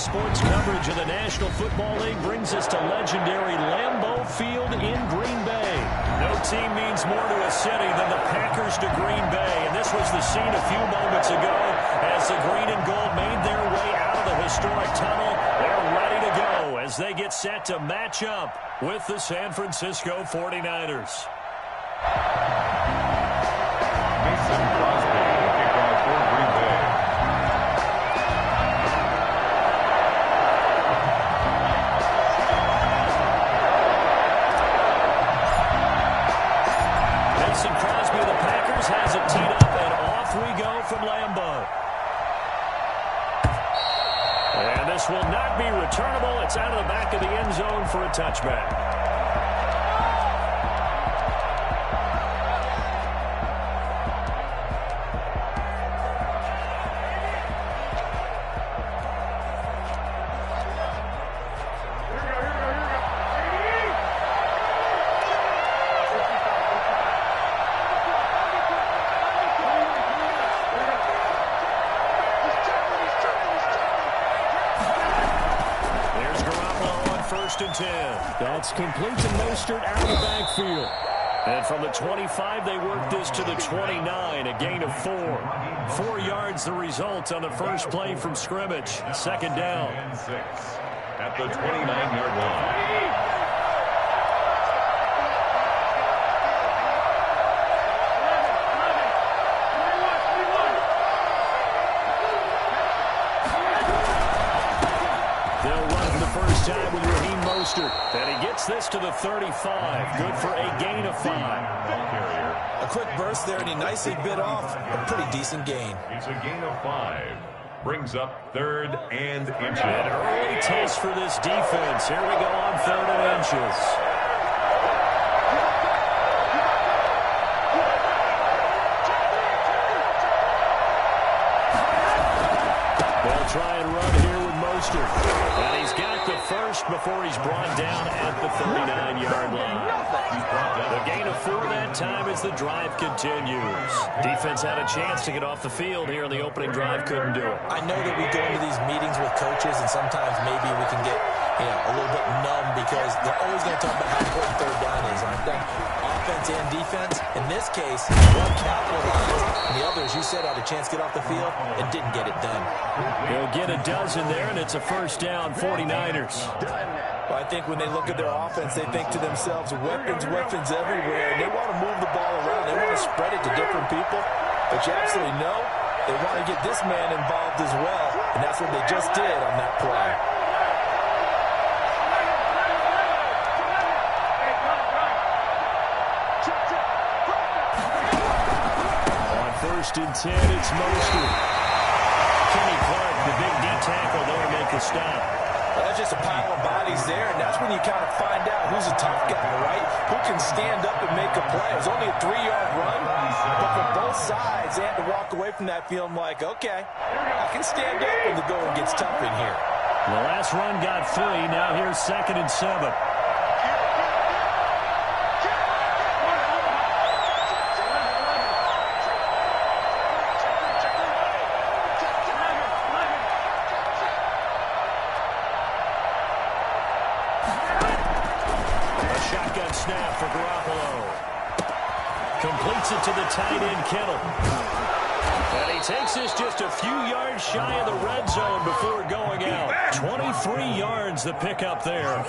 sports coverage of the National Football League brings us to legendary Lambeau Field in Green Bay. No team means more to a city than the Packers to Green Bay, and this was the scene a few moments ago as the green and gold made their way out of the historic tunnel. They're ready to go as they get set to match up with the San Francisco 49ers. Has it teed up, and off we go from Lambeau. And this will not be returnable. It's out of the back of the end zone for a touchback. And 10. That's complete to Mostert out of the backfield. And from the 25, they work this to the 29, a gain of 4. 4 yards the result on the first play from scrimmage. Second down. And 6 at the 29-yard line. Time with Raheem Mostert, and he gets this to the 35. Good for a gain of 5. A quick burst there, and he nicely bit off a pretty decent gain. It's a gain of 5. Brings up 3rd and inches. An early test for this defense. Here we go on 3rd and inches. They'll try and run here with Mostert. And he's got the first before he's brought down at the 39-yard line. The gain of 4 that time as the drive continues. Defense had a chance to get off the field here in the opening drive, couldn't do it. I know that we go into these meetings with coaches, and sometimes maybe we can get a little bit numb because they're always going to talk about how important 3rd down is. And I think offense and defense, in this case, one capitalized, and the others, you said, had a chance to get off the field and didn't get it done. He'll get a dozen there, and it's a first down, 49ers. Well, I think when they look at their offense, they think to themselves, weapons, weapons everywhere. And they want to move the ball around. They want to spread it to different people. But you absolutely know they want to get this man involved as well. And that's what they just did on that play. On 1st and 10, it's Mostert. Kenny Clark, the big D tackle there to make the stop. Well, that's just a pile of bodies there, and that's when you kind of find out who's a tough guy, right? Who can stand up and make a play. It was only a 3-yard run, but for both sides, they had to walk away from that feeling like, okay, I can stand up when the going gets tough in here. The last run got 3. Now here's 2nd and 7. Snap for Garoppolo. Completes it to the tight end, Kittle. And he takes this just a few yards shy of the red zone before going out. 23 yards the pickup there.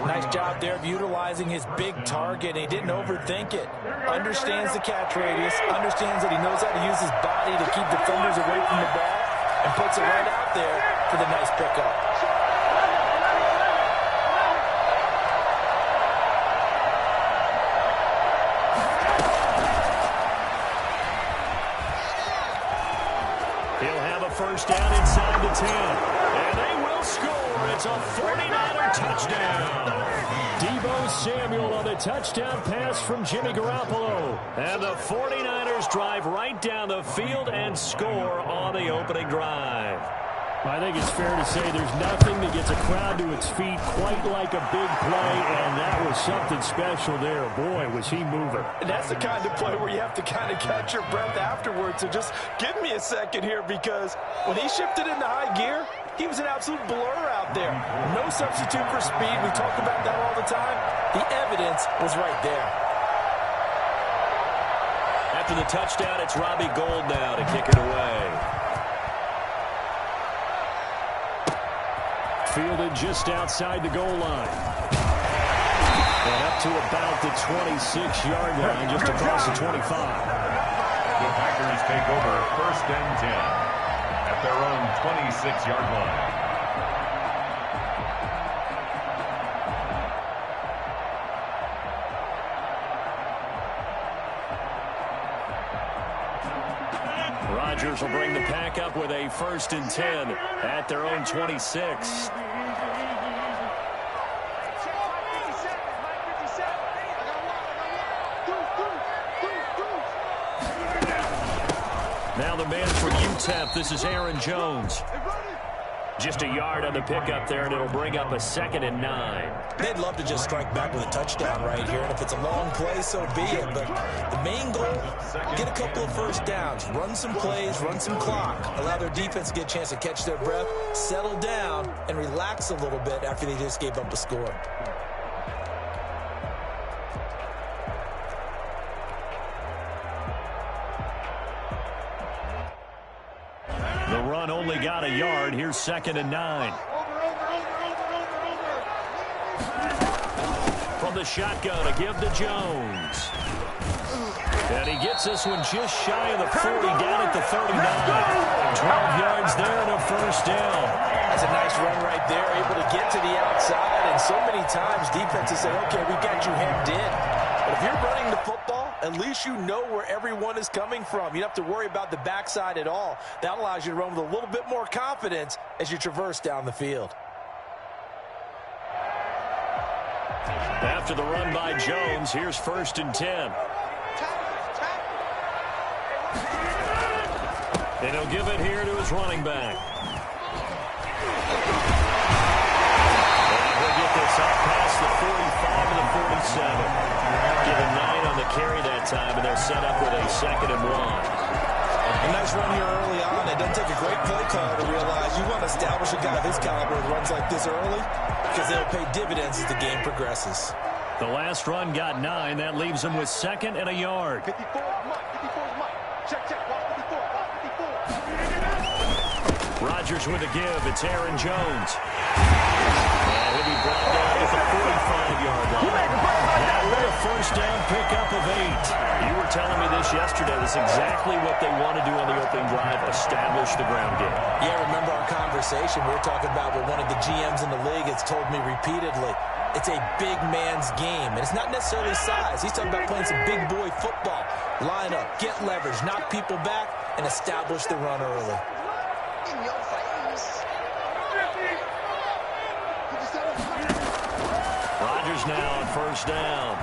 Nice job there of utilizing his big target. He didn't overthink it. Understands the catch radius. Understands that he knows how to use his body to keep defenders away from the ball. And puts it right out there for the nice pickup. First down inside the 10. And they will score. It's a 49er touchdown. Deebo Samuel on the touchdown pass from Jimmy Garoppolo. And the 49ers drive right down the field and score on the opening drive. I think it's fair to say there's nothing that gets a crowd to its feet quite like a big play, and that was something special there. Boy, was he moving. And that's the kind of play where you have to kind of catch your breath afterwards. So just give me a second here, because when he shifted into high gear, he was an absolute blur out there. No substitute for speed. We talk about that all the time. The evidence was right there. After the touchdown, it's Robbie Gould now to kick it away. Fielded just outside the goal line. And up to about the 26-yard line, just across the 25. The Packers take over 1st and 10 at their own 26-yard line. Rodgers will bring the pack up with a 1st and 10 at their own 26. Now the man from UTEP, this is Aaron Jones. Just a yard on the pickup there, and it'll bring up a 2nd and 9. They'd love to just strike back with a touchdown right here, and if it's a long play, so be it. But the main goal, get a couple of first downs, run some plays, run some clock, allow their defense to get a chance to catch their breath, settle down, and relax a little bit after they just gave up the score. The run only got a yard. Here's 2nd and 9. From the shotgun, a give to Jones. And he gets this one just shy of the 40, down at the 39. 12 yards there and a 1st down. That's a nice run right there, able to get to the outside. And so many times defenses say, okay, we've got you hemmed in. But if you're running the football, at least you know where everyone is coming from. You don't have to worry about the backside at all. That allows you to run with a little bit more confidence as you traverse down the field. After the run by Jones, here's 1st and 10. And he'll give it here to his running back. And he'll get this up past the 45 and the 47. Given 9 on the carry that time, and they're set up with a 2nd and 1. A nice run here early on. It doesn't take a great play call to realize you want to establish a guy of his caliber who runs like this early because they'll pay dividends as the game progresses. The last run got 9. That leaves him with 2nd and a yard. 54 is Mike. 54 is Mike. Check, check. Watch 54. Watch 54. Rodgers with a give. It's Aaron Jones. And he'll be brought down at the 45-yard line. Now with a 1st down pickup of 8. You were telling me this yesterday. This is exactly what they want to do on the opening drive, establish the ground game. Yeah, remember our conversation we were talking about with one of the GMs in the league has told me repeatedly, it's a big man's game. And it's not necessarily size. He's talking about playing some big boy football. Line up, get leverage, knock people back, and establish the run early. In your face. Rodgers now on 1st down.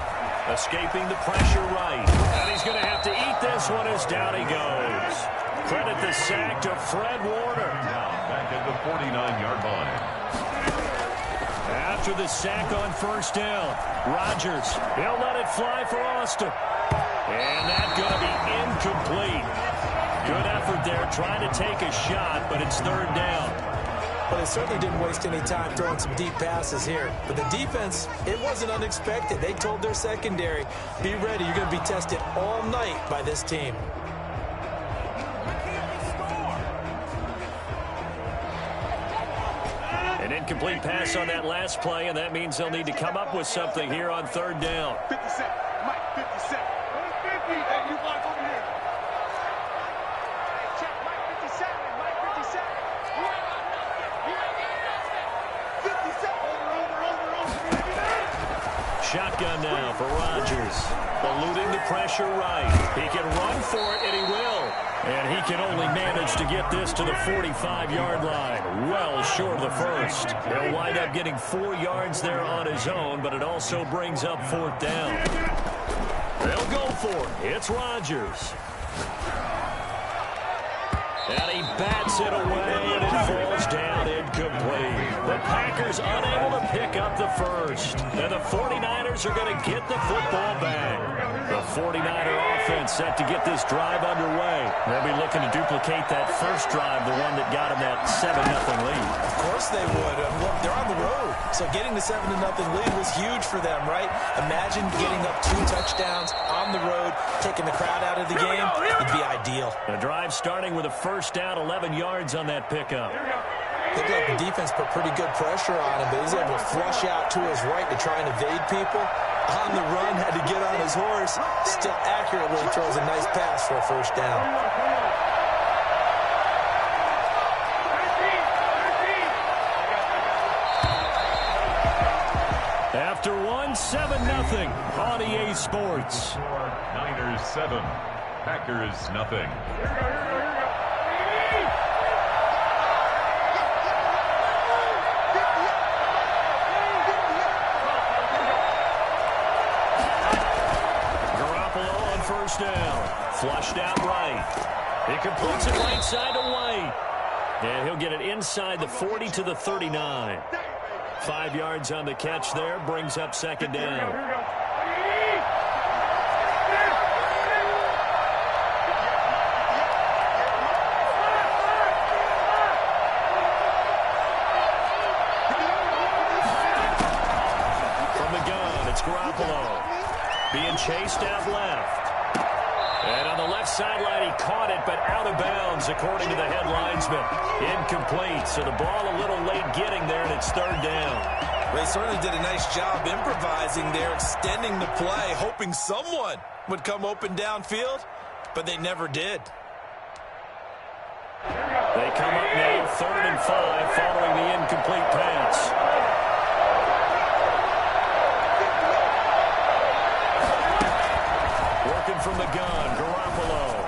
Escaping the pressure right. And he's going to have to eat this one as down he goes. Credit the sack to Fred Warner. Down back at the 49-yard line. After the sack on 1st down, Rodgers, he'll let it fly for Austin. And that's going to be incomplete. Good effort there, trying to take a shot, but it's 3rd down. Well, they certainly didn't waste any time throwing some deep passes here. But the defense, it wasn't unexpected. They told their secondary, be ready. You're going to be tested all night by this team. An incomplete pass on that last play, and that means they'll need to come up with something here on 3rd down. 57. Mike, 57. 50. Hey, you block over here. Hey, check. Mike, 57. Mike, 57. You ain't got nothing. You ain't got nothing. 57. Over. Shotgun now for Rodgers. Eluding the pressure right. He can run for it, and he will. And he can only manage to get this to the 45-yard line. Well short of the 1st. He'll wind up getting 4 yards there on his own, but it also brings up 4th down. They'll go for it. It's Rodgers. And he bats it away, and it falls down incomplete. The Packers unable to pick up the first. And the 49ers are going to get the football back. The 49er offense set to get this drive underway. They'll be looking to duplicate that first drive, the one that got them that 7-0 lead. Of course they would. Look, they're on the road, so getting the 7-0 lead was huge for them, right? Imagine getting up 2 touchdowns on the road, taking the crowd out of the game. It'd be ideal. The drive starting with a first down, 11 yards on that pickup. Looked like the defense put pretty good pressure on him, but he's able to flush out to his right to try and evade people. On the run, had to get on his horse. Still accurately throws a nice pass for a first down. After 7-0 on EA Sports. Niners 7, Packers nothing. First down. Flushed out right. He completes it right side to White. And he'll get it inside the 40 to the 39. 5 yards on the catch there. Brings up second down. From the gun, it's Garoppolo. Being chased out left. And on the left sideline, he caught it, but out of bounds, according to the head linesman. Incomplete, so the ball a little late getting there, and it's third down. They certainly did a nice job improvising there, extending the play, hoping someone would come open downfield, but they never did. They come up now, 3rd and 5, following the incomplete pass. From the gun, Garoppolo.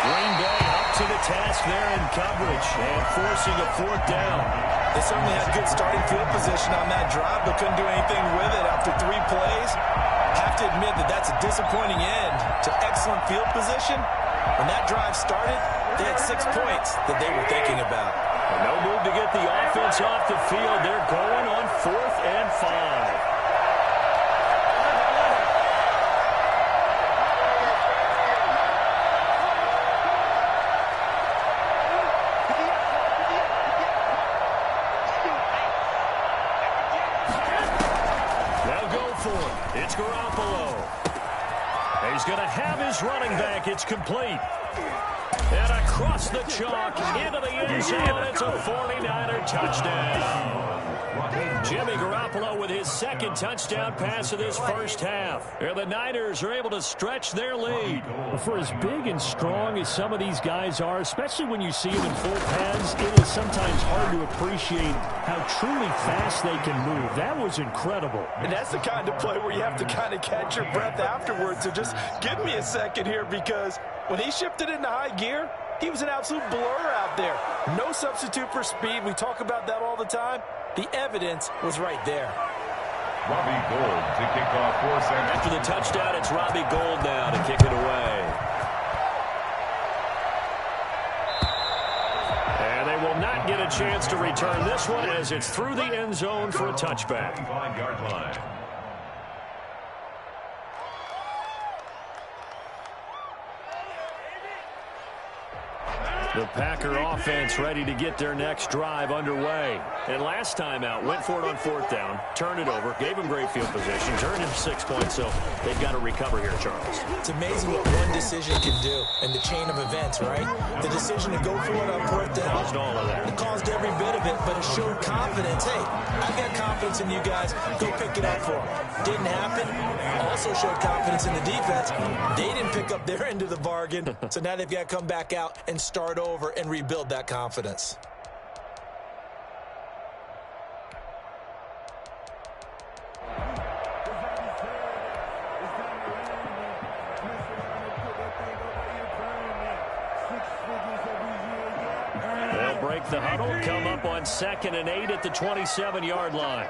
Green Bay up to the task there in coverage and forcing a 4th down. They certainly had good starting field position on that drive, but couldn't do anything with it after 3 plays. Have to admit that that's a disappointing end to excellent field position. When that drive started, they had 6 points that they were thinking about. And no move to get the offense off the field. They're going on 4th and 5. It's Garoppolo. He's going to have his running back. It's complete. And across the chalk into the end zone. It's a 49er touchdown. Jimmy Garoppolo with his 2nd touchdown pass of this first half. And the Niners are able to stretch their lead. For as big and strong as some of these guys are, especially when you see them in full pads, it is sometimes hard to appreciate how truly fast they can move. That was incredible. And that's the kind of play where you have to kind of catch your breath afterwards. So just give me a second here, because when he shifted into high gear, he was an absolute blur out there. No substitute for speed. We talk about that all the time. The evidence was right there. Robbie Gould to kick off 4 seconds. After the touchdown, it's Robbie Gould now to kick it away. And they will not get a chance to return this one as it's through the end zone for a touchback. 5-yard line. The Packer offense ready to get their next drive underway. And last time out, went for it on 4th down, turned it over, gave them great field position, turned him 6 points, so they've got to recover here, Charles. It's amazing what one decision can do in the chain of events, right? The decision to go for it on 4th down. Caused all of that. It caused every bit of it, but it showed confidence. Hey, I've got confidence in you guys. Go pick it up for them. Didn't happen. Also showed confidence in the defense. They didn't pick up their end of the bargain, so now they've got to come back out and start over and rebuild that confidence. They'll break the huddle, come up on 2nd and 8 at the 27-yard line.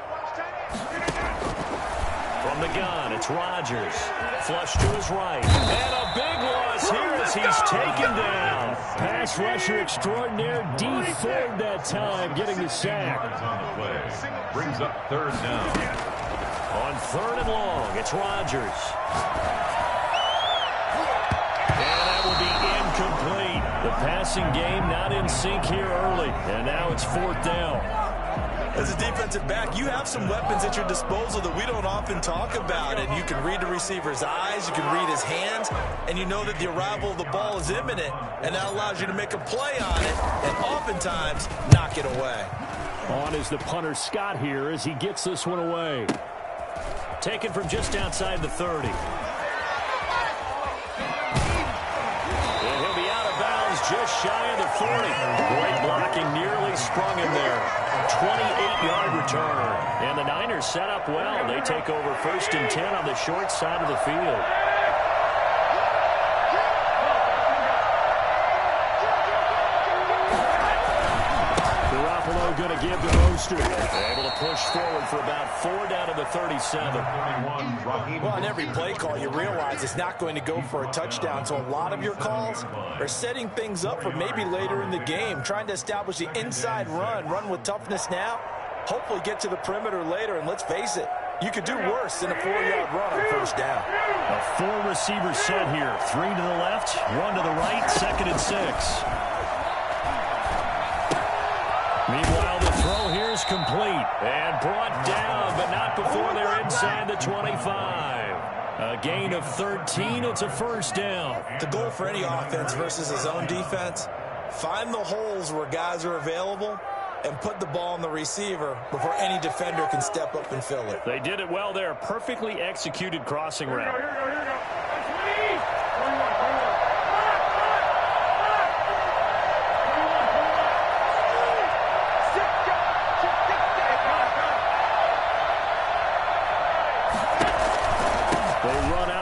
From From the gun, it's Rodgers. Flush to his right. And a big loss here as he's taken down. Pass rusher extraordinaire, D Ford that time, getting the sack. On the play. Brings up third down. On third and long, it's Rodgers. And that will be incomplete. The passing game not in sync here early. And now it's fourth down. As a defensive back, you have some weapons at your disposal that we don't often talk about. And you can read the receiver's eyes, you can read his hands, and you know that the arrival of the ball is imminent. And that allows you to make a play on it and oftentimes knock it away. On is the punter Scott here as he gets this one away. Taken from just outside the 30. And he'll be out of bounds just shy of the 40. Great blocking, nearly sprung him there. 28-yard return. And the Niners set up well. They take over first and 10 on the short side of the field. Garoppolo going to give to Mostert. Able to push forward for about 4 down to the 37. Well, on every play call, you realize it's not going to go for a touchdown. So a lot of your calls are setting things up for maybe later in the game, trying to establish the inside run with toughness now, hopefully get to the perimeter later. And let's face it, you could do worse than a 4-yard run on first down. A 4-receiver set here. 3 to the left, 1 to the right, 2nd and 6. Meanwhile, the throw here is complete and brought down, but not before they're inside the 25. A gain of 13. It's a first down. The goal for any offense versus his own defense, find the holes where guys are available and put the ball on the receiver before any defender can step up and fill it. They did it well there. Perfectly executed crossing route.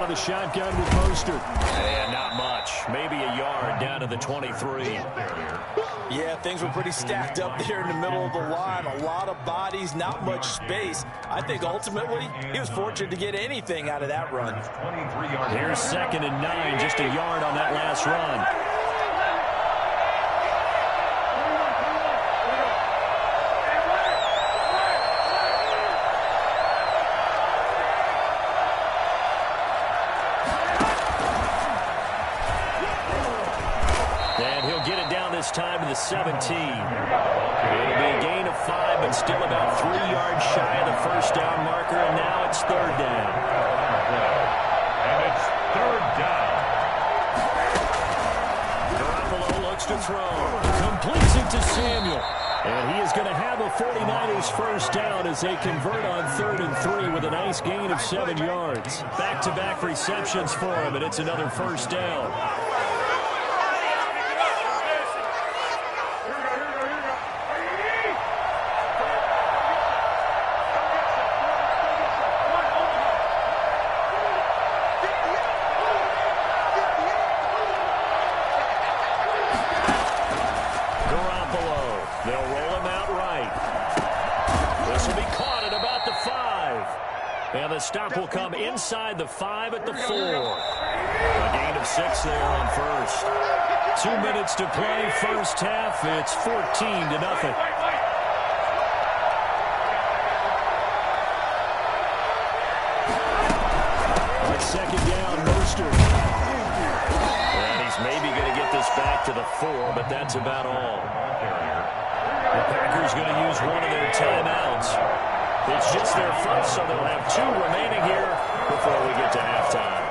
The shotgun with Mostert. And not much. Maybe a yard down to the 23. Yeah, things were pretty stacked up there in the middle of the line. A lot of bodies, not much space. I think ultimately he was fortunate to get anything out of that run. Here's 2nd and 9, just a yard on that last run. Time to the 17. It'll be a gain of 5, but still about 3 yards shy of the first down marker, and now it's 3rd down. And it's 3rd down. Garoppolo looks to throw. Completes it to Samuel. And he is going to have a 49ers first down as they convert on 3rd and 3 with a nice gain of 7 yards. Back-to-back receptions for him, and it's another first down. Stop will come inside the 5 at the 4. A gain of 6 there on first. 2 minutes to play, first half. It's 14-0. On 2nd down, Mostert. And he's maybe going to get this back to the 4, but that's about all. The Packers going to use one of their timeouts. It's just their first, so they'll have 2 remaining here before we get to halftime.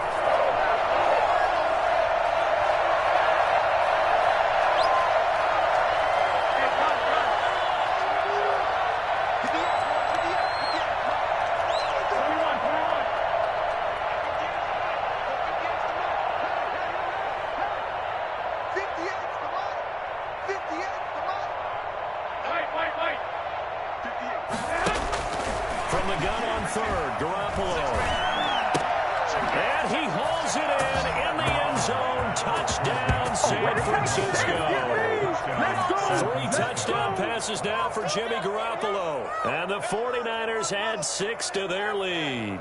From the gun on 3rd, Garoppolo. And he hauls it in the end zone. Touchdown, San Francisco. 3 touchdown passes now for Jimmy Garoppolo. And the 49ers add 6 to their lead.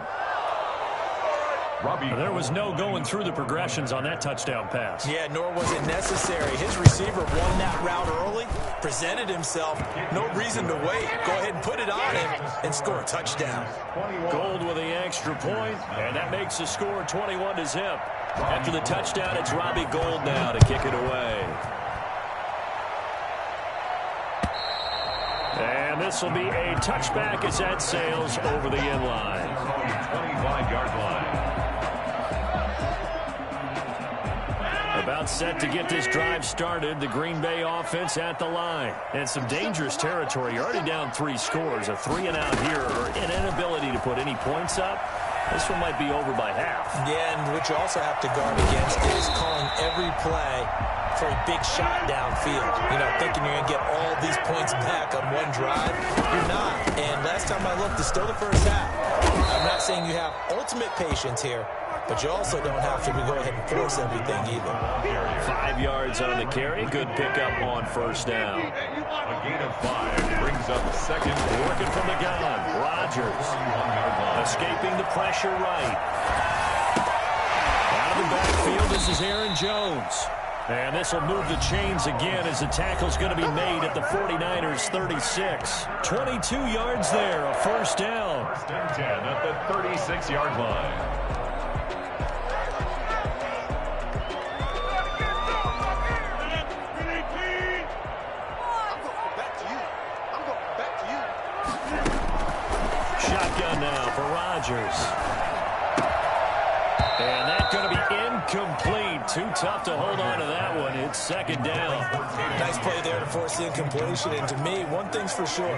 There was no going through the progressions on that touchdown pass. Yeah, nor was it necessary. His receiver won that route early, presented himself. No reason to wait. Go ahead and put it on him and score a touchdown. Gold with the extra point, and that makes the score 21-0. After the touchdown, it's Robbie Gould now to kick it away. And this will be a touchback as that sails over the end line. 25-yard line. About set to get this drive started. The Green Bay offense at the line. And some dangerous territory. You're already down 3 scores. A 3-and-out here, or an inability to put any points up. This one might be over by half. Yeah, and what you also have to guard against is calling every play for a big shot downfield. You know, thinking you're going to get all these points back on one drive. You're not. And last time I looked, it's still the first half. I'm not saying you have ultimate patience here, but you also don't have to go ahead and force everything either. 5 yards on the carry. Good pickup on first down. A gain of 5 brings up second. Working from the gun. Rodgers escaping the pressure right. Out of the backfield, this is Aaron Jones. And this will move the chains again as the tackle's going to be made at the 49ers 36. 22 yards there, a first down. First and 10 at the 36-yard line. Shotgun now for Rodgers. And that's going to be incomplete. Too tough to hold on to that one. It's second down. Nice play there to force the incompletion. And to me, one thing's for sure.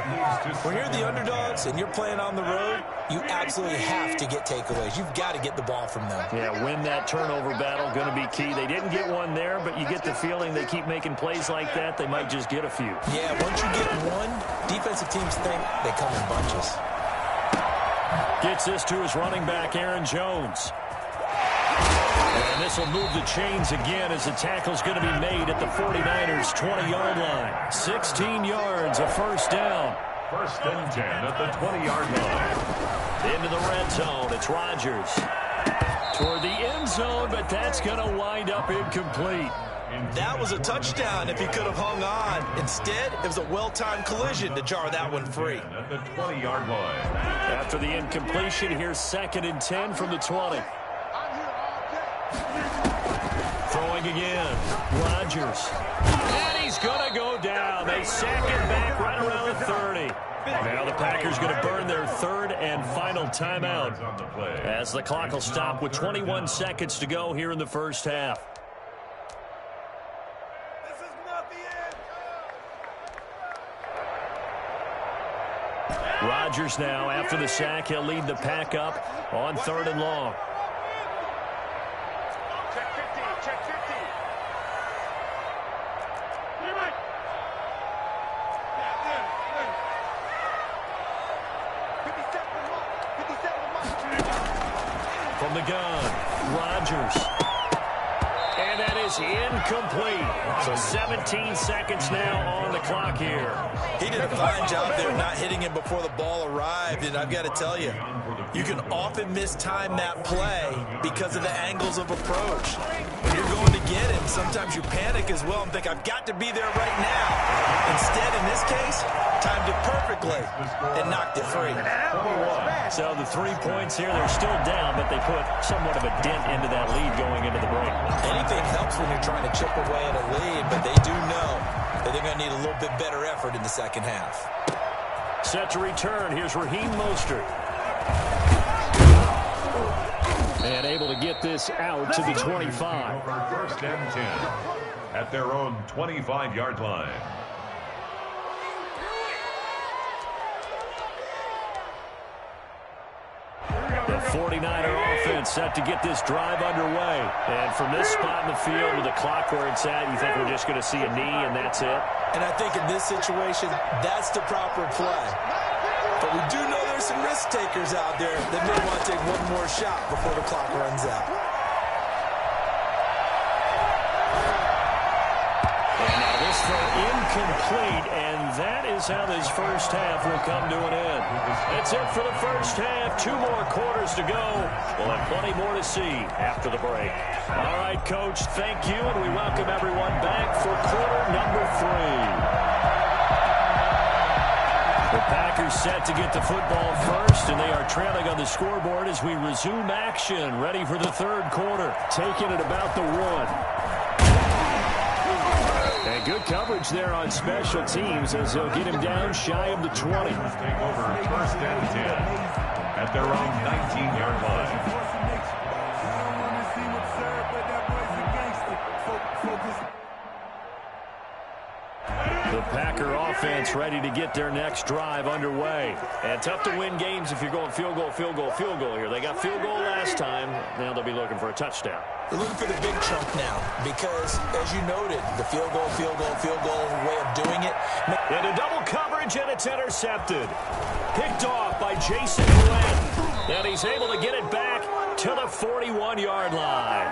When you're the underdogs and you're playing on the road, you absolutely have to get takeaways. You've got to get the ball from them. Yeah, win that turnover battle, going to be key. They didn't get one there, but you get the feeling they keep making plays like that, they might just get a few. Yeah, once you get one, defensive teams think they come in bunches. Gets this to his running back, Aaron Jones. And this will move the chains again as the tackle's going to be made at the 49ers' 20-yard line. 16 yards, a first down. First and 10 at the 20-yard line. Into the red zone, it's Rodgers. Toward the end zone, but that's going to wind up incomplete. That was a touchdown if he could have hung on. Instead, it was a well-timed collision to jar that one free. At the 20-yard line. After the incompletion, here's second and 10 from the 20. Throwing again, Rodgers. And he's going to go down. They sack him back right around the 30. Now the Packers going to burn their third and final timeout as the clock will stop with 21 seconds to go here in the first half. Rodgers now, after the sack, he'll lead the pack up on 3rd and long. Check 50, check 50. From the gun, Rodgers. And that is incomplete. So 17 seconds now on the clock here. He did a fine job there not hitting him before the ball arrived. And I've got to tell you, you can often mistime that play because of the angles of approach. When you're going to get him, sometimes you panic as well and think, I've got to be there right now. Instead, in this case, timed it perfectly and knocked it free. So the 3 points here, they're still down, but they put somewhat of a dent into that lead going into the break. Anything helps when you're trying to chip away at a lead, but they do know that they're going to need a little bit better effort in the second half. Set to return. Here's Raheem Mostert. And able to get this out to the 25. First and 10 at their own 25-yard line. The 49er offense set to get this drive underway. And from this spot in the field with the clock where it's at, you think we're just going to see a knee and that's it? And I think in this situation, that's the proper play. But we do know there's some risk takers out there that may want to take one more shot before the clock runs out. And now this throw incomplete, and that is how this first half will come to an end. That's it for the first half. 2 more quarters to go. We'll have plenty more to see after the break. All right, Coach, thank you, and we welcome everyone back for quarter number 3. The Packers set to get the football first, and they are trailing on the scoreboard as we resume action, ready for the third quarter, taking it about the 1. And good coverage there on special teams as they'll get him down shy of the 20. Take over first and 10 at their own 19-yard line. The Packer offense ready to get their next drive underway. And tough to win games if you're going field goal, field goal, field goal here. They got field goal last time. Now they'll be looking for a touchdown. They're looking for the big chunk now because, as you noted, the field goal way of doing it. Into double coverage, and it's intercepted. Picked off by Jason Glenn. And he's able to get it back to the 41-yard line.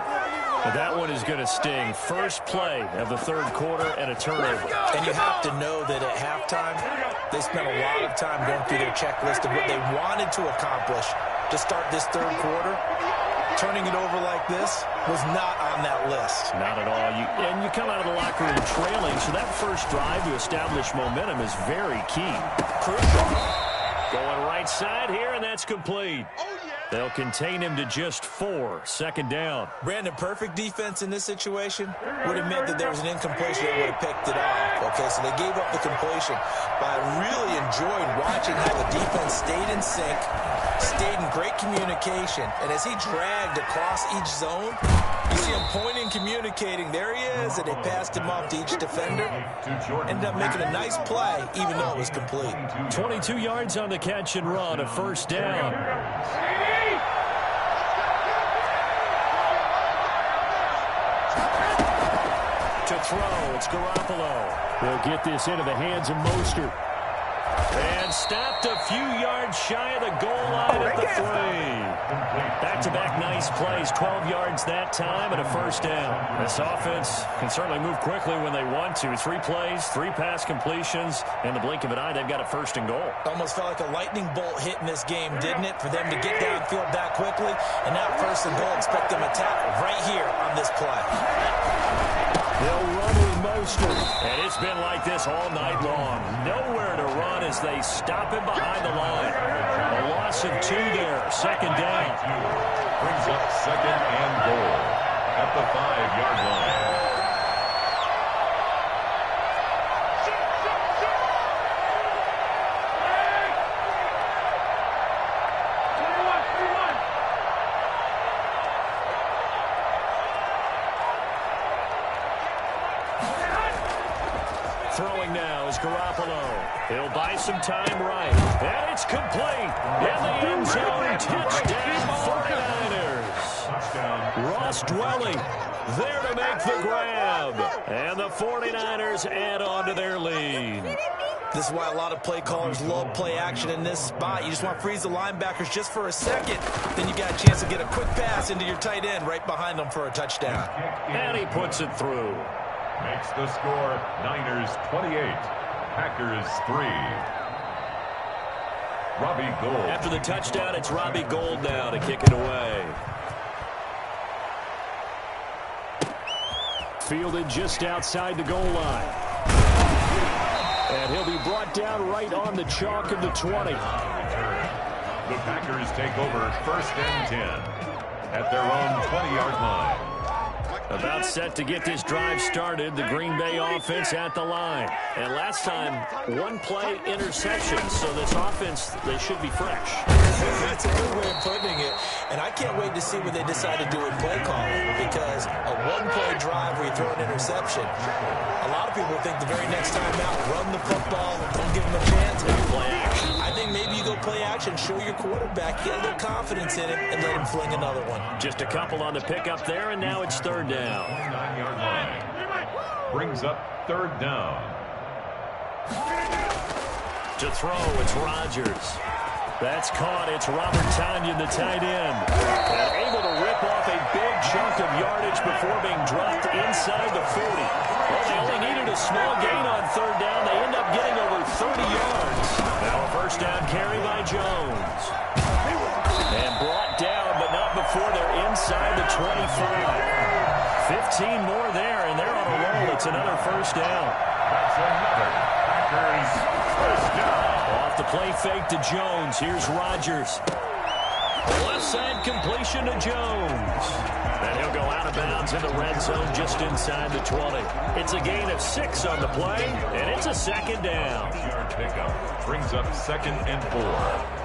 But that one is going to sting. First play of the third quarter and a turnover. And you have to know that at halftime, they spent a lot of time going through their checklist of what they wanted to accomplish to start this third quarter. Turning it over like this was not on that list. Not at all. And you come out of the locker room trailing, so that first drive to establish momentum is very key. Crucial. Going right side here, and that's complete. They'll contain him to just 4. Second down. Brandon, perfect defense in this situation would have meant that there was an incompletion that would have picked it off. Okay, so they gave up the completion. But I really enjoyed watching how the defense stayed in sync, stayed in great communication. And as he dragged across each zone, you see him pointing, communicating. There he is, and they passed him off to each defender. Ended up making a nice play, even though it was complete. 22 yards on the catch and run, a first down. To throw, it's Garoppolo. They'll get this into the hands of Mostert. And stopped a few yards shy of the goal line at the 3. Back-to-back nice plays, 12 yards that time and a first down. This offense can certainly move quickly when they want to. 3 plays, 3 pass completions. In the blink of an eye, they've got a first and goal. Almost felt like a lightning bolt hit in this game, didn't it? For them to get downfield that quickly. And now first and goal, expect them to tackle right here on this play. They'll run with Mostert. And it's been like this all night long. Nowhere to run as they stop him behind the line. A loss of 2 there. Second down. Brings up second and goal at the 5-yard line. Throwing now is Garoppolo. He'll buy some time right. And it's complete. In the end zone. Touchdown 49ers. Ross Dwelly there to make the grab. And the 49ers add on to their lead. This is why a lot of play callers love play action in this spot. You just want to freeze the linebackers just for a second. Then you got a chance to get a quick pass into your tight end right behind them for a touchdown. And he puts it through. Makes the score Niners 28, Packers 3. Robbie Gould. After the touchdown, it's Robbie Gould now to kick it away. Fielded just outside the goal line. And he'll be brought down right on the chalk of the 20. The Packers take over first and 10 at their own 20-yard line. About set to get this drive started, the Green Bay offense at the line. And last time, 1-play interception, so this offense, they should be fresh. That's a good way of putting it. And I can't wait to see what they decide to do with play calling, because a 1-play drive where you throw an interception, a lot of people think the very next time out, run the football, don't give them a chance. Maybe play action. I think maybe you go play action, show your quarterback, get a little confidence in him, and let him fling another one. Just a couple on the pickup there, and now it's third down. 9-yard line. Brings up third down. To throw, it's Rodgers. That's caught. It's Robert Tonyan, the tight end. And able to rip off a big chunk of yardage before being dropped inside the 40. Well, they only needed a small gain on third Jones. And brought down, but not before they're inside the 25. 15 more there, and they're on a roll. It's another first down. That's another Packers first down. Off the play fake to Jones. Here's Rodgers. Left side completion to Jones. And he'll go out of bounds in the red zone just inside the 20. It's a gain of 6 on the play, and it's a second down. 6-yard pickup brings up 2nd and 4.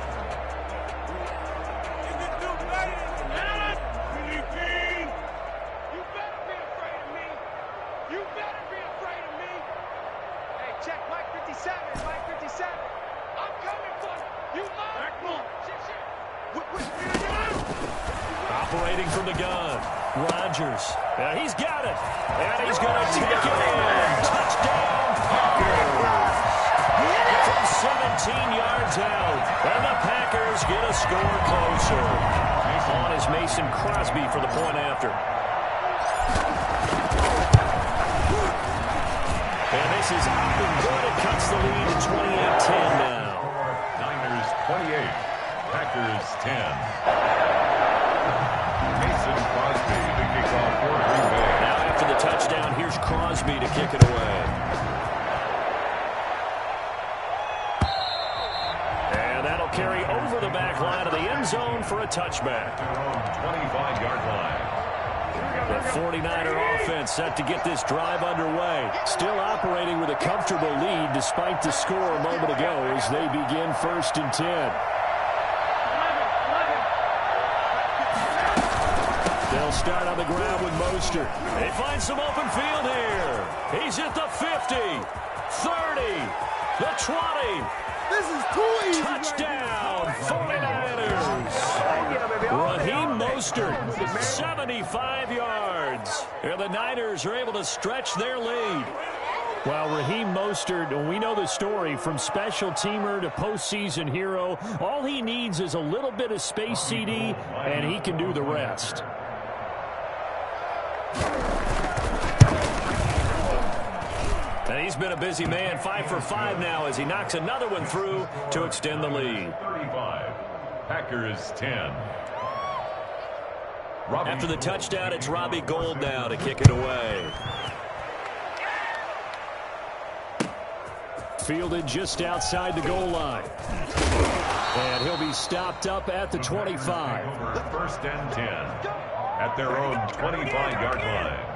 Operating from the gun, Rodgers. He's got it, and he's going to take it in. Touchdown, Packers. From 17 yards out, and the Packers get a score closer. On is Mason Crosby for the point after. And this is up and good. It cuts the lead to 28-10 now. Niners 28, Packers 10. Crosby to kick off for Green Bay. Now after the touchdown, here's Crosby to kick it away. And that'll carry over the back line of the end zone for a touchback. Their own 25-yard line. The 49er offense set to get this drive underway. Still operating with a comfortable lead despite the score a moment ago as they begin 1st and 10. They'll start on the ground with Mostert. They find some open field here. He's at the 50, 30, the 20. This is too easy. Touchdown, 49ers. Raheem Mostert, 75 yards. And the Niners are able to stretch their lead. Well, Raheem Mostert, we know the story, from special teamer to postseason hero. All he needs is a little bit of space, CD, and he can do the rest. And he's been a busy man, 5 for 5 now as he knocks another one through to extend the lead. 35, Packers 10. After the touchdown, it's Robbie Gould now to kick it away. Fielded just outside the goal line. And he'll be stopped up at the 25. Over 1st and 10 at their own 25-yard line.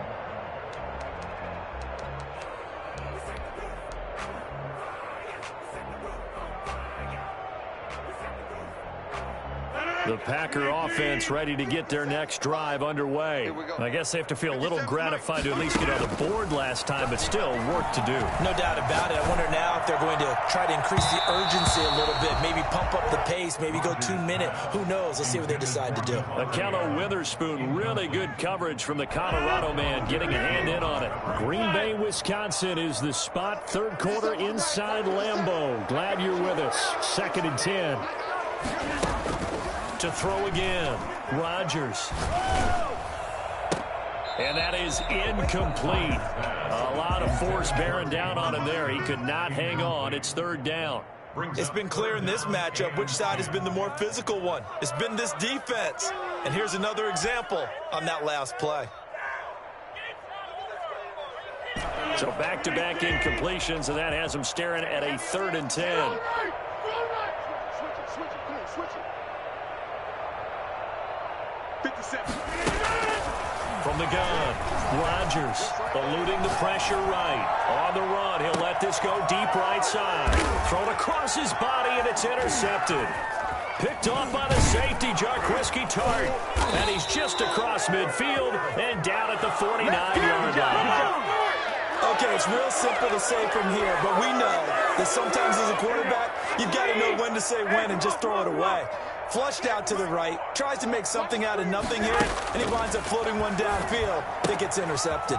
The Packer offense ready to get their next drive underway. I guess they have to feel a little gratified to at least get on the board last time, but still work to do. No doubt about it. I wonder now if they're going to try to increase the urgency a little bit, maybe pump up the pace, maybe go 2-minute. Who knows? Let's see what they decide to do. Akello Witherspoon, really good coverage from the Colorado man, getting a hand in on it. Green Bay, Wisconsin is the spot. 3rd quarter inside Lambeau. Glad you're with us. 2nd and 10. To throw again, Rodgers. And that is incomplete. A lot of force bearing down on him there. He could not hang on. It's 3rd down. It's been clear in this matchup which side has been the more physical one. It's been this defense. And here's another example on that last play. So back-to-back incompletions, and that has him staring at a 3rd and 10. From the gun, Rodgers eluding the pressure right. On the run, he'll let this go deep right side. Thrown across his body, and it's intercepted. Picked off by the safety, Jarquiski Tart. And he's just across midfield and down at the 49-yard line. Okay, it's real simple to say from here, but we know that sometimes as a quarterback, you've got to know when to say when and just throw it away. Flushed out to the right, tries to make something out of nothing here, and he winds up floating one downfield that gets intercepted.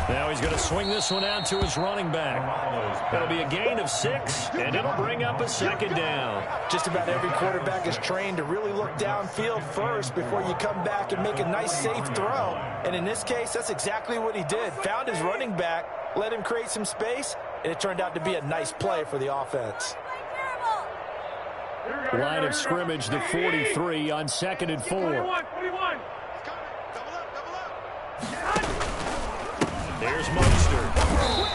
Now he's going to swing this one out to his running back. It'll be a gain of 6, and it'll bring up a 2nd down. Just about every quarterback is trained to really look downfield first before you come back and make a nice, safe throw. And in this case, that's exactly what he did. Found his running back, let him create some space, and it turned out to be a nice play for the offense. Line of scrimmage, the 43 on 2nd and 4. 21. There's Mostert.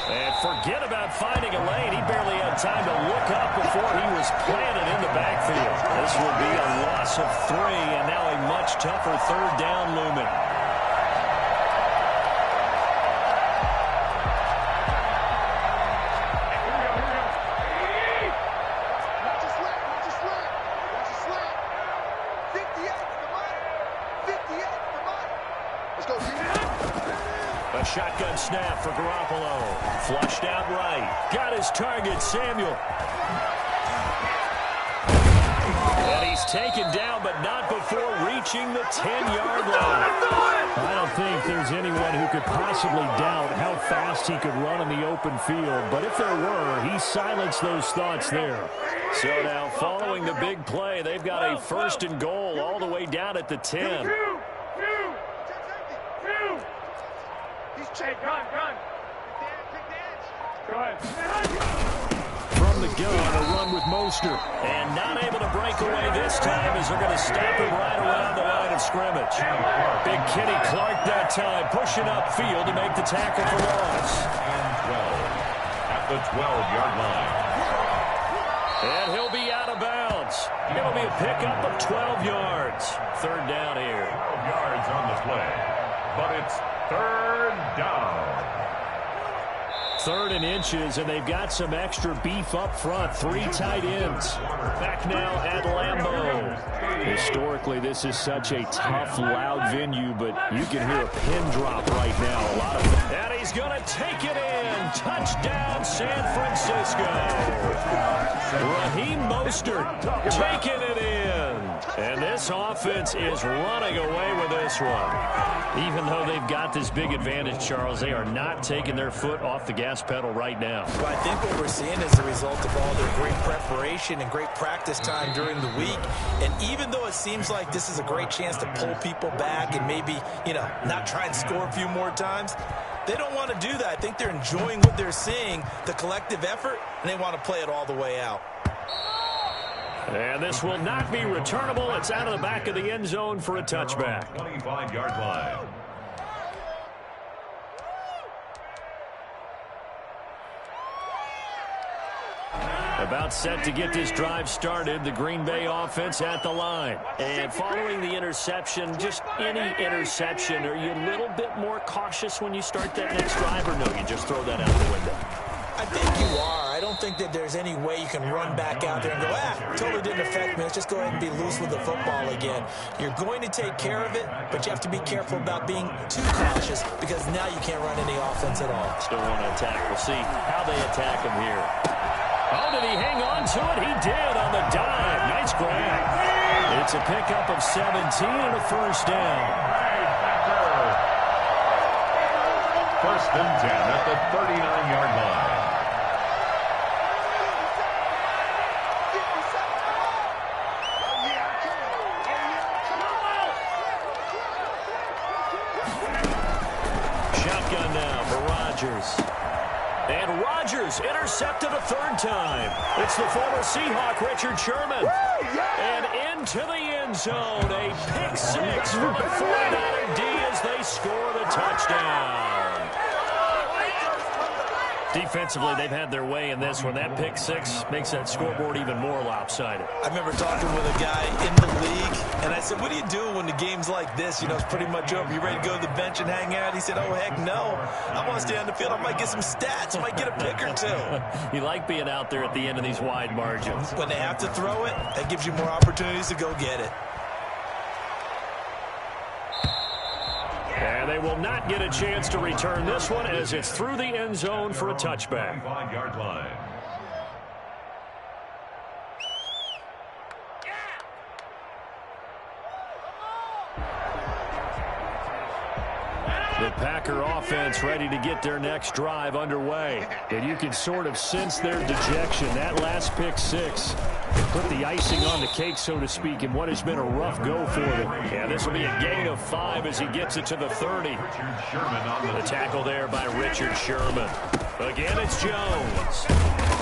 And forget about finding a lane. He barely had time to look up before he was planted in the backfield. This will be a loss of 3, and now a much tougher 3rd down looming. A shotgun snap for Garoppolo. Flushed out right. Got his target, Samuel. And he's taken down, but not before reaching the 10-yard line. I don't think there's anyone who could possibly doubt how fast he could run in the open field. But if there were, he silenced those thoughts there. So now, following the big play, they've got a 1st and goal all the way down at the 10. Gun. Go ahead. From the gun, a run with Mostert. And not able to break away this time as they're going to stop him right around the line of scrimmage. Big Kenny Clark that time, pushing upfield to make the tackle for loss. And 12 at the 12-yard line. And he'll be out of bounds. It'll be a pickup of 12 yards. 3rd down here. 12 yards on the play, but it's 3rd down. 3rd and inches, and they've got some extra beef up front. 3 tight ends. Back now at Lambeau. Historically, this is such a tough, loud venue, but you can hear a pin drop right now. A lot of, and he's going to take it in. Touchdown, San Francisco. Raheem Mostert taking it in. And this offense is running away with this one. Even though they've got this big advantage, Charles, they are not taking their foot off the gas pedal right now. Well, I think what we're seeing is the result of all their great preparation and great practice time during the week. And even though it seems like this is a great chance to pull people back and maybe, not try and score a few more times, they don't want to do that. I think they're enjoying what they're seeing, the collective effort, and they want to play it all the way out. And this will not be returnable. It's out of the back of the end zone for a touchback. 25-yard line. About set to get this drive started, the Green Bay offense at the line. And following the interception, just any interception, are you a little bit more cautious when you start that next drive, or no, you just throw that out the window? I think you are. I don't think that there's any way you can run back out there and go, totally didn't affect me. Let's just go ahead and be loose with the football again. You're going to take care of it, but you have to be careful about being too cautious because now you can't run any offense at all. Still want to attack. We'll see how they attack him here. Oh, did he hang on to it? He did on the dive. Nice grab. It's a pickup of 17 and a 1st down. 1st and 10 at the 39-yard line. Shotgun now for Rodgers. And Rodgers intercepted a 3rd time. It's the former Seahawk, Richard Sherman. And into the end zone, a pick 6 for the 49er D as they score the touchdown. Defensively, they've had their way in this one. That pick 6 makes that scoreboard even more lopsided. I remember talking with a guy in the league, and I said, what do you do when the game's like this? It's pretty much over. You ready to go to the bench and hang out? He said, oh, heck no. I want to stay on the field. I might get some stats. I might get a pick or 2. You like being out there at the end of these wide margins. When they have to throw it, that gives you more opportunities to go get it. And they will not get a chance to return this one as it's through the end zone for a touchback. 25-yard line. The Packer offense ready to get their next drive underway. And you can sort of sense their dejection. That last pick 6 put the icing on the cake, so to speak, in what has been a rough go for them. Yeah, this will be a gain of 5 as he gets it to the 30. The tackle there by Richard Sherman. Again, it's Jones.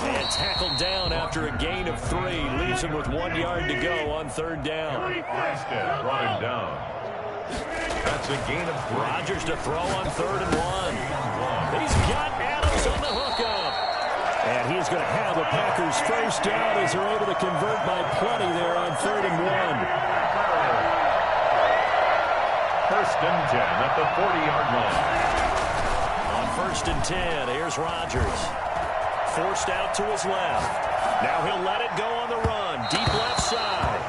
And tackled down after a gain of 3. Leaves him with 1 yard to go on third down. Armstead brought him down. That's a gain of 3. Rodgers to throw on 3rd and 1. He's got Adams on the hookup. And he's going to have the Packers first down as they're able to convert by plenty there on 3rd and 1. First and 10 at the 40-yard line. On 1st and 10, here's Rodgers. Forced out to his left. Now he'll let it go on the run. Deep left side.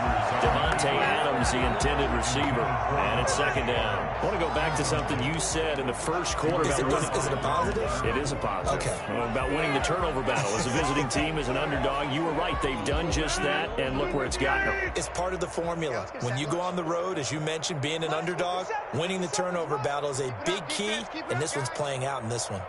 Devontae Adams, the intended receiver. And it's 2nd down. I want to go back to something you said in the first quarter. Is it a positive? It is a positive. Okay. About winning the turnover battle. As a visiting team, as an underdog, you were right. They've done just that, and look where it's gotten them. It's part of the formula. When you go on the road, as you mentioned, being an underdog, winning the turnover battle is a big key, and this one's playing out in this one.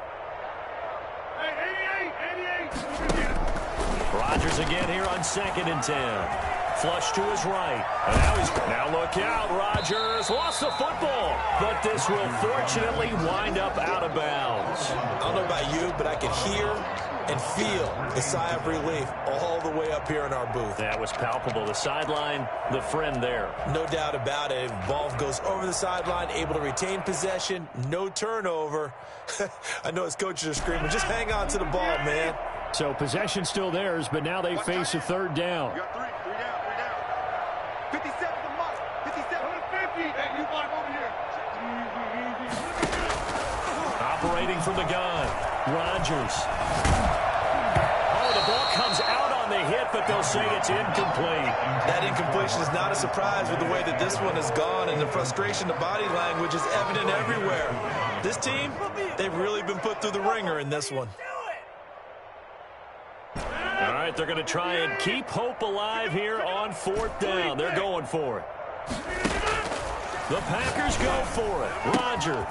Rodgers again here on 2nd and 10. Flush to his right. And now look out. Rodgers lost the football. But this will fortunately wind up out of bounds. I don't know about you, but I can hear and feel the sigh of relief all the way up here in our booth. That was palpable. The sideline, the friend there. No doubt about it. Ball goes over the sideline, able to retain possession, no turnover. I know his coaches are screaming, just hang on to the ball, man. So possession still theirs, but now they face a 3rd down. We got 3 down. 57 the mark. 57 50. Hey, you block over here. Operating from the gun. Rodgers. Oh, the ball comes out on the hit, but they'll say it's incomplete. That incompletion is not a surprise with the way that this one has gone, and the frustration, the body language is evident everywhere. This team, they've really been put through the ringer in this one. All right, they're going to try and keep hope alive here on 4th down. They're going for it. The Packers go for it. Rodgers.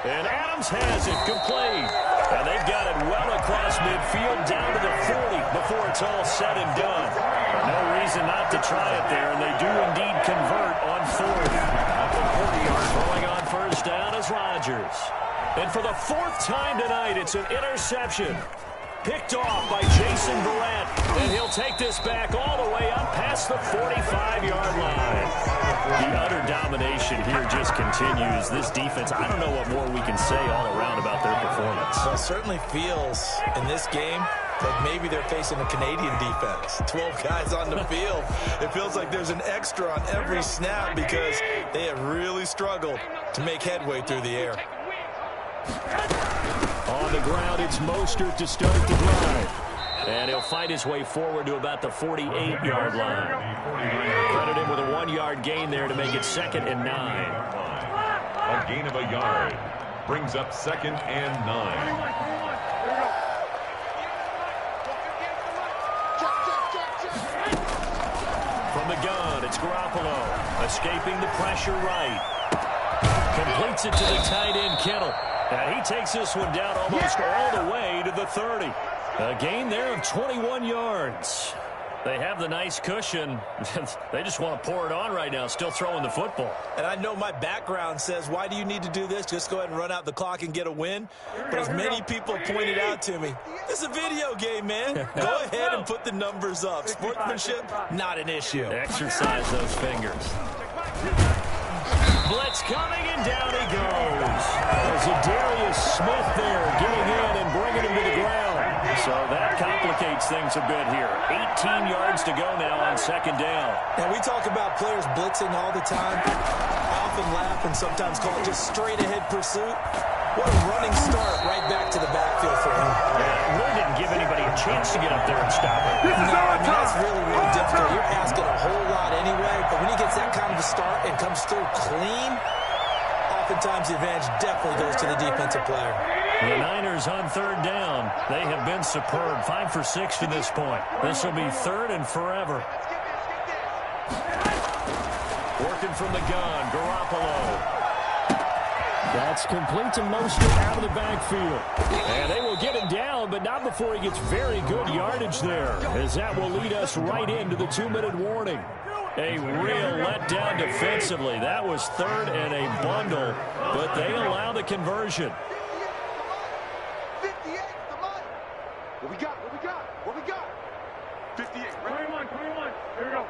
And Adams has it complete. And they've got it well across midfield down to the 40 before it's all said and done. No reason not to try it there, and they do indeed convert on 4th. Throwing on 1st down is Rodgers. And for the 4th time tonight, it's an interception. Picked off by Jason Barrett. And he'll take this back all the way up past the 45-yard line. The utter domination here just continues. This defense, I don't know what more we can say all around about their performance. Well, it certainly feels in this game like maybe they're facing a Canadian defense. 12 guys on the field. It feels like there's an extra on every snap because they have really struggled to make headway through the air. On the ground, it's Mostert to start the drive. And he'll fight his way forward to about the 48-yard line. Credit him with a 1-yard gain there to make it 2nd and 9. A gain of a yard. Brings up 2nd and 9. From the gun, it's Garoppolo. Escaping the pressure right. Completes it to the tight end, Kittle. And he takes this one down almost all the way to the 30. A gain there of 21 yards. They have the nice cushion. They just want to pour it on right now, still throwing the football. And I know my background says, why do you need to do this? Just go ahead and run out the clock and get a win. But as many people pointed out to me, this is a video game, man. Go ahead and put the numbers up. Sportsmanship, not an issue. Exercise those fingers. Blitz coming, and down he goes. There's Darius Smith there getting in and bringing him to the ground. So that complicates things a bit here. 18 yards to go now on 2nd down. Now, we talk about players blitzing all the time. I often laugh and sometimes call it just straight-ahead pursuit. What a running start right back to the backfield for him. Yeah, really didn't give anybody a chance to get up there and stop it. No, I mean, that's really, really difficult. You're asking a whole lot anyway, but when he gets that kind of a start and comes through clean, oftentimes the advantage definitely goes to the defensive player. The Niners on 3rd down. They have been superb. 5 for 6 to this point. This will be 3rd and forever. Working from the gun, Garoppolo. That's complete to Mostert out of the backfield. And they will get him down, but not before he gets very good yardage there, as that will lead us right into the 2-minute warning. A real letdown defensively. That was 3rd and a bundle, but they allow the conversion. What we got? What we got? What we got? 58. 21. Here we go.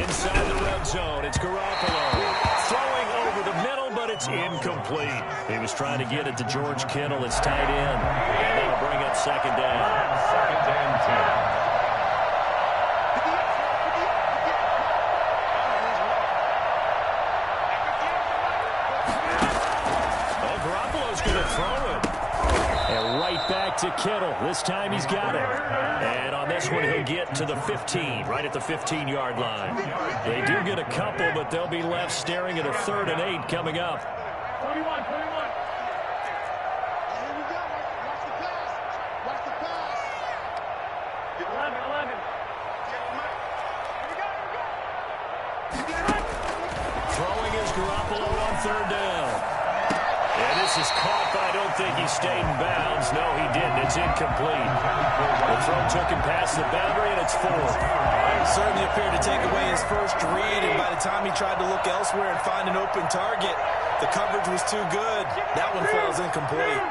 Inside the red zone, it's Garoppolo. Throwing over the middle, but it's incomplete. He was trying to get it to George Kittle. It's tight end. And that'll bring up second down. Second and 10. And right back to Kittle. This time he's got it. And on this one, he'll get to the 15, right at the 15-yard line. They do get a couple, but they'll be left staring at a 3rd and 8 coming up. 21. Here we go. Watch the pass. Watch the pass. 11. Throwing is Garoppolo on 3rd down. And this is caught, but I don't think he stayed in bounds. No, he didn't. It's incomplete. The throw took him past the boundary, and it's 4th. Certainly appeared to take away his first read, and by the time he tried to look elsewhere and find an open target, the coverage was too good. That one falls incomplete.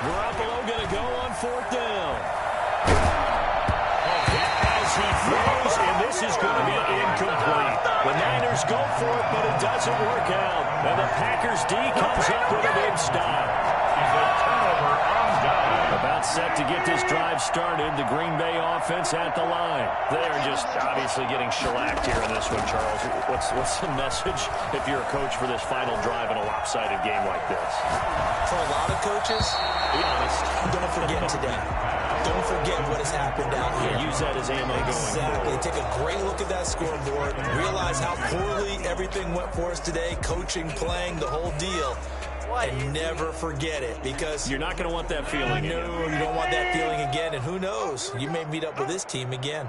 Garoppolo going to go on 4th down. As he throws, and this is going to be incomplete. The Niners go for it, but it doesn't work out. And the Packers D comes up with a big stop. Turnover on down. About set to get this drive started. The Green Bay offense at the line. They're just obviously getting shellacked here in this one, Charles. What's the message if you're a coach for this final drive in a lopsided game like this? For a lot of coaches, be honest, don't forget today. Don't forget what has happened out here. Use that as ammo going Exactly. forward. Take a great look at that scoreboard. Realize how poorly everything went for us today. Coaching, playing, the whole deal. And never forget it, because You're not going to want that feeling again. no, you don't want that feeling again. And who knows? You may meet up with this team again.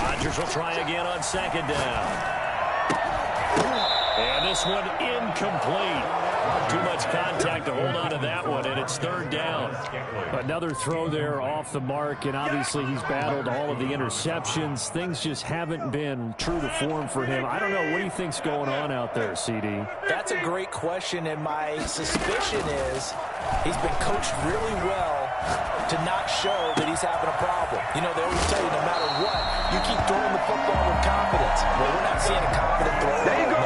Rodgers will try again on 2nd down. And this one incomplete. Too much contact to hold on to that one, and it's 3rd down. Another throw there off the mark, and obviously he's battled all of the interceptions. Things just haven't been true to form for him. I don't know. What do you think's going on out there, CD? That's a great question, and my suspicion is he's been coached really well to not show that he's having a problem. You know, they always tell you no matter what, you keep throwing the football with confidence. Well, we're not seeing a confident throw. There you go.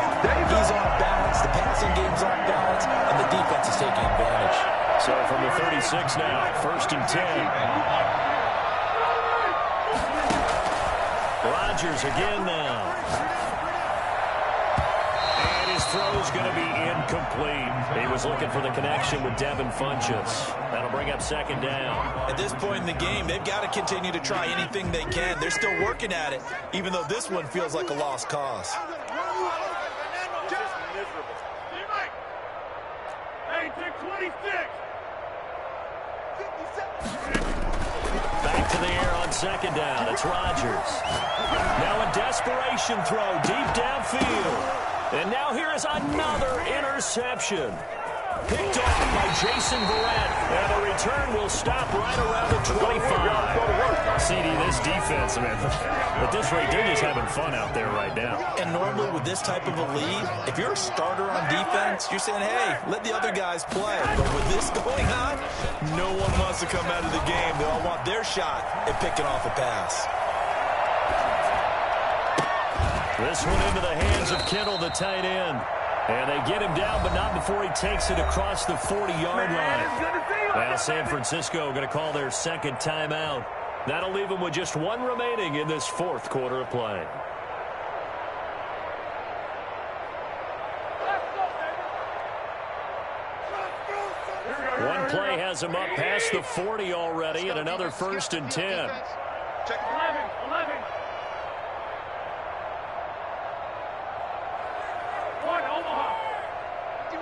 He's off balance, the passing game's off balance, and the defense is taking advantage. So from the 36 now, 1st and 10. Rodgers again now. And his throw's going to be incomplete. He was looking for the connection with Devin Funchess. That'll bring up 2nd down. At this point in the game, they've got to continue to try anything they can. They're still working at it, even though this one feels like a lost cause. Hey, take 26. Back to the air on 2nd down. It's Rodgers. Now a desperation throw deep downfield. And now here is another interception. Picked off by Jason Verrett. And the return will stop right around the 25. CD, this defense, man, at this rate, they're just having fun out there right now. And normally with this type of a lead, if you're a starter on defense, you're saying, hey, let the other guys play. But with this going on, no one wants to come out of the game. They all want their shot at picking off a pass. This one into the hands of Kittle, the tight end. And they get him down, but not before he takes it across the 40-yard line. Now San Francisco going to call their 2nd timeout. That'll leave them with just 1 remaining in this 4th quarter of play. One play has him up past the 40 already, and another 1st and 10. Check 11. One, Omaha. 51,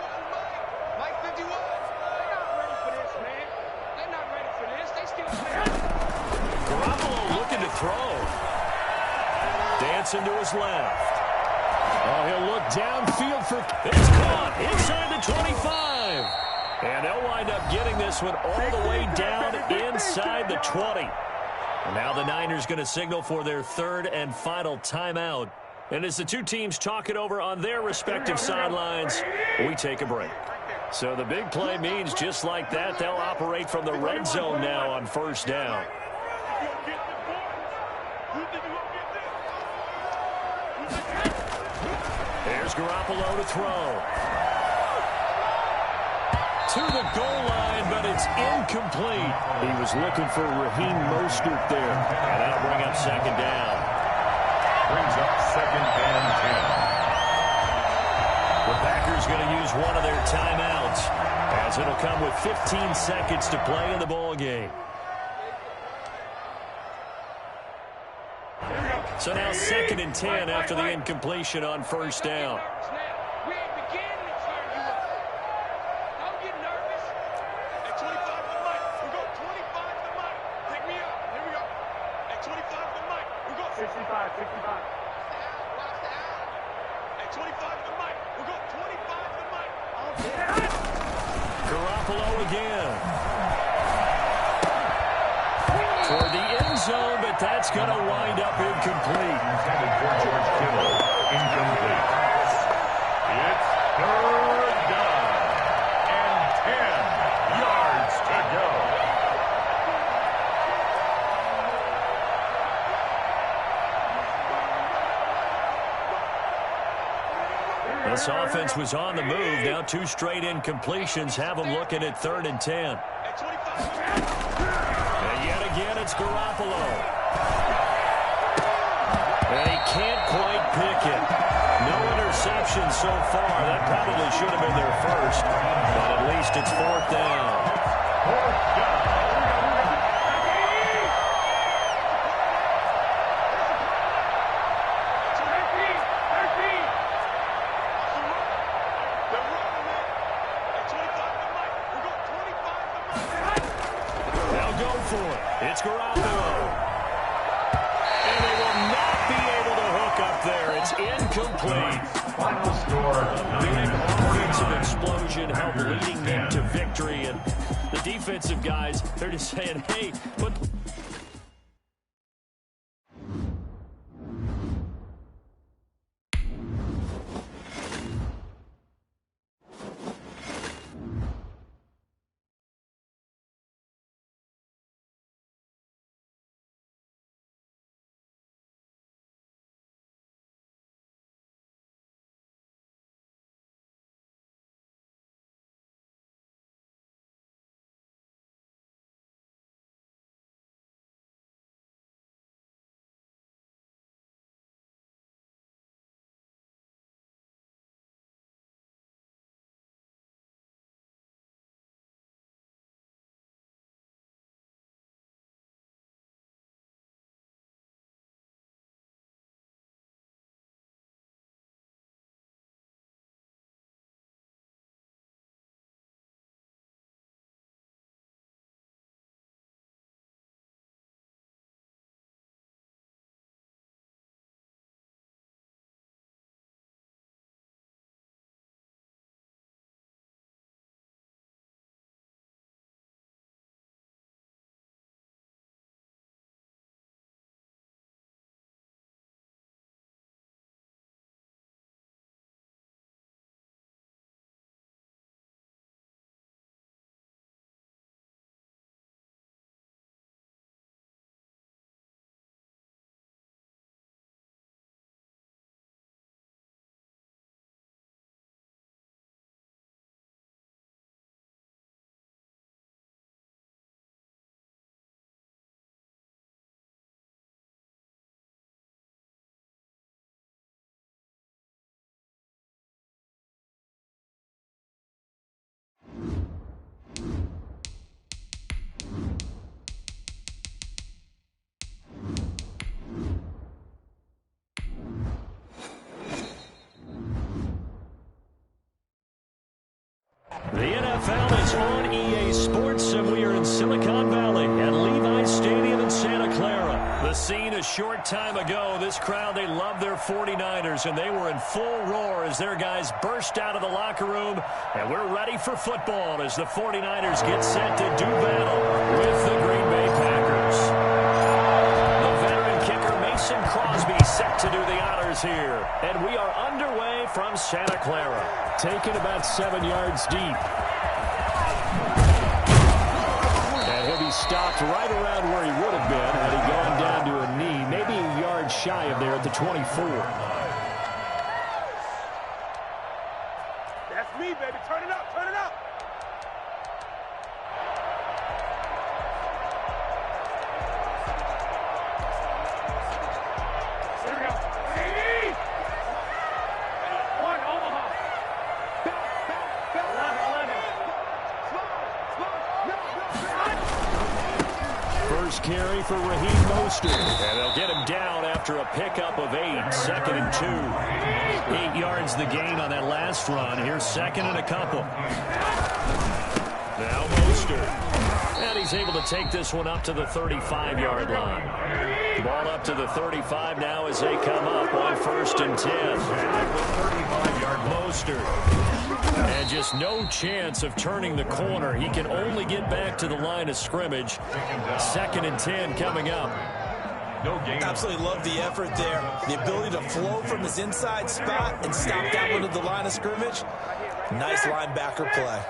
Mike 51. They're not ready for this, man. They're not ready for this. They still Garoppolo looking to throw. Dancing to his left. Oh, he'll look downfield for... It's caught inside the 25. And they'll wind up getting this one all the way down inside the 20. And now the Niners going to signal for their 3rd and final timeout And as the two teams talk it over on their respective sidelines, we take a break. So the big play means just like that, they'll operate from the red zone now on first down. There's Garoppolo to throw. To the goal line, but it's incomplete. He was looking for Raheem Mostert there. And that'll bring up second down. Brings up second and 10. The Packers going to use one of their timeouts, as it'll come with 15 seconds to play in the ball game. So now second and 10 after the incompletion on first down. We ain't beginning to turn you up. Don't get nervous. At 25 to the mic. We go 25 to the mic. Take me up. Here we go. At 25 to the mic. We go 65, 65. Watch the out. At 25 to the mic. We go 25 to the mic. Garoppolo again. For the end zone, but that's going to wind up incomplete. Intended for George Kittle. Incomplete. It's third down. And 10 yards to go. This offense was on the move. Now two straight incompletions have them looking at third and 10. At 25. And yet again, it's Garoppolo. And he can't quite pick it. No interception so far. That probably should have been their first. But at least it's fourth down. Fourth down. It's Garoppolo. And they will not be able to hook up there. It's incomplete. Final score, Big offensive explosion helped leading them to victory. And the defensive guys, they're just saying, hey, put... The NFL is on EA Sports, and we are in Silicon Valley at Levi's Stadium in Santa Clara. The scene a short time ago. This crowd, they love their 49ers, and they were in full roar as their guys burst out of the locker room. And we're ready for football as the 49ers get set to do battle with the Green Bay Packers. The veteran kicker Mason Crosby set to do the honors here. And we are underway from Santa Clara. Taken about 7 yards deep. And he'll be stopped right around where he would have been had he gone down to a knee, maybe a yard shy of there at the 24. That's me, baby. Turn it up, turn it up. Here we go. 80! 1, Omaha. 11. First carry for Raheem Mostert. And they'll get him down after a pickup of 8. 2nd and 2. 8 yards the gain on that last run. Here's 2nd and a couple. Now Mostert. And he's able to take this one up to the 35-yard line. Ball up to the 35 now as they come up on 1st and 10. 35-yard Mostert. And just no chance of turning the corner. He can only get back to the line of scrimmage. 2nd and 10 coming up. No gain. Absolutely love the effort there. The ability to flow from his inside spot and stop that one at the line of scrimmage. Nice linebacker play.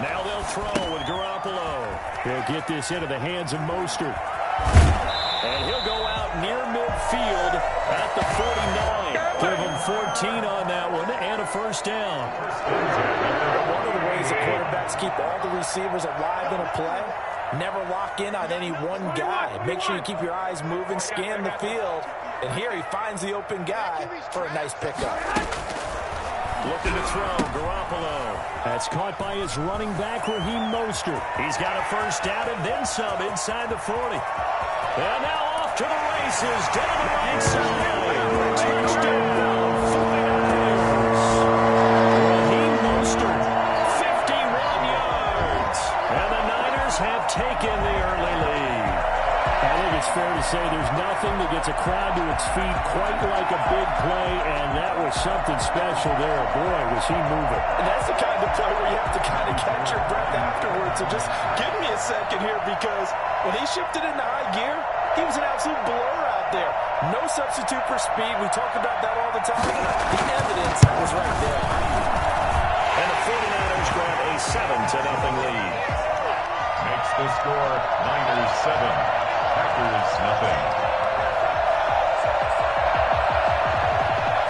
Now they'll throw with Garoppolo. He'll get this into the hands of Mostert. And he'll go out near midfield at the 49. Give him 14 on that one and a first down. One of the ways that quarterbacks keep all the receivers alive in a play, never lock in on any one guy. Make sure you keep your eyes moving, scan the field. And here he finds the open guy for a nice pickup. Looking to throw, Garoppolo. That's caught by his running back, Raheem Mostert. He's got a first down and then some inside the 40. And now off to the races, down the right side. Touchdown, 49ers. Raheem Mostert, 51 yards. And the Niners have taken the early lead. I think it's fair to say there's nothing that gets a crowd to its feet quite like a big play, and that was something special there. Boy, was he moving. And that's the kind of play where you have to kind of catch your breath afterwards. So just give me a second here, because when he shifted into high gear, he was an absolute blur out there. No substitute for speed. We talk about that all the time. The evidence was right there. And the 49ers grab a 7-0 lead. Makes the score Niners 7. Packers nothing.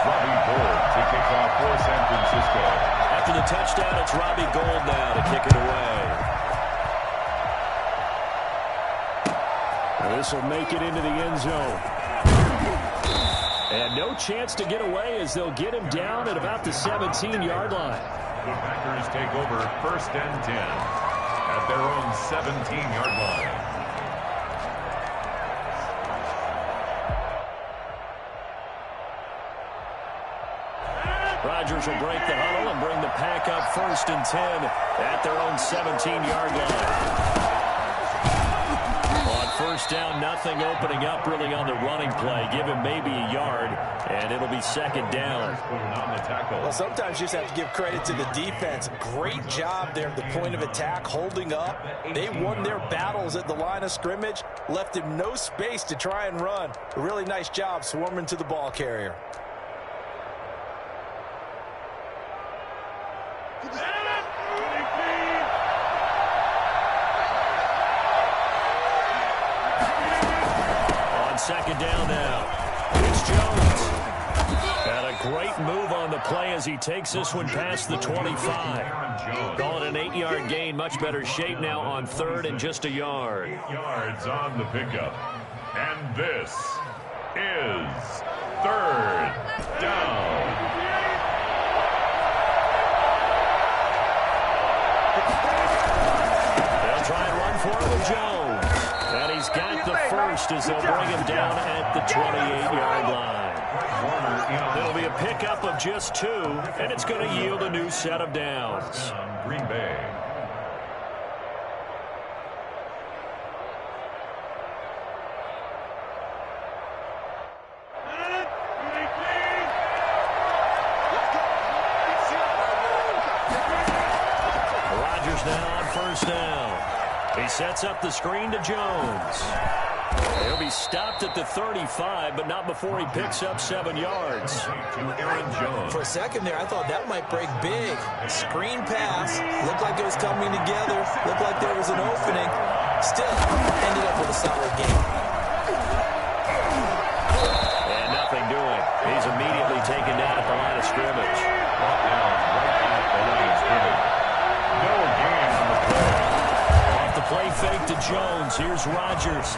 Robbie Gould to kick off for San Francisco. After the touchdown, it's Robbie Gould now to kick it away. This will make it into the end zone. And no chance to get away as they'll get him down at about the 17-yard line. The Packers take over 1st and 10 at their own 17-yard line. Rodgers will break the huddle and bring the pack up 1st and 10 at their own 17-yard line. On 1st down, nothing opening up really on the running play. Give him maybe a yard, and it'll be 2nd down. On the tackle. Well, sometimes you just have to give credit to the defense. Great job there at the point of attack, holding up. They won their battles at the line of scrimmage, left him no space to try and run. A really nice job swarming to the ball carrier. On 2nd down now, it's Jones. And a great move on the play as he takes this one past the 25. Call it an 8-yard gain. Much better shape now on 3rd and just a yard. 8 yards on the pickup. And this is 3rd down. They'll try and run for it with Jones. And he's got the first as they'll bring him down at the 28-yard line. It'll be a pickup of just 2, and it's going to yield a new set of downs. Green Bay. Rodgers now on 1st down. He sets up the screen to Jones. He'll be stopped at the 35, but not before he picks up 7 yards. To Aaron Jones. For a second there, I thought that might break big. Screen pass. Looked like it was coming together. Looked like there was an opening. Still, ended up with a solid game. And nothing doing. He's immediately taken down at the line of scrimmage. Brought down right at the line of scrimmage. No gain on the play. Off the play fake to Jones. Here's Rodgers.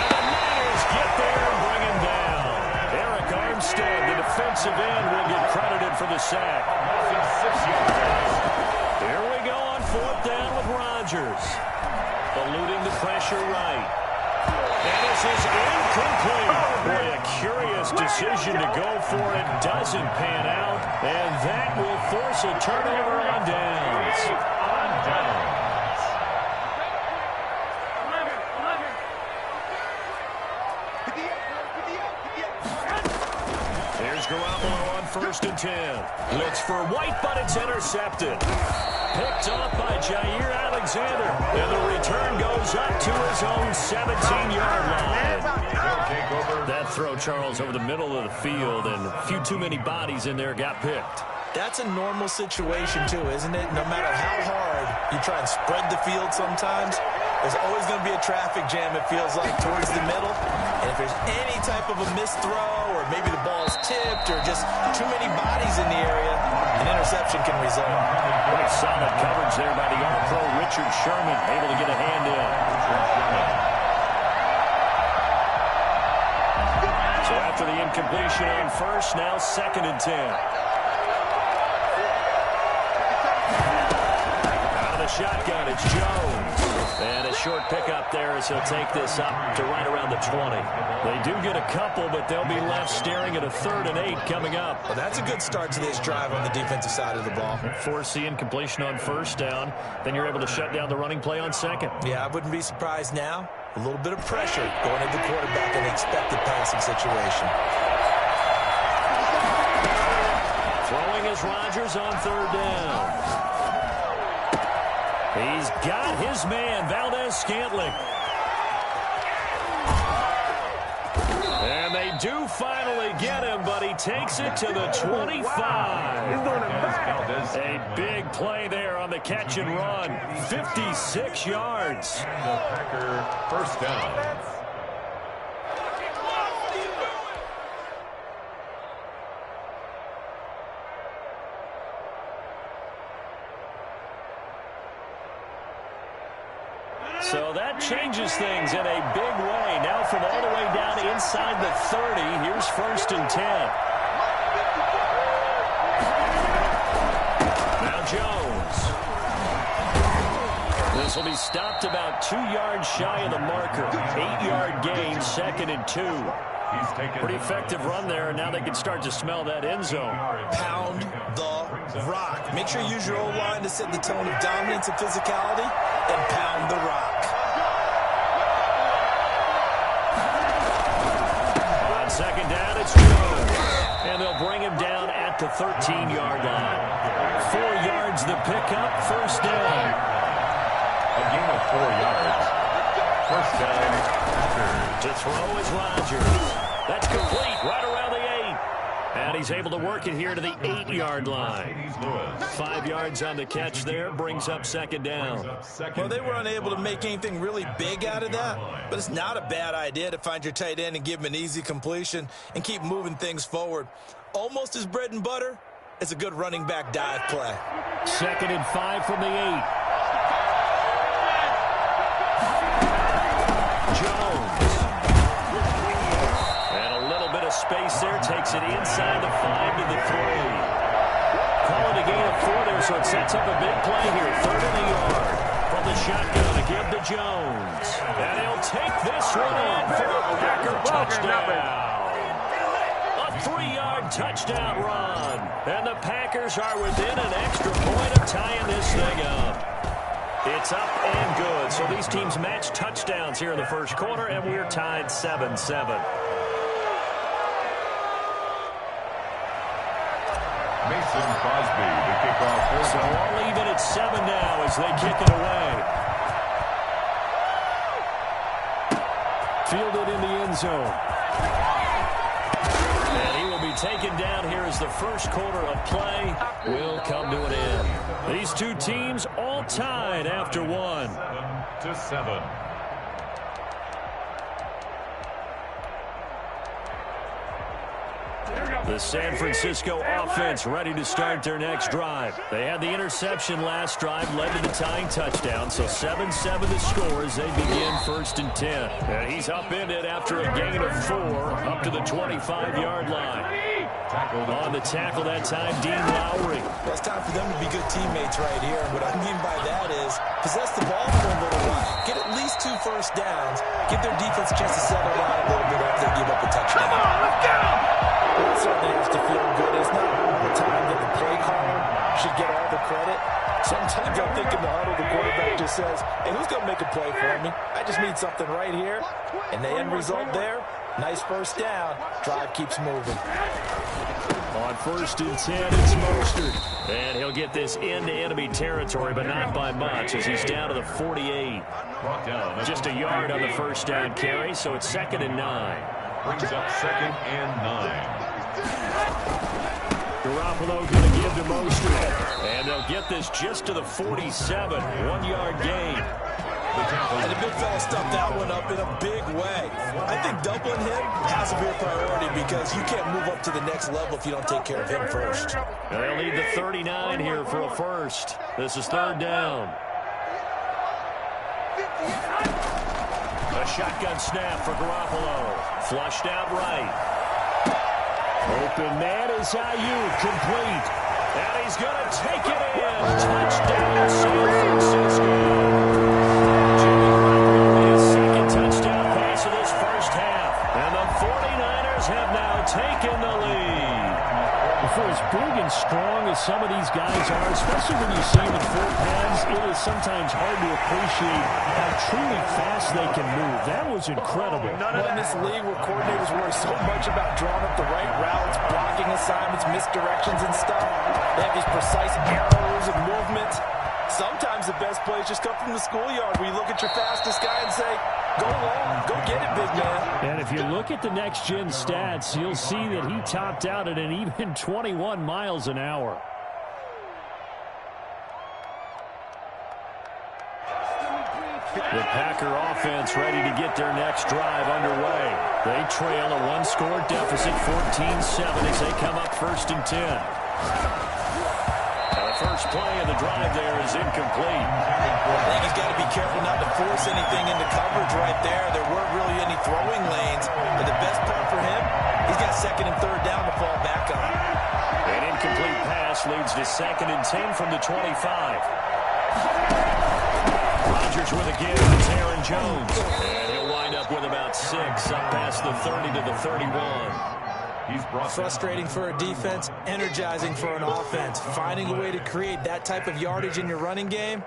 And the Niners get there and bring him down. Eric Armstead, the defensive end, will get credited for the sack. Massive 6 yards. Here we go on 4th down with Rodgers. Eluding the pressure right. And this is incomplete. Boy, a curious decision to go for it. Doesn't pan out. And that will force a turnover on downs. On downs. Here's Garoppolo on 1st and 10. Looks for White, but it's intercepted. Picked off by Jair Alexander. And the return goes up to his own 17-yard line. They'll take over. That throw, Charles, over the middle of the field, and a few too many bodies in there got picked. That's a normal situation, too, isn't it? No matter how hard you try and spread the field sometimes, there's always going to be a traffic jam, it feels like, towards the middle. And if there's any type of a missed throw, or maybe the ball's tipped, or just too many bodies in the area, an interception can result. What a solid coverage there by the All-Pro Richard Sherman, able to get a hand in. So after the incompletion on 1st, now 2nd and 10. Shotgun, it's Jones. And a short pickup there as he'll take this up to right around the 20. They do get a couple, but they'll be left staring at a 3rd and 8 coming up. Well, that's a good start to this drive on the defensive side of the ball. Force the incompletion on 1st down. Then you're able to shut down the running play on 2nd. Yeah, I wouldn't be surprised now. A little bit of pressure going at the quarterback in the expected passing situation. Throwing is Rodgers on 3rd down. He's got his man, Valdez-Scantling. And they do finally get him, but he takes it to the 25. He's doing it back. A big play there on the catch and run. 56 yards. The Packer 1st down. So that changes things in a big way. Now from all the way down inside the 30, here's 1st and 10. Now Jones. This will be stopped about 2 yards shy of the marker. 8-yard gain, 2nd and 2. Pretty effective run there, and now they can start to smell that end zone. Pound the rock. Make sure you use your O-line to set the tone of dominance and physicality, and pound the rock. On 2nd down, it's Jones. And they'll bring him down at the 13-yard line. 4 yards the pickup, 1st down. A gain of 4 yards. 1st down. To throw is Rodgers. That's complete right around the 8. And he's able to work it here to the 8-yard line. 5 yards on the catch there, brings up 2nd down. Well, they were unable to make anything really big out of that, but it's not a bad idea to find your tight end and give him an easy completion and keep moving things forward. Almost as bread and butter as a good running back dive play. 2nd and 5 from the 8. Jones. And a little bit of space there, takes it inside the 5 to the 3. Call it a gain of 4 there, so it sets up a big play here. 3rd and a yard from the shotgun to give to Jones. And he'll take this one in for a Packer touchdown. A 3-yard touchdown run. And the Packers are within an extra point of tying this thing up. It's up and good. So these teams match touchdowns here in the 1st quarter, and we're tied 7-7. Mason Crosby to kick off. So all even at 7 now as they kick it away. Fielded in the end zone. And he will be taken down here as the first quarter of play will come to an end. These two teams all tied after one. 7-7. The San Francisco offense ready to start their next drive. They had the interception last drive, led to the tying touchdown, so 7-7 the score as they begin 1st and 10. And he's upended after a gain of 4 up to the 25-yard line. On the tackle that time, Dean Lowry. Well, it's time for them to be good teammates right here. And what I mean by that is possess the ball for a little while. Get at least 2 first downs. Give their defense a chance to settle down a little bit after they give up a touchdown. Come on, let's go! It certainly has to feel good. It's not all the time that the play caller should get all the credit. Sometimes I think in the huddle, the quarterback just says, hey, who's going to make a play for me? I just need something right here. And the end result there, nice first down. Drive keeps moving. On 1st and 10, it's Mostert. And he'll get this into enemy territory, but not by much as he's down to the 48. Just a yard on the first down carry, so it's 2nd and 9. Brings up 2nd and 9. Garoppolo going to give to Mostert. And they'll get this just to the 47. 1-yard gain. And the big fella stuffed that one up in a big way. I think doubling him has to be a priority because you can't move up to the next level if you don't take care of him first. And they'll need the 39 here for a first. This is 3rd down. A shotgun snap for Garoppolo. Flushed out right. Open man is Ayuk, complete. And he's going to take it in. Touchdown, San Francisco. Jimmy Garoppolo, his 2nd touchdown pass of this first half. And the 49ers have now taken the lead. For as big and strong as some of these guys are, especially when you see them in full pads, it is sometimes hard to appreciate how truly fast they can move. That was incredible. Well, in this league where coordinators worry so much about drawing up the right routes, blocking assignments, misdirections and stuff, they have these precise arrows and movements. Sometimes the best plays just come from the schoolyard where you look at your fastest guy and say, go long, go get it, big man. And if you look at the next-gen stats, you'll see that he topped out at an even 21 miles an hour. The Packer offense ready to get their next drive underway. They trail a 1-score deficit, 14-7, as they come up 1st and 10. First play of the drive there is incomplete. I think he's got to be careful not to force anything into coverage right there. There weren't really any throwing lanes. But the best part for him, he's got 2nd and 3rd down to fall back on. An incomplete pass leads to 2nd and 10 from the 25. Rodgers with a give to Aaron Jones. And he'll wind up with about 6 up past the 30 to the 31. Frustrating for a defense, energizing for an offense. Finding a way to create that type of yardage in your running game,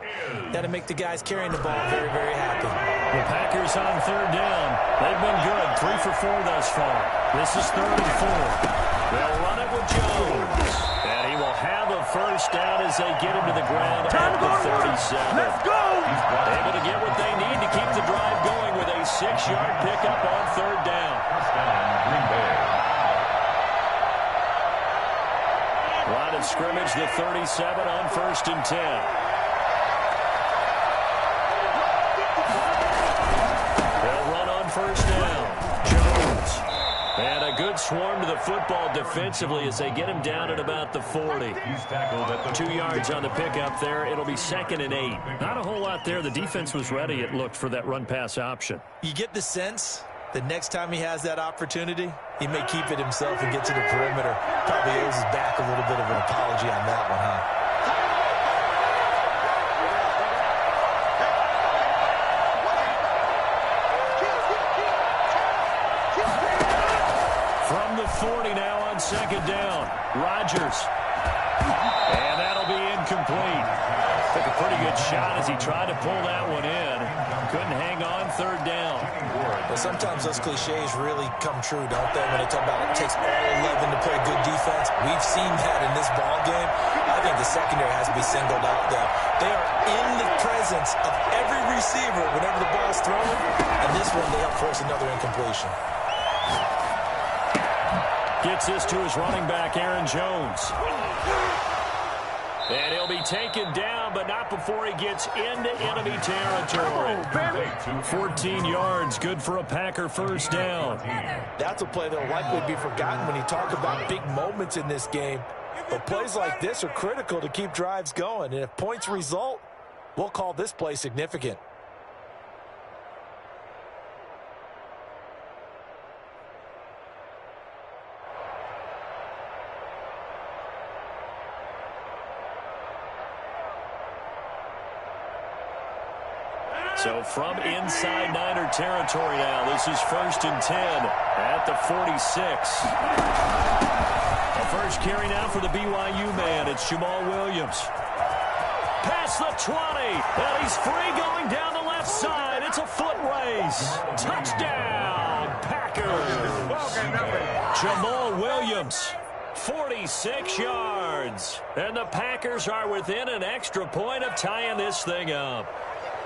that'll make the guys carrying the ball very, very happy. The Packers on 3rd down. They've been good, 3 for 4 thus far. This is 3rd and 4. They'll run it with Jones. And he will have a first down as they get him to the ground at the 37. Let's go! Able to get what they need to keep the drive going with a 6-yard pickup on 3rd down. Green Bay. Line of scrimmage, the 37 on 1st and 10. They'll run on 1st down. Jones. And a good swarm to the football defensively as they get him down at about the 40. He's tackled at the 2 yards on the pickup there. It'll be 2nd and 8. Not a whole lot there. The defense was ready, it looked, for that run-pass option. You get the sense that next time he has that opportunity, he may keep it himself and get to the perimeter. Probably owes his back a little bit of an apology on that one, huh? From the 40 now on 2nd down. Rodgers. And that'll be incomplete. Took a pretty good shot as he tried to pull that one in. Couldn't hang on third down. But sometimes those cliches really come true, don't they? When they talk about it takes all 11 to play good defense. We've seen that in this ball game. I think the secondary has to be singled out, though. They are in the presence of every receiver whenever the ball's thrown. And this one, they help force another incompletion. Gets this to his running back, Aaron Jones. And he'll be taken down, but not before he gets into enemy territory. 14 yards, good for a Packer first down. That's a play that will likely be forgotten when you talk about big moments in this game. But plays like this are critical to keep drives going. And if points result, we'll call this play significant. So from inside Niner territory now, this is 1st and 10 at the 46. The first carry now for the BYU man. It's Jamal Williams. Past the 20, and he's free going down the left side. It's a foot race. Touchdown, Packers. Jamal Williams, 46 yards. And the Packers are within an extra point of tying this thing up.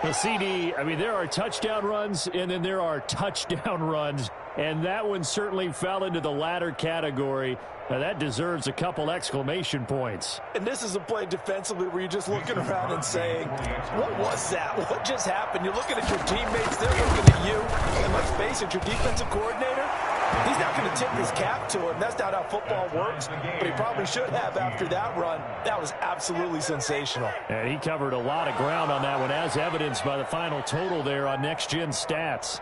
The CD, I mean, there are touchdown runs, and then there are touchdown runs, and that one certainly fell into the latter category. Now, that deserves a couple exclamation points. And this is a play defensively where you're just looking around and saying, what was that? What just happened? You're looking at your teammates, they're looking at you, and let's face it, your defensive coordinator, he's not going to tip his cap to him. That's not how football works, but he probably should have after that run. That was absolutely sensational. And he covered a lot of ground on that one, as evidenced by the final total there on Next Gen Stats.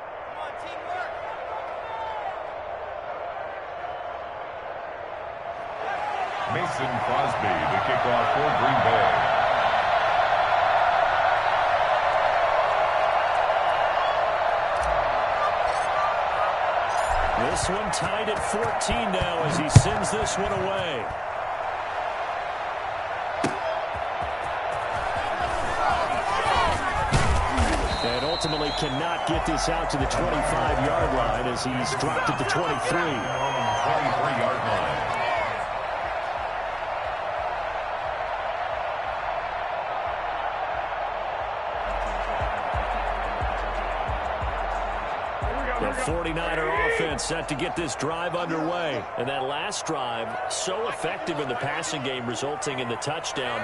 Mason Crosby, the kickoff for Green Bay. This one tied at 14 now as he sends this one away. And ultimately cannot get this out to the 25-yard line as he's dropped at the 23. 23-yard line. The 49er offense set to get this drive underway. And that last drive, so effective in the passing game, resulting in the touchdown.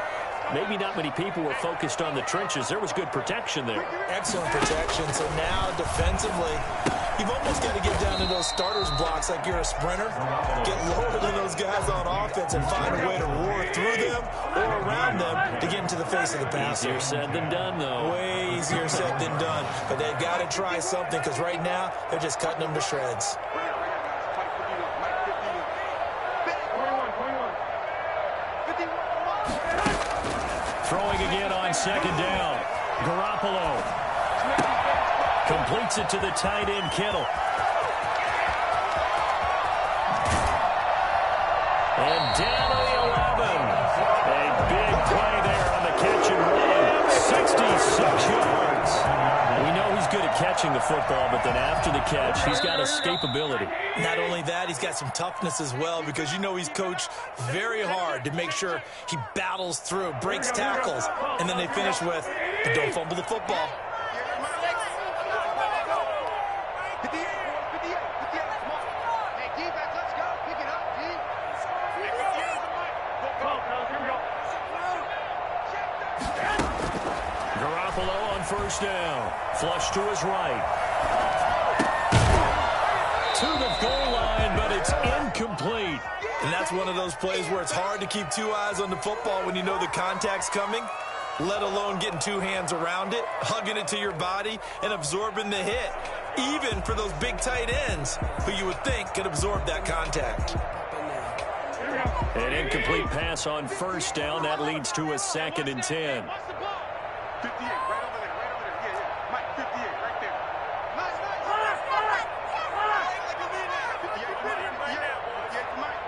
Maybe not many people were focused on the trenches. There was good protection there. Excellent protection. So now defensively, you've almost got to get down to those starters blocks like you're a sprinter. Get lower than those guys on offense and find a way to roar through them or around them to get into the face of the passer. Easier said than done, though. Way easier said than done. But they've got to try something because right now they're just cutting them to shreds. Throwing again on second down. Garoppolo completes it to the tight end, Kittle. And down to the 11. A big play there on the catch and run. 66 yards. We know he's good at catching the football, but then after the catch, he's got escapability. Not only that, he's got some toughness as well because you know he's coached very hard to make sure he battles through, breaks tackles, and then they finish with, but don't fumble the football. Garoppolo on first down. Flush to his right. To the goal line, but it's incomplete. And that's one of those plays where it's hard to keep two eyes on the football when you know the contact's coming, let alone getting two hands around it, hugging it to your body, and absorbing the hit, even for those big tight ends who you would think could absorb that contact. An incomplete pass on first down. That leads to a 2nd and 10. 58, right over there, yeah. Mike, 58, right there. Nice. 58 for Mike.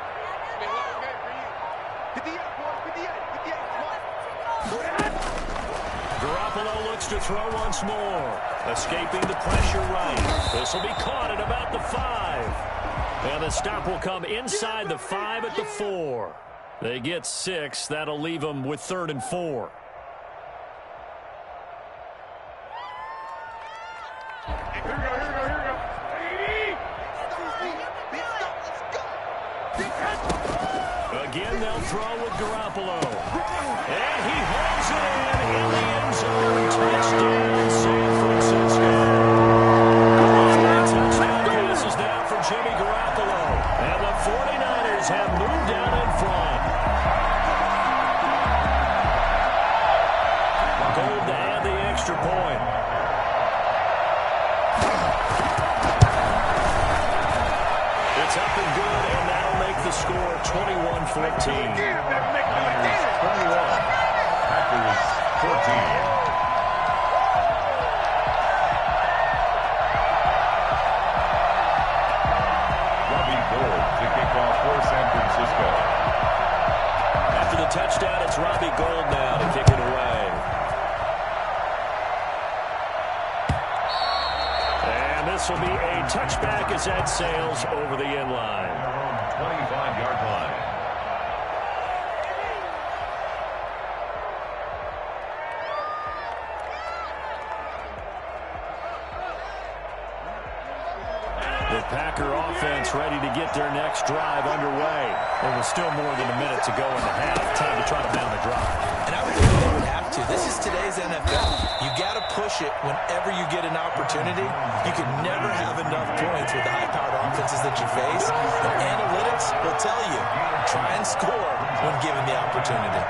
Stay low, okay, for you. 58, boy, 58, Mike. Garoppolo looks to throw once more. Escaping the pressure right. This will be caught at about the 5. And the stop will come inside the 5 at the 4. They get 6. That'll leave them with 3rd and 4. Again, they'll throw with Garoppolo. And he hauls it in the end zone. Touchdown, San Francisco. Touchdown passes down for Jimmy Garoppolo. And the 49ers have moved down in front. Gold to add the extra point. It's up and good, and that'll make the score 21-14. 21. Packers 14. After the touchdown, it's Robbie Gould now to kick it away. And this will be a touchback as that sails over the end line. 25-yard line. The Packer offense ready to get their next drive underway. There was still more than a minute to go in the half. Time to try to mount a drive. And I would think they would have to. This is today's NFL. You got to push it whenever you get an opportunity. You can never have enough points with the high-powered offenses that you face. And analytics will tell you, try and score when given the opportunity.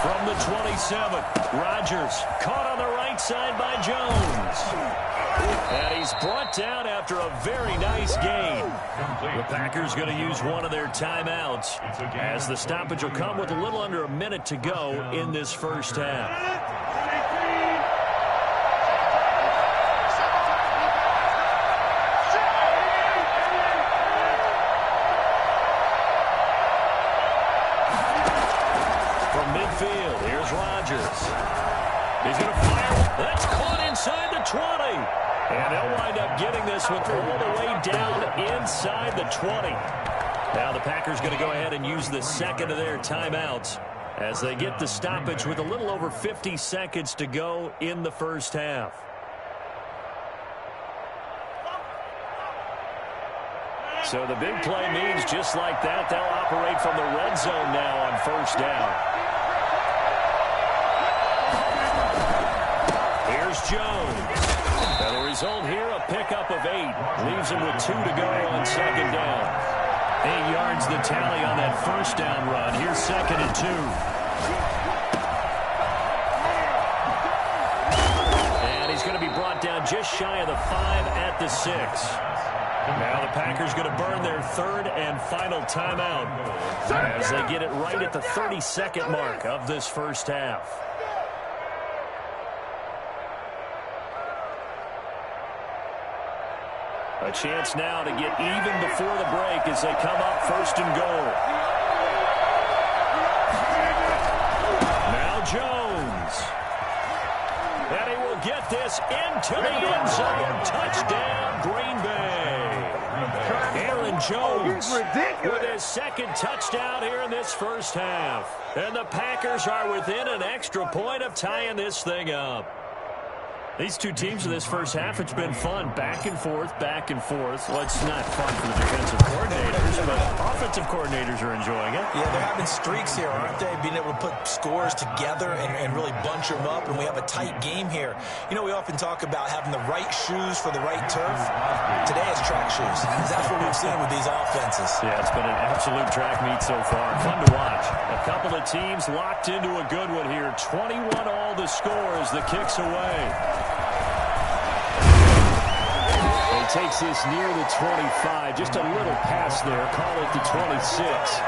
From the 27, Rodgers caught on the right side by Jones. And he's brought down after a very nice gain. The Packers going to use one of their timeouts as the stoppage will come with a little under a minute to go in this first half. From midfield, here's Rodgers. He's going to fire. That's caught inside the 20. And they'll wind up getting this one all the way down inside the 20. Now the Packers going to go ahead and use the second of their timeouts as they get the stoppage with a little over 50 seconds to go in the first half. So the big play means just like that, they'll operate from the red zone now on first down. Here's Jones. That'll result here, a pickup of 8. Leaves him with 2 to go on second down. 8 yards the tally on that first down run. Here's 2nd and 2. And he's going to be brought down just shy of the 5 at the 6. Now the Packers going to burn their 3rd and final timeout as they get it right at the 32nd mark of this first half. A chance now to get even before the break as they come up 1st and goal. Now Jones. And he will get this into the end zone. Touchdown, Green Bay. Aaron Jones with his 2nd touchdown here in this first half. And the Packers are within an extra point of tying this thing up. These two teams in this first half, it's been fun. Back and forth, back and forth. Well, it's not fun for the defensive coordinators, but offensive coordinators are enjoying it. Yeah, they're having streaks here, aren't they? Being able to put scores together and really bunch them up, and we have a tight game here. You know, we often talk about having the right shoes for the right turf. Today it's track shoes. That's what we've seen with these offenses. Yeah, it's been an absolute track meet so far. Fun to watch. A couple of teams locked into a good one here. 21 all the score as the kick's away. Takes this near the 25. Just a little pass there. Call it the 26.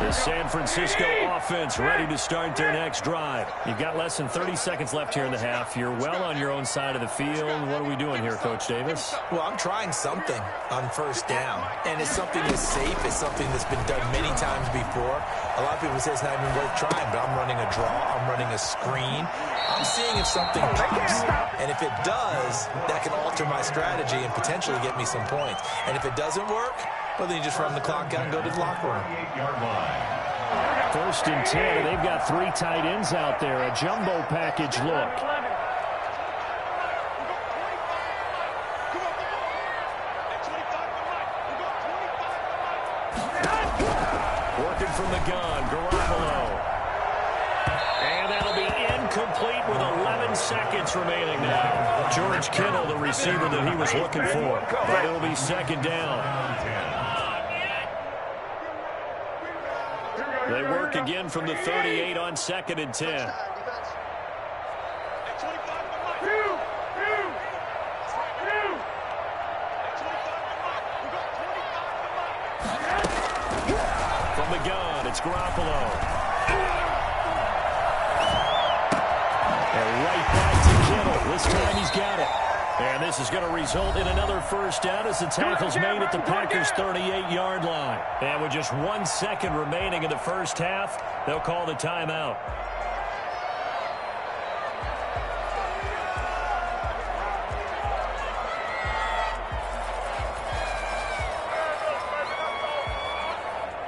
The San Francisco offense ready to start their next drive. You've got less than 30 seconds left here in the half. You're well on your own side of the field. What are we doing here, Coach Davis? Well, I'm trying something on first down, and it's something that's safe. It's something that's been done many times before. A lot of people say it's not even worth trying, but I'm running a draw. I'm running a screen. I'm seeing if something pops, and if it does, that can alter my strategy and potentially get me some points. And if it doesn't work, well, then you just run the clock out and go to the locker room. 1st and 10, and they've got 3 tight ends out there. A jumbo package look. Working from the gun, Garoppolo. And that'll be incomplete with 11 seconds remaining now. George Kittle, the receiver that he was looking for. But it'll be 2nd down. They work again from the 38 on 2nd and 10. From the gun, it's Garoppolo. And right back to Kittle. This time he's got it. And this is going to result in another 1st down as the tackle's made at the Packers' 38-yard line. And with just 1 second remaining in the first half, they'll call the timeout.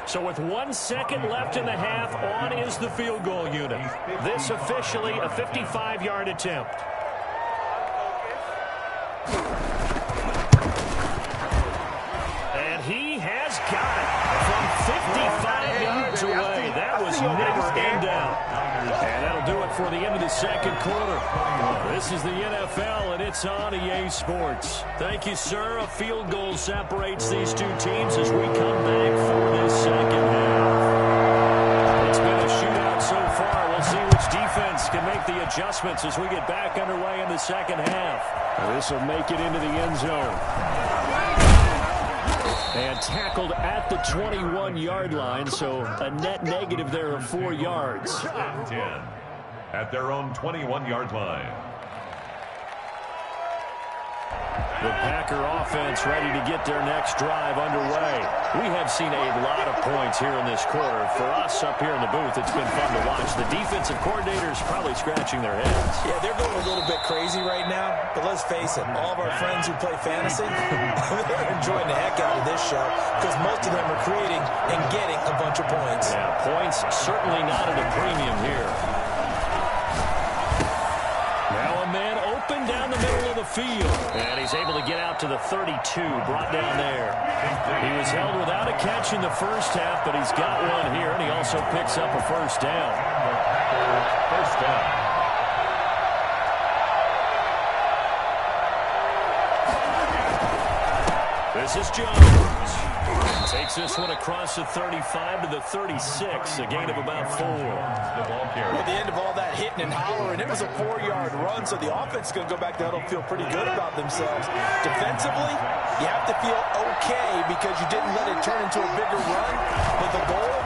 So with 1 second left in the half, on is the field goal unit. This officially a 55-yard attempt. And he has got it from 55 yards away. That was never in doubt. And that'll do it for the end of the 2nd quarter. This is the NFL, and it's on EA Sports. Thank you, sir. A field goal separates these two teams as we come back for this 2nd half. It's been a shootout so far. We'll see which defense can make the adjustments as we get back underway in the 2nd half. This will make it into the end zone. And tackled at the 21-yard line, so a net negative there of 4 yards. 10 at their own 21-yard line. The Packer offense ready to get their next drive underway. We have seen a lot of points here in this quarter. For us up here in the booth, it's been fun to watch. The defensive coordinators probably scratching their heads. Yeah, they're going a little bit crazy right now, but let's face it, all of our friends who play fantasy, they're enjoying the heck out of this show because most of them are creating and getting a bunch of points. Yeah, points certainly not at a premium here. Now a man open down the middle of the field. And he's able to get out to the 32, brought down there. He was held without a catch in the first half, but he's got one here, and he also picks up a 1st down. 1st down. This is Jones. Takes this one across the 35 to the 36, a gain of about 4. At the end of all that hitting and hollering, it was a 4-yard run, so the offense is going to go back to huddle and feel pretty good about themselves. Defensively, you have to feel okay because you didn't let it turn into a bigger run, but the goal,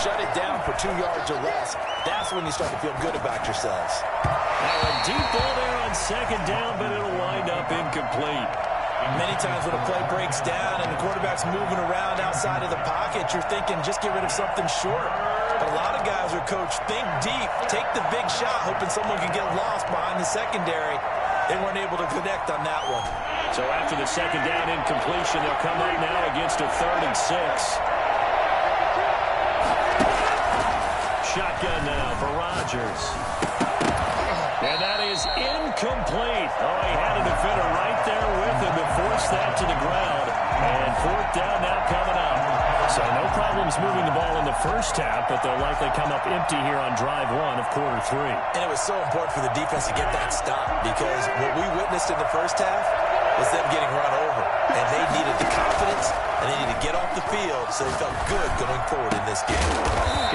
shut it down for 2 yards or less. That's when you start to feel good about yourselves. Now a deep ball there on 2nd down, but it'll wind up incomplete. Many times when a play breaks down and the quarterback's moving around outside of the pocket, you're thinking just get rid of something short. But a lot of guys are coached, think deep, take the big shot, hoping someone can get lost behind the secondary. They weren't able to connect on that one. So after the 2nd down incompletion, they'll come up now against a 3rd and 6. Shotgun now for Rodgers. And that is incomplete. Oh, he had a defender right there with him to force that to the ground. And 4th down now coming up. So no problems moving the ball in the first half, but they'll likely come up empty here on drive 1 of quarter 3. And it was so important for the defense to get that stop because what we witnessed in the first half was them getting run over. And they needed the confidence, and they needed to get off the field so they felt good going forward in this game.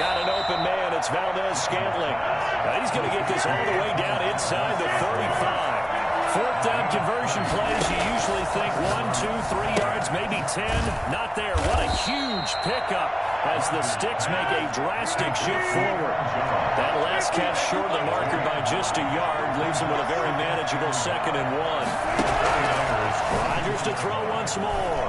Got an open man. It's Valdez-Scantling. Now he's going to get this all the way down inside the 35. 4th down conversion plays, you usually think 1, 2, 3 yards, maybe 10. Not there. What a huge pickup as the sticks make a drastic shift forward. That last catch short of the marker by just a yard leaves him with a very manageable 2nd and 1. Rodgers to throw once more.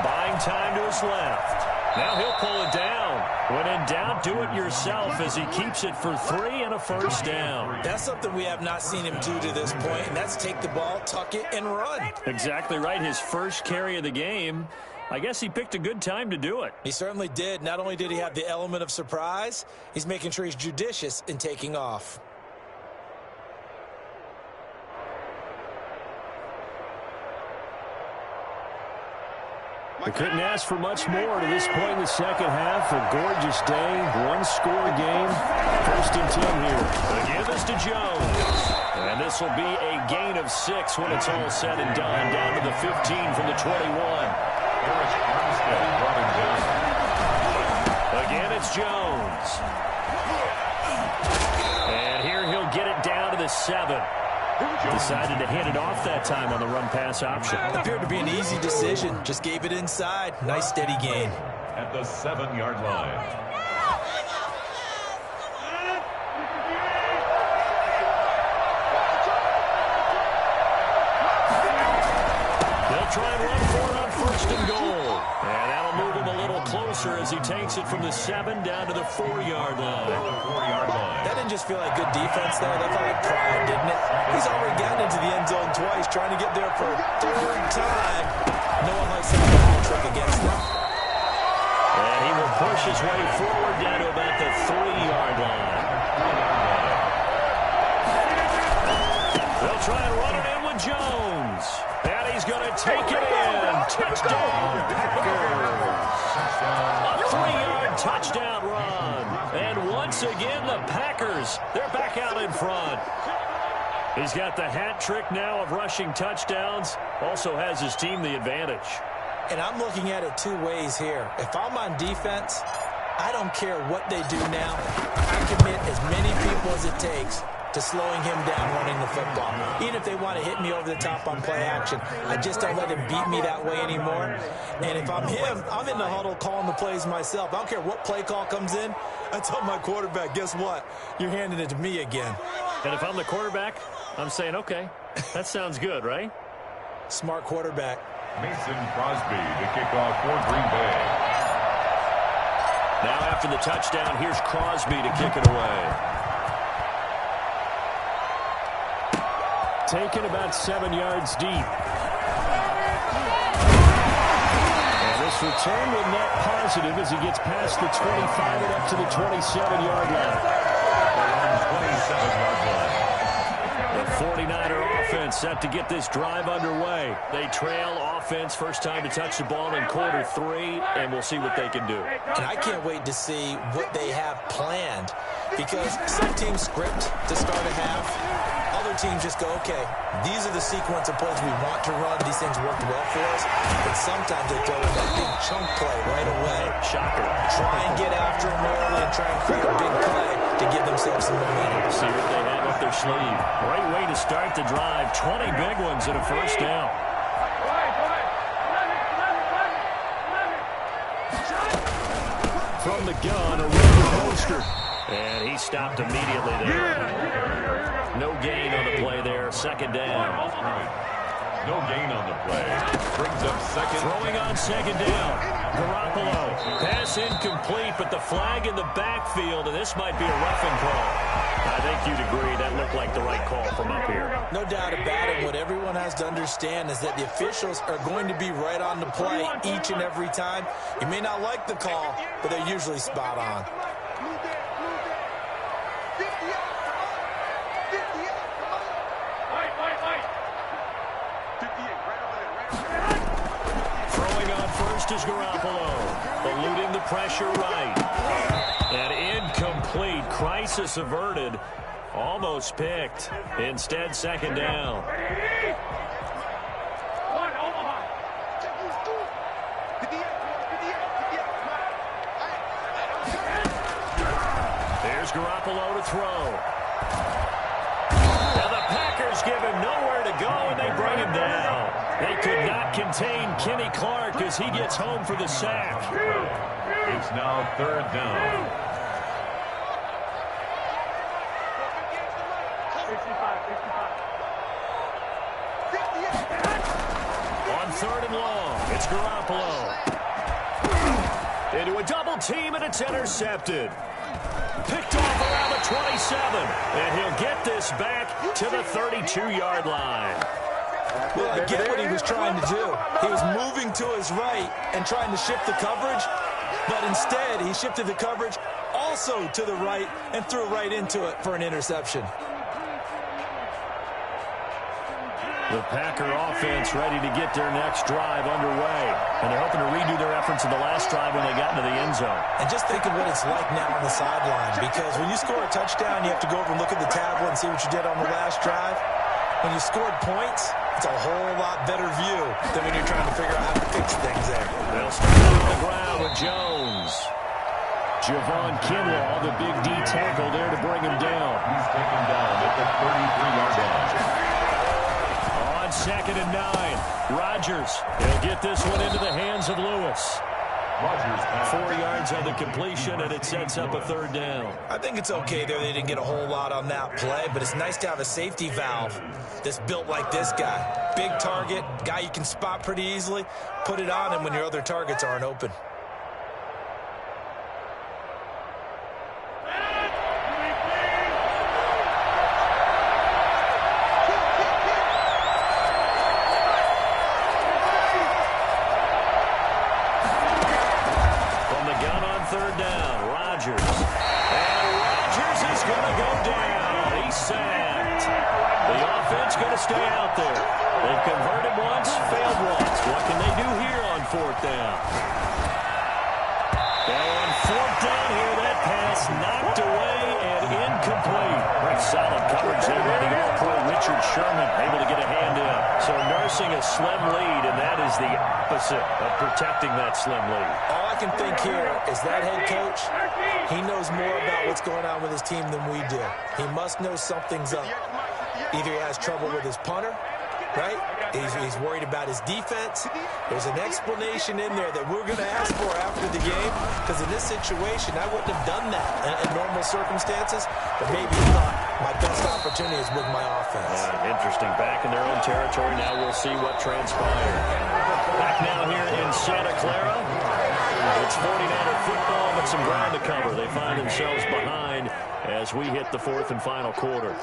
Buying time to his left. Now he'll pull it down. When in doubt, do it yourself as he keeps it for 3 and a first down. That's something we have not seen him do to this point, and that's take the ball, tuck it, and run. Exactly right. His first carry of the game. I guess he picked a good time to do it. He certainly did. Not only did he have the element of surprise, he's making sure he's judicious in taking off. We couldn't ask for much more to this point in the second half. A gorgeous day, one-score game. 1st and 10 here. The give is to Jones. And this will be a gain of 6 when it's all said and done. Down to the 15 from the 21. Again, it's Jones. And here he'll get it down to the 7. Decided to hand it off that time on the run-pass option. Appeared to be an easy decision. Just gave it inside. Nice, steady gain. At the 7-yard line. They'll try and run for it on 1st and goal. And that'll move him a little closer as he takes it from the 7 down to the 4-yard line. That didn't just feel like good defense there. That felt like pride, didn't it? He's already gotten into the end zone twice, trying to get there for a 3rd time. No one likes to have a hat trick against him. And he will push his way forward down to about the 3-yard line. They'll try and run it in with Jones. And he's going to take it in. Touchdown, Packers. A 3-yard touchdown run. And once again, the Packers, they're back out in front. He's got the hat trick now of rushing touchdowns. Also has his team the advantage. And I'm looking at it 2 ways here. If I'm on defense, I don't care what they do now. I commit as many people as it takes to slowing him down running the football. Even if they want to hit me over the top on play action, I just don't let him beat me that way anymore. And if I'm him, I'm in the huddle calling the plays myself. I don't care what play call comes in. I tell my quarterback, guess what? You're handing it to me again. And if I'm the quarterback, I'm saying, okay, that sounds good, right? Smart quarterback. Mason Crosby to kick off for Green Bay. Now after the touchdown, here's Crosby to kick it away. Taken about 7 yards deep. And this return will net positive as he gets past the 25 and up to the 27-yard line. 27-yard line. The 49er offense set to get this drive underway. They trail offense, first time to touch the ball in quarter 3, and we'll see what they can do. And I can't wait to see what they have planned, because some teams script to start a half. Other teams just go, okay, these are the sequence of plays we want to run. These things worked well for us. But sometimes they throw in that big chunk play right away. Shocker. Try and get after them early and try and create a big play to give themselves some momentum. See what they have up their sleeve. Great way to start the drive. 20 big ones and a first down. From the gun, a rookie poster. And he stopped immediately there. No gain on the play there. 2nd down. No gain on the play. Brings up 2nd. Throwing on 2nd down. Garoppolo. Pass incomplete, but the flag in the backfield, and this might be a roughing call. I think you'd agree that looked like the right call from up here. No doubt about it. What everyone has to understand is that the officials are going to be right on the play each and every time. You may not like the call, but they're usually spot on. Throwing on first is Garoppolo. Eluding the pressure right. And incomplete. Crisis averted. Almost picked. Instead, 2nd down. There's Garoppolo to throw. Now the Packers give him nowhere to go, and they bring him down. They could not contain Kenny Clark as he gets home for the sack. It's now 3rd down. 3rd and long, it's Garoppolo. Into a double team, and it's intercepted. Picked off around the 27, and he'll get this back to the 32-yard line. Well, I get what he was trying to do. He was moving to his right and trying to shift the coverage, but instead he shifted the coverage also to the right and threw right into it for an interception. The Packer offense ready to get their next drive underway. And they're hoping to redo their efforts in the last drive when they got into the end zone. And just think of what it's like now on the sideline, because when you score a touchdown, you have to go over and look at the tablet and see what you did on the last drive. When you scored points, it's a whole lot better view than when you're trying to figure out how to fix things there. They'll start on the ground with Jones. Javon Kinlaw, the big D tackle there to bring him down. He's taken down at the 33-yard line. 2nd and 9. Rodgers. He'll get this one into the hands of Lewis. 4 yards on the completion, and it sets up a 3rd down. I think it's okay there. They didn't get a whole lot on that play, but it's nice to have a safety valve that's built like this guy. Big target, guy you can spot pretty easily. Put it on him when your other targets aren't open. Stay out there. They've converted once, failed once. What can they do here on 4th down? On 4th down here, that pass knocked away and incomplete. Pretty solid coverage there by the All-Pro Richard Sherman, able to get a hand in. So nursing a slim lead, and that is the opposite of protecting that slim lead. All I can think here is that head coach, he knows more about what's going on with his team than we do. He must know something's up. Either he has trouble with his punter, right? He's worried about his defense. There's an explanation in there that we're going to ask for after the game, because in this situation, I wouldn't have done that in normal circumstances, but maybe he thought my best opportunity is with my offense. Interesting. Back in their own territory. Now we'll see what transpired. Back now here in Santa Clara. It's 49er football, but some ground to cover. They find themselves behind as we hit the 4th and final quarter.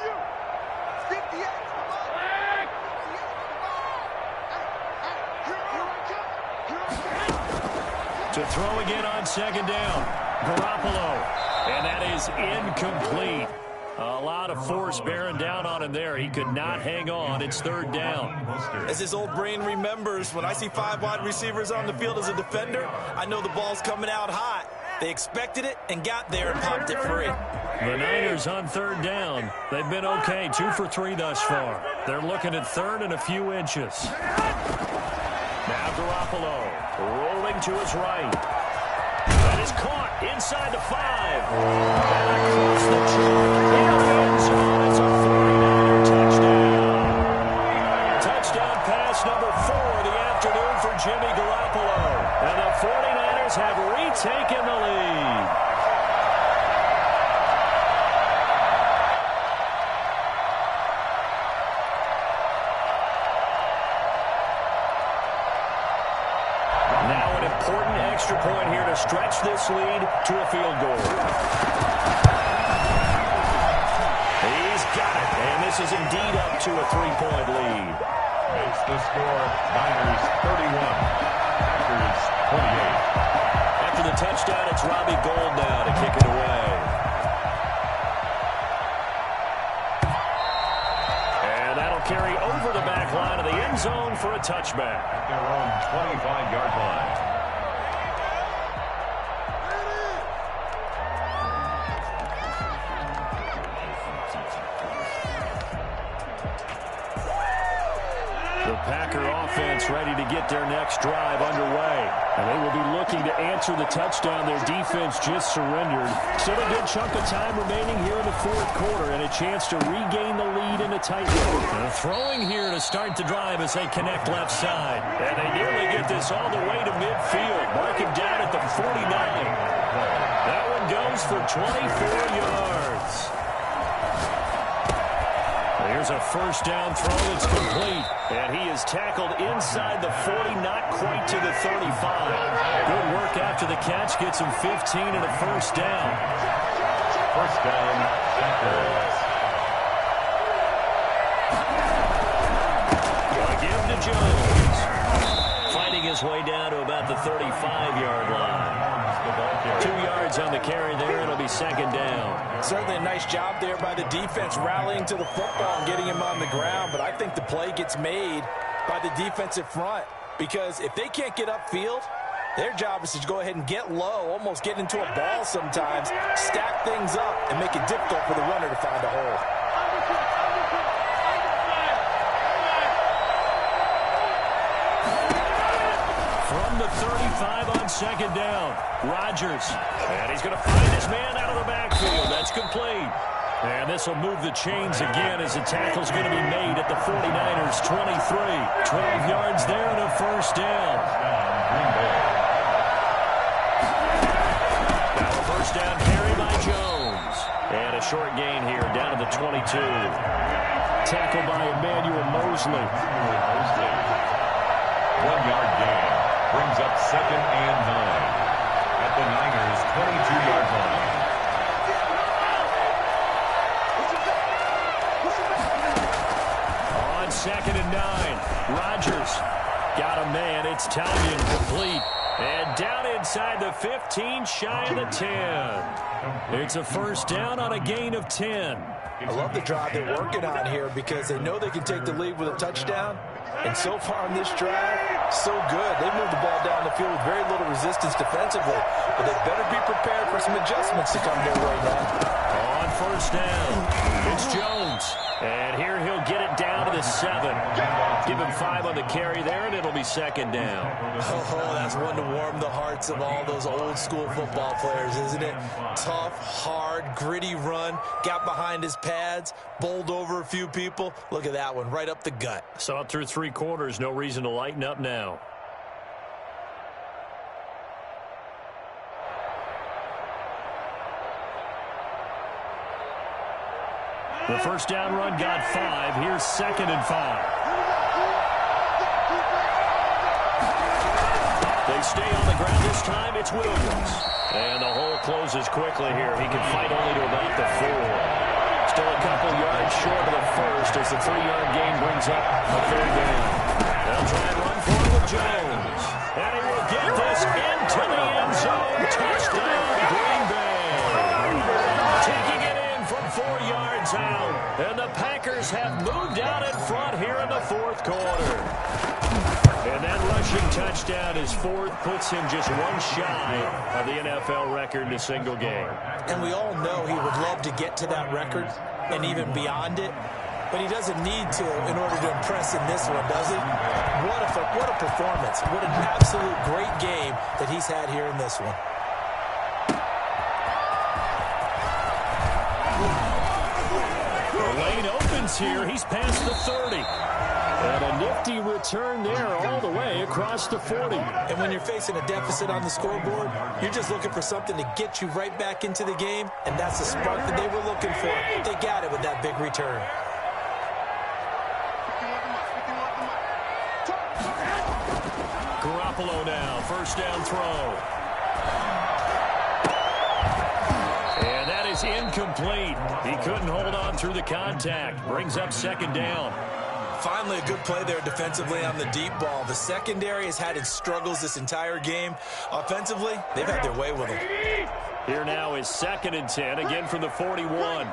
To throw again on 2nd down. Garoppolo. And that is incomplete. A lot of force bearing down on him there. He could not hang on. It's 3rd down. As his old brain remembers, when I see 5 wide receivers on the field as a defender, I know the ball's coming out hot. They expected it and got there and popped it free. The Niners on 3rd down. They've been okay, 2 for 3 thus far. They're looking at 3rd and a few inches. Now Garoppolo rolling to his right. That is caught inside the 5. And across the track in the end zone. It's a 49er touchdown. Touchdown pass number 4 of the afternoon for Jimmy Garoppolo. And the 49ers have retaken the lead. Important extra point here to stretch this lead to a field goal. He's got it, and this is indeed up to a 3-point lead. Makes the score Niners 31, Packers 28. After the touchdown, it's Robbie Gould now to kick it away. And that'll carry over the back line of the end zone for a touchback. At their own 25-yard line. Packer offense ready to get their next drive underway. And they will be looking to answer the touchdown their defense just surrendered. Still a good chunk of time remaining here in the fourth quarter and a chance to regain the lead in a tight one. Throwing here to start the drive as they connect left side. And they nearly get this all the way to midfield. Mark him down at the 49. That one goes for 24 yards. Here's a first down throw that's complete. And he is tackled inside the 40, not quite to the 35. Good work after the catch. Gets him 15 and a first down. First down, Packers. Gonna give to Jones. Fighting his way down to about the 35-yard line. 2 yards on the carry there. It'll be second down. Certainly a nice job there by the defense rallying to the football and getting him on the ground. But I think the play gets made by the defensive front because if they can't get upfield, their job is to go ahead and get low, almost get into a ball sometimes, stack things up, and make it difficult for the runner to find a hole. From the 35 on second down, Rodgers. And he's going to find his man out of the backfield. That's complete. And this will move the chains again as the tackle's going to be made at the 49ers' 23. 12 yards there and a first down. Now a first down carry by Jones. And a short gain here down to the 22. Tackled by Emmanuel Mosley. 1 yard gain. Brings up second and 9 at the Niners' 22-yard line. On second and 9, Rodgers got a man. It's Tanyan complete. And down inside the 15, shy of the 10. It's a first down on a gain of 10. I love the drive they're working on here because they know they can take the lead with a touchdown. And so far in this drive, so good. They moved the ball down the field with very little resistance defensively. But they better be prepared for some adjustments to come their way now. On first down, it's Jones. And here he'll get it down to the 7. Give him 5 on the carry there, and it'll be second down. Oh, that's one to warm the hearts of all those old-school football players, isn't it? Tough, hard, gritty run. Got behind his pads, bowled over a few people. Look at that one, right up the gut. Saw it through 3 quarters. No reason to lighten up now. The first down run got 5. Here's second and 5. They stay on the ground this time. It's Williams. And the hole closes quickly here. He can fight only to about the 4. Still a couple yards short of the first as the 3-yard gain brings up a third down. They'll try and run for it with Jones. And he will get this into the end zone. Touchdown, Green Bay. Taking it in from 4 yards out. And the Packers have moved out in front here in the fourth quarter. And that rushing touchdown, his 4th, puts him just 1 shy of the NFL record in a single game. And we all know he would love to get to that record and even beyond it. But he doesn't need to in order to impress in this one, does he? What a performance. What an absolute great game that he's had here in this one. The lane opens here. He's past the 30. And a nifty return there all the way across the 40. And when you're facing a deficit on the scoreboard, you're just looking for something to get you right back into the game, and that's the spark that they were looking for. They got it with that big return. Garoppolo now, first down throw. And that is incomplete. He couldn't hold on through the contact. Brings up second down. Finally, a good play there defensively on the deep ball. The secondary has had its struggles this entire game. Offensively, they've had their way with them. Here now is second and 10, again from the 41.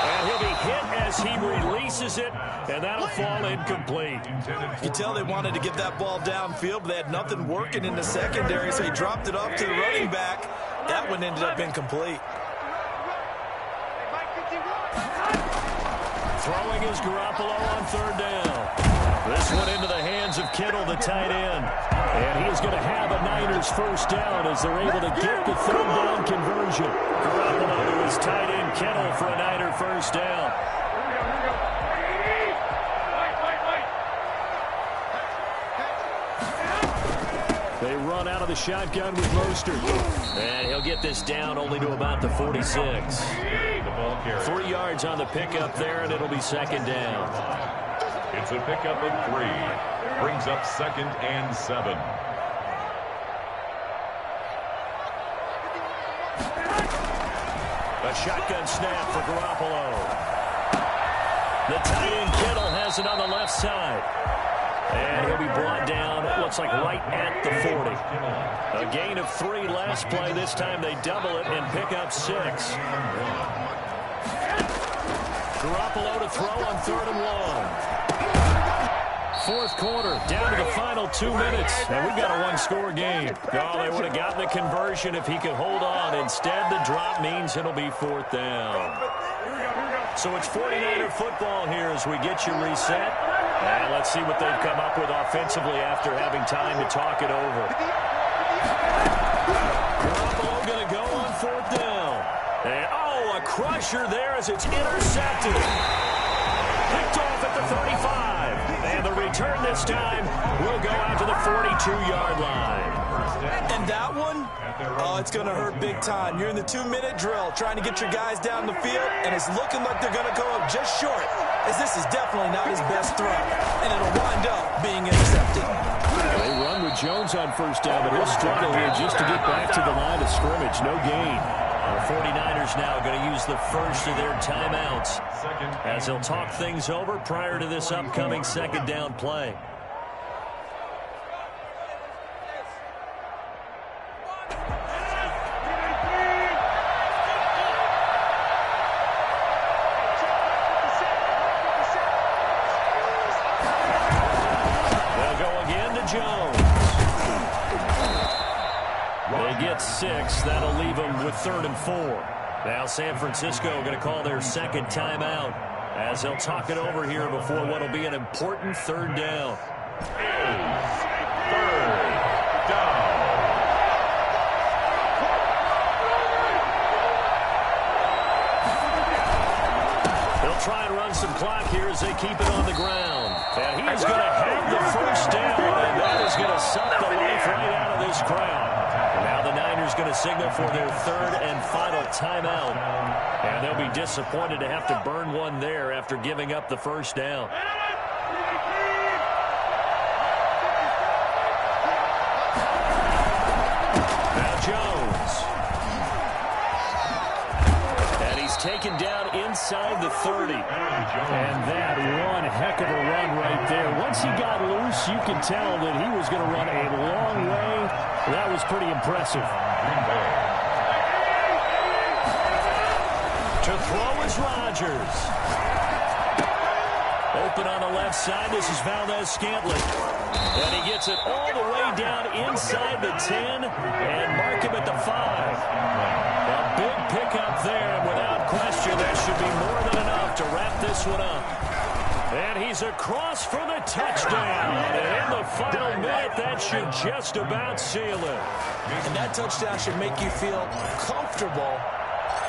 And he'll be hit as as he releases it, and that'll fall incomplete. You can tell they wanted to get that ball downfield, but they had nothing working in the secondary, so he dropped it off to the running back. That one ended up incomplete. Throwing is Garoppolo on third down. This one into the hands of Kittle, the tight end. And he is going to have a Niners first down as they're able to get the third down conversion. Garoppolo to his tight end Kittle for a Niner first down. They run out of the shotgun with Mostert. And he'll get this down only to about the 46. 3 yards on the pickup there, and it'll be second down. It's a pickup of 3. Brings up 2nd and 7. A shotgun snap for Garoppolo. The tight end Kittle has it on the left side. And he'll be brought down, it looks like right at the 40. A gain of 3 last play. This time they double it and pick up 6. Garoppolo to throw on 3rd and 1. Fourth quarter, down to the final 2 minutes. And we've got a one-score game. Oh, they would have gotten the conversion if he could hold on. Instead, the drop means it'll be 4th down. So it's 49er football here as we get you reset. And let's see what they've come up with offensively after having time to talk it over. Garoppolo going to go on 4th down. And, oh, a crusher there as it's intercepted. Picked off at the 35. And the return this time will go out to the 42-yard line. And that one, oh, it's going to hurt big time. You're in the 2-minute drill trying to get your guys down the field, and it's looking like they're going to go up just short, as this is definitely not his best throw, and it'll wind up being intercepted. They run with Jones on first down, but he'll struggle here just to get back to the line of scrimmage. No gain. The 49ers now going to use the first of their timeouts as they'll talk things over prior to this upcoming second down play. They'll go again to Jones. They get 6. That'll leave them with 3rd and 4. Now San Francisco going to call their second timeout as they'll talk it over here before what will be an important 3rd down. 3rd down. They'll try and run some clock here as they keep it on the ground. And he's going to have the first down, and that is going to suck the life right out of this crowd. Now the Niners going to signal for their 3rd and final timeout. And they'll be disappointed to have to burn one there after giving up the first down. Now Jones. And he's taken down inside the 30. And that one heck of a run right there. Once he got loose, you can tell that he was going to run a long way. That was pretty impressive. To throw is Rodgers. Open on the left side. This is Valdez-Scantling. And he gets it all the way down inside the 10 and mark him at the 5. A big pickup there, and without question, that should be more than enough to wrap this one up. And he's across for the touchdown. And in the final minute, that should just about seal it. And that touchdown should make you feel comfortable.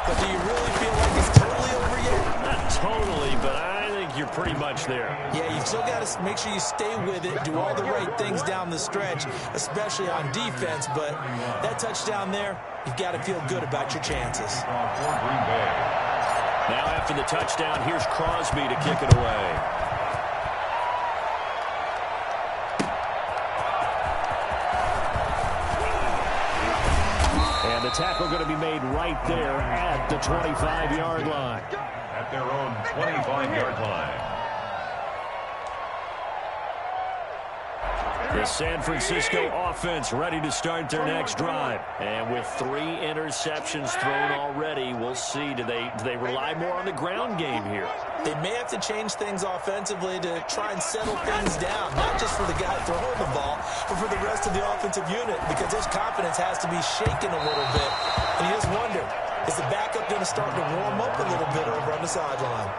But do you really feel like it's totally over yet? Not totally, but I think you're pretty much there. Yeah, you've still got to make sure you stay with it, do all the right things down the stretch, especially on defense. But that touchdown there, you've got to feel good about your chances. Now after the touchdown, here's Crosby to kick it away. And the tackle going to be made right there at the 25-yard line. At their own 25-yard line. The San Francisco offense ready to start their next drive. And with 3 interceptions thrown already, we'll see. Do they rely more on the ground game here? They may have to change things offensively to try and settle things down, not just for the guy throwing the ball, but for the rest of the offensive unit, because his confidence has to be shaken a little bit. And you just wonder, is the backup going to start to warm up a little bit over on the sideline?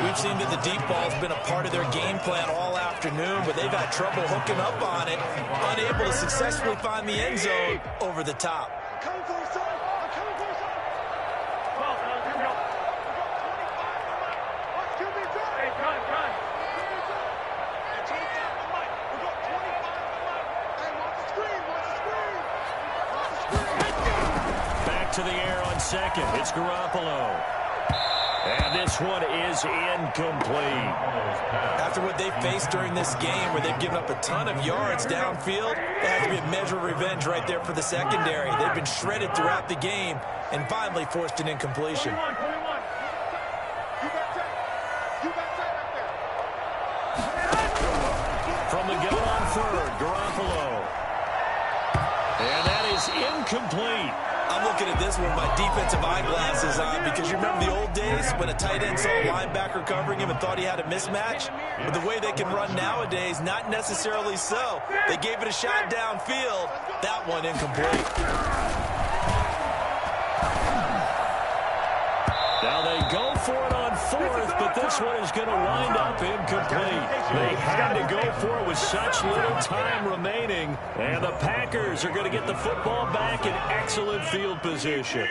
We've seen that the deep ball has been a part of their game plan all afternoon, but they've had trouble hooking up on it, unable to successfully find the end zone over the top. To the air on second. It's Garoppolo. And this one is incomplete. After what they've faced during this game, where they've given up a ton of yards downfield, there has to be a measure of revenge right there for the secondary. They've been shredded throughout the game and finally forced an incompletion. From the gun on third, Garoppolo. And that is incomplete. I'm looking at this one with my defensive eyeglasses on, because you remember the old days when a tight end saw a linebacker covering him and thought he had a mismatch? But the way they can run nowadays, not necessarily so. They gave it a shot downfield. That one incomplete. Now they go for it on fourth, but this one is going to wind up incomplete. They had to go for it with such little time remaining, and the Packers are going to get the football back in excellent field position.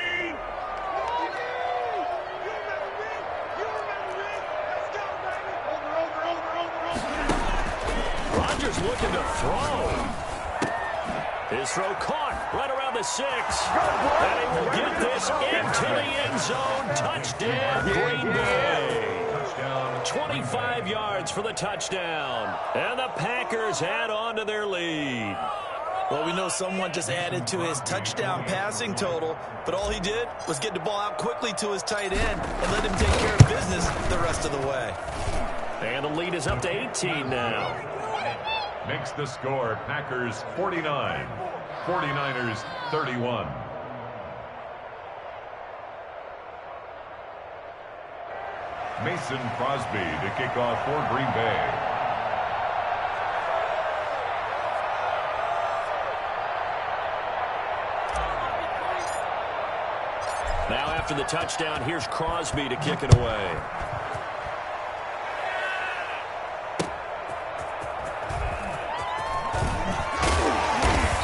Rodgers looking to throw. His throw caught right around the 6. And he will get this into the end zone. Touchdown, Green Bay. 25 yards for the touchdown. And the Packers add on to their lead. Well, we know someone just added to his touchdown passing total, but all he did was get the ball out quickly to his tight end and let him take care of business the rest of the way. And the lead is up to 18 now. Makes the score Packers 49, 49ers 31. Mason Crosby to kick off for Green Bay. Now after the touchdown, here's Crosby to kick it away.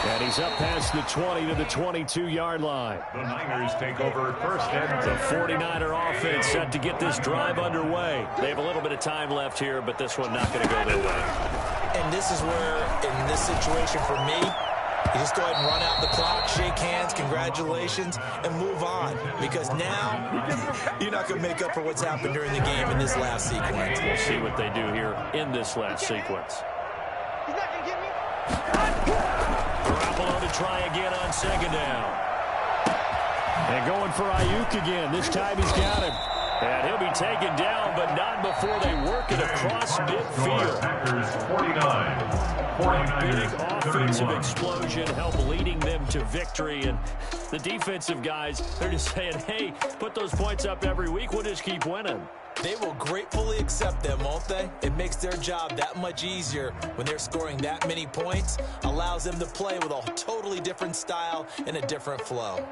And he's up past the 20 to the 22-yard line. The Niners take over first and The 49er offense set to get this drive underway. They have a little bit of time left here, but this one not going to go their way. And this is where, in this situation for me, you just go ahead and run out the clock, shake hands, congratulations, and move on. Because now, you're not going to make up for what's happened during the game in this last sequence. We'll see what they do here in this last sequence. He's not going to get me. Garoppolo to try again on second down. And going for Ayuk again. This time he's got him. And he'll be taken down, but not before they work it across midfield. Packers 49. Big offensive explosion help leading them to victory. And the defensive guys, they're just saying, hey, put those points up every week. We'll just keep winning. They will gratefully accept them, won't they? It makes their job that much easier when they're scoring that many points. Allows them to play with a totally different style and a different flow.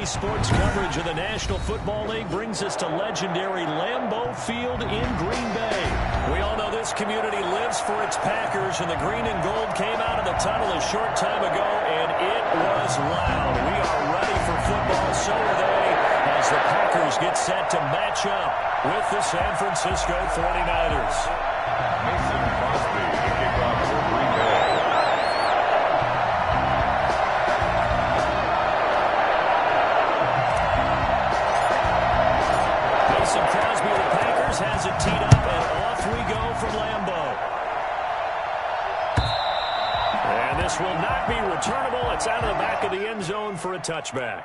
Today's sports coverage of the National Football League brings us to legendary Lambeau Field in Green Bay. We all know this community lives for its Packers, and the green and gold came out of the tunnel a short time ago, and it was loud. We are ready for football, so are they, as the Packers get set to match up with the San Francisco 49ers. Mason Crosby to kick off for Green Bay. Mason Crosby of the Packers has it teed up, and off we go from Lambeau. And this will not be returnable. It's out of the back of the end zone for a touchback.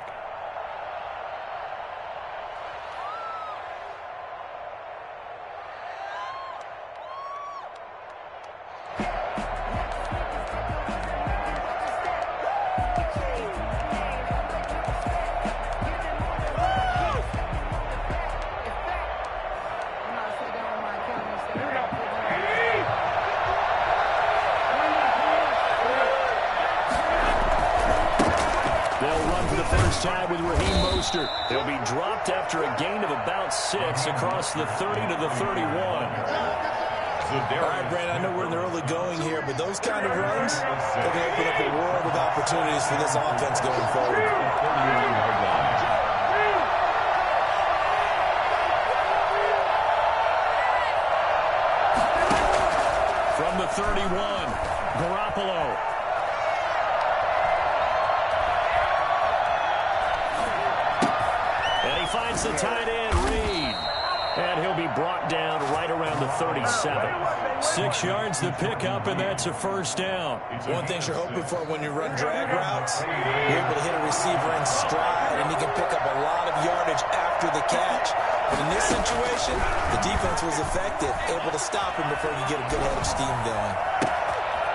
Time with Raheem Mostert. He'll be dropped after a gain of about 6 across the 30 to the 31. All right, Brandon, I know we're in the early going here, but those kind of runs, they can open up a world of opportunities for this offense going forward. From the 31, Garoppolo. And he finds the tight end, Reed. And he'll be brought down right around the 37. 6 yards the pickup, and that's a first down. One thing you're hoping for when you run drag routes, you're able to hit a receiver in stride, and he can pick up a lot of yardage after the catch. But in this situation, the defense was effective, able to stop him before you get a good head of steam going.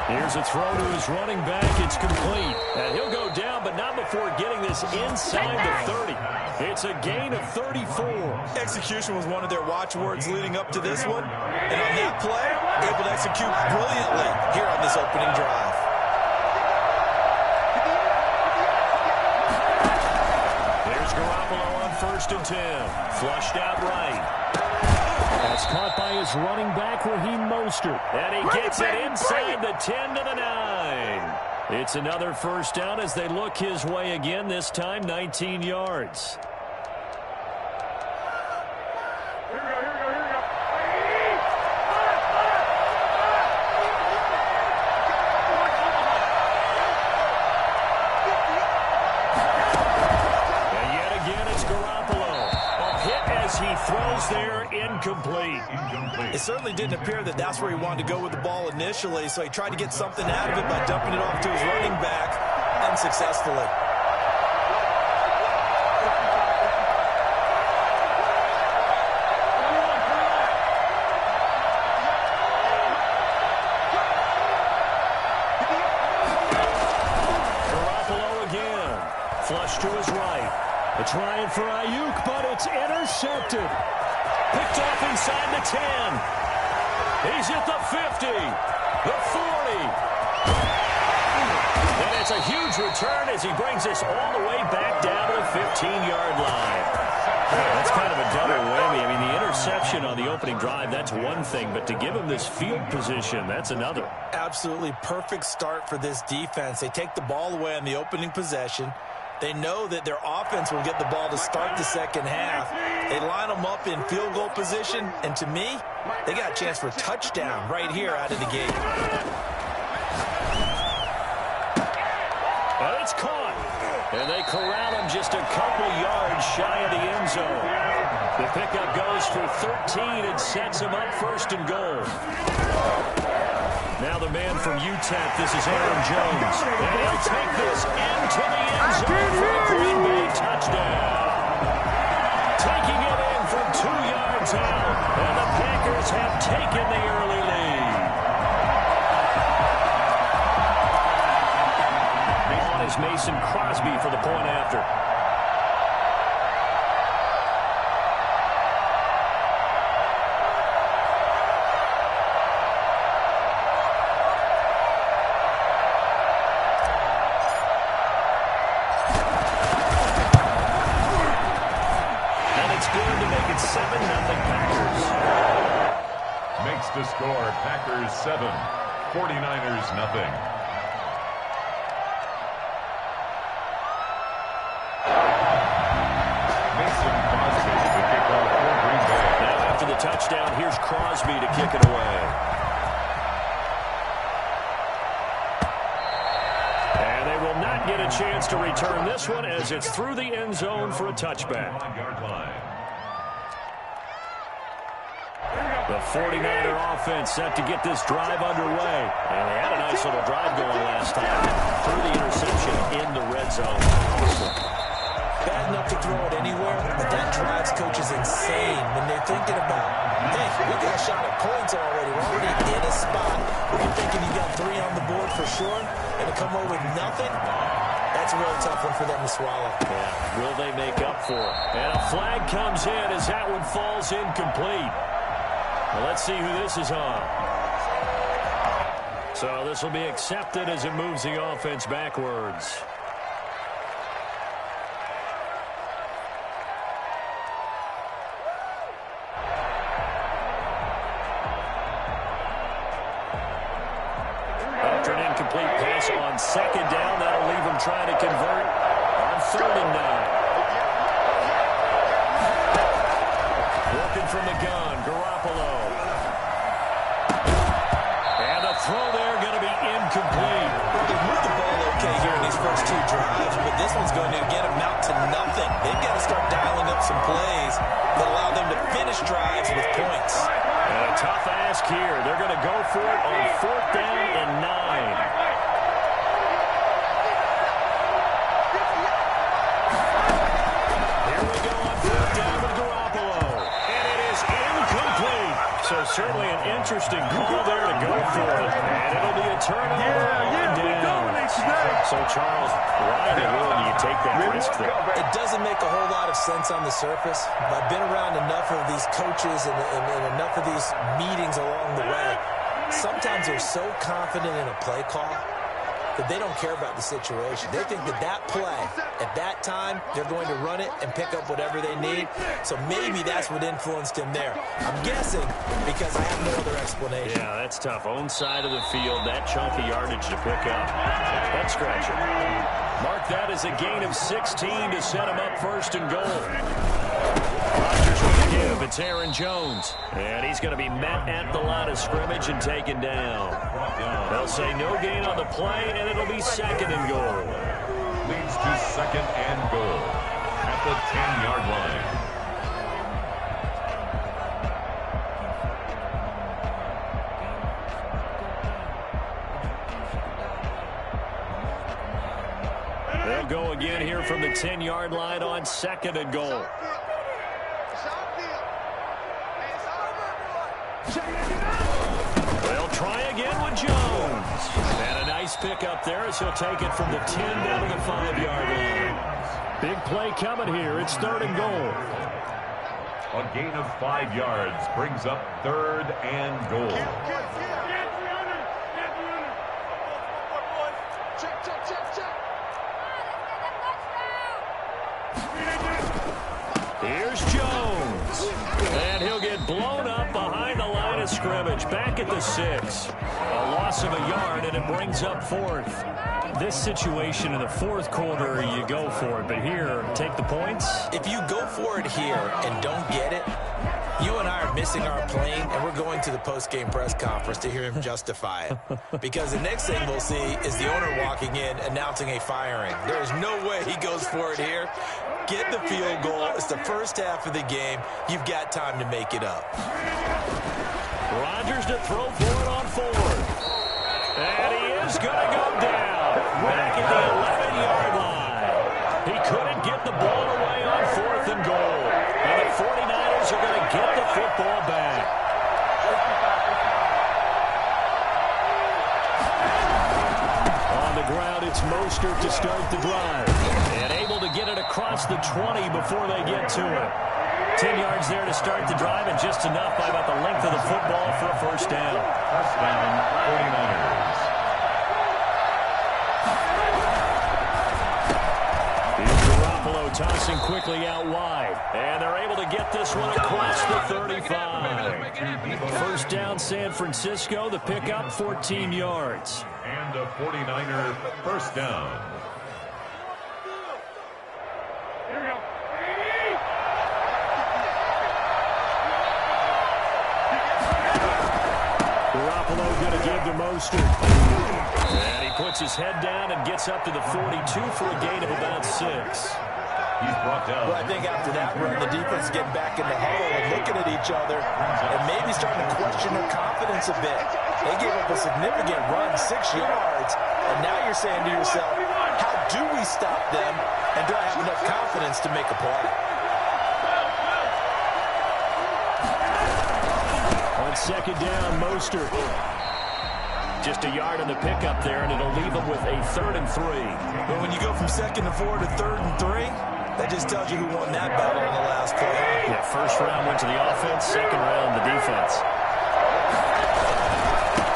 Here's a throw to his running back. It's complete. And he'll go down, but not before getting this inside the 30. It's a gain of 34. Execution was one of their watchwords leading up to this one. And on that play, able to execute brilliantly here on this opening drive. There's Garoppolo on 1st and 10. Flushed out right. That's caught by his running back, Raheem Mostert. And he gets it inside the 10 to the 9. It's another first down as they look his way again, this time 19 yards. And yet again, it's Garoppolo. A hit as he throws there, incomplete. It certainly didn't appear that that's where he wanted to go with the ball initially, so he tried to get something out of it by dumping it off to his running back unsuccessfully. Garoppolo again. Flush to his right. A try for Ayuk, but it's intercepted. Picked off inside the 10. He's at the 50, the 40. And it's a huge return as he brings us all the way back down to the 15-yard line. That's kind of a double whammy. I mean, the interception on the opening drive, that's one thing, but to give him this field position, that's another. Absolutely perfect start for this defense. They take the ball away on the opening possession. They know that their offense will get the ball to start the second half. They line them up in field goal position, and to me, they got a chance for a touchdown right here out of the gate. And it's caught. And they corral him just a couple yards shy of the end zone. The pickup goes for 13 and sets him up 1st and goal. Now the man from UTEP, this is Aaron Jones. And he'll take this into the end zone for a Green Bay touchdown. Taking it in from 2 yards out. And the Packers have taken the early lead. On is Mason Crosby for the point after. to score. Packers 7, 49ers nothing. Mason Crosby to kick off for Green Bay. Now after the touchdown, here's Crosby to kick it away. And they will not get a chance to return this one as it's through the end zone for a touchback. The 49er offense set to get this drive underway. And they had a nice little drive going last time. Through the interception in the red zone. Bad enough to throw it anywhere, but that drives coaches insane when they're thinking about, hey, we got a shot at points already. We're already in a spot where you're thinking you got 3 on the board for sure, and to come away with nothing, that's a really tough one for them to swallow. Yeah. Will they make up for it? And a flag comes in as that one falls incomplete. Well, let's see who this is on. So this will be accepted as it moves the offense backwards. After an incomplete pass on second down, that'll leave them trying to convert on 3rd and 9. Working from the gun, Garoppolo. And a throw there going to be incomplete. They've moved the ball okay here in these first 2 drives, but this one's going to get them out to nothing. They've got to start dialing up some plays that allow them to finish drives with points. And a tough ask here. They're going to go for it on 4th down and 9. So certainly an interesting call there to go for it. And it'll be a turnover on down. So, Charles, why in the world do you take that risk there? It doesn't make a whole lot of sense on the surface. But I've been around enough of these coaches and enough of these meetings along the way. Sometimes they're so confident in a play call that they don't care about the situation. They think that that play, at that time, they're going to run it and pick up whatever they need. So maybe that's what influenced him there. I'm guessing because I have no other explanation. Yeah, that's tough. Own side of the field, that chunk of yardage to pick up. Head scratcher. Mark that as a gain of 16 to set him up 1st and goal. Rodgers with the give. It's Aaron Jones. And he's going to be met at the line of scrimmage and taken down. They'll say no gain on the play, and it'll be 2nd and goal. Leads to 2nd and goal at the 10-yard line. They'll go again here from the 10-yard line on 2nd and goal. They'll try again with Jones. And a nice pick up there as he'll take it from the 10 down to the 5-yard line. Big play coming here. It's 3rd and goal. A gain of 5 yards brings up 3rd and goal. Here's Jones. And he'll get blown up behind the line of scrimmage. Back at the 6. A loss of a yard, and it brings up 4th. This situation in the 4th quarter, you go for it. But here, take the points. If you go for it here and don't get it, you and I are missing our plane, and we're going to the post-game press conference to hear him justify it. Because the next thing we'll see is the owner walking in announcing a firing. There is no way he goes for it here. Get the field goal. It's the first half of the game. You've got time to make it up. Rodgers to throw for it on 4th. And he is going to go down. Back at the 11-yard line. He couldn't get the ball away on 4th and goal. And the 49ers are going to get the football back. On the ground, it's Mostert to start the drive. And able to get it across the 20 before they get to it. 10 yards there to start the drive, and just enough by about the length of the football for a 1st down. 1st down, 49ers. Here's Garoppolo tossing quickly out wide. And they're able to get this one across the 35. First down, San Francisco. The pickup, 14 yards. And a 49er first down. Garoppolo going to give to Mostert. And he puts his head down and gets up to the 42 for a gain of about 6. He's brought down. Well, I think after that run, the defense getting back in the huddle and looking at each other and maybe starting to question their confidence a bit. They gave up a significant run, 6 yards, and now you're saying to yourself, how do we stop them, and do I have enough confidence to make a play? On second down, Mostert. Just a yard on the pickup there, and it'll leave them with a 3rd and 3. But when you go from 2nd and 4 to 3rd and 3, that just tells you who won that battle on the last play. Yeah, first round went to the offense, second round the defense.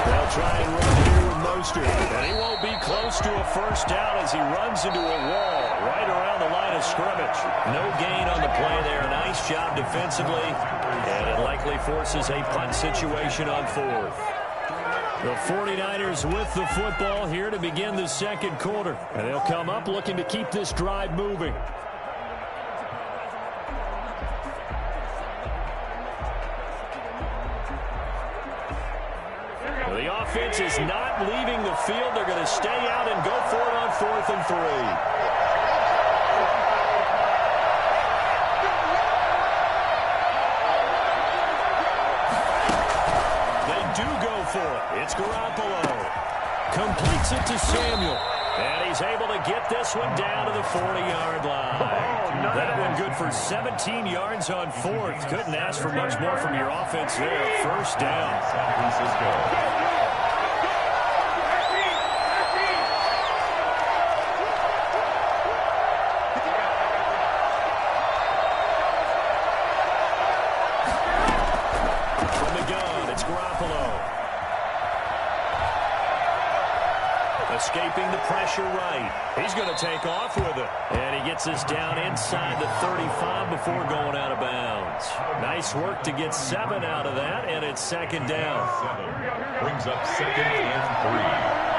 They'll try and run here with Mostert, and he won't be close to a first down as he runs into a wall right around the line of scrimmage. No gain on the play there. Nice job defensively, and it likely forces a punt situation on 4th. The 49ers with the football here to begin the second quarter, and they'll come up looking to keep this drive moving. The offense is not leaving the field. They're going to stay out and go for it on 4th and 3. They do go for it. It's Garoppolo. Completes it to Samuel. And he's able to get this one down to the 40-yard line. That one good for 17 yards on 4th. Couldn't ask for much more from your offense there. First down. San Francisco. Escaping the pressure right. He's going to take off with it. And he gets this down inside the 35 before going out of bounds. Nice work to get 7 out of that, and it's second down. 7 brings up 2nd and 3.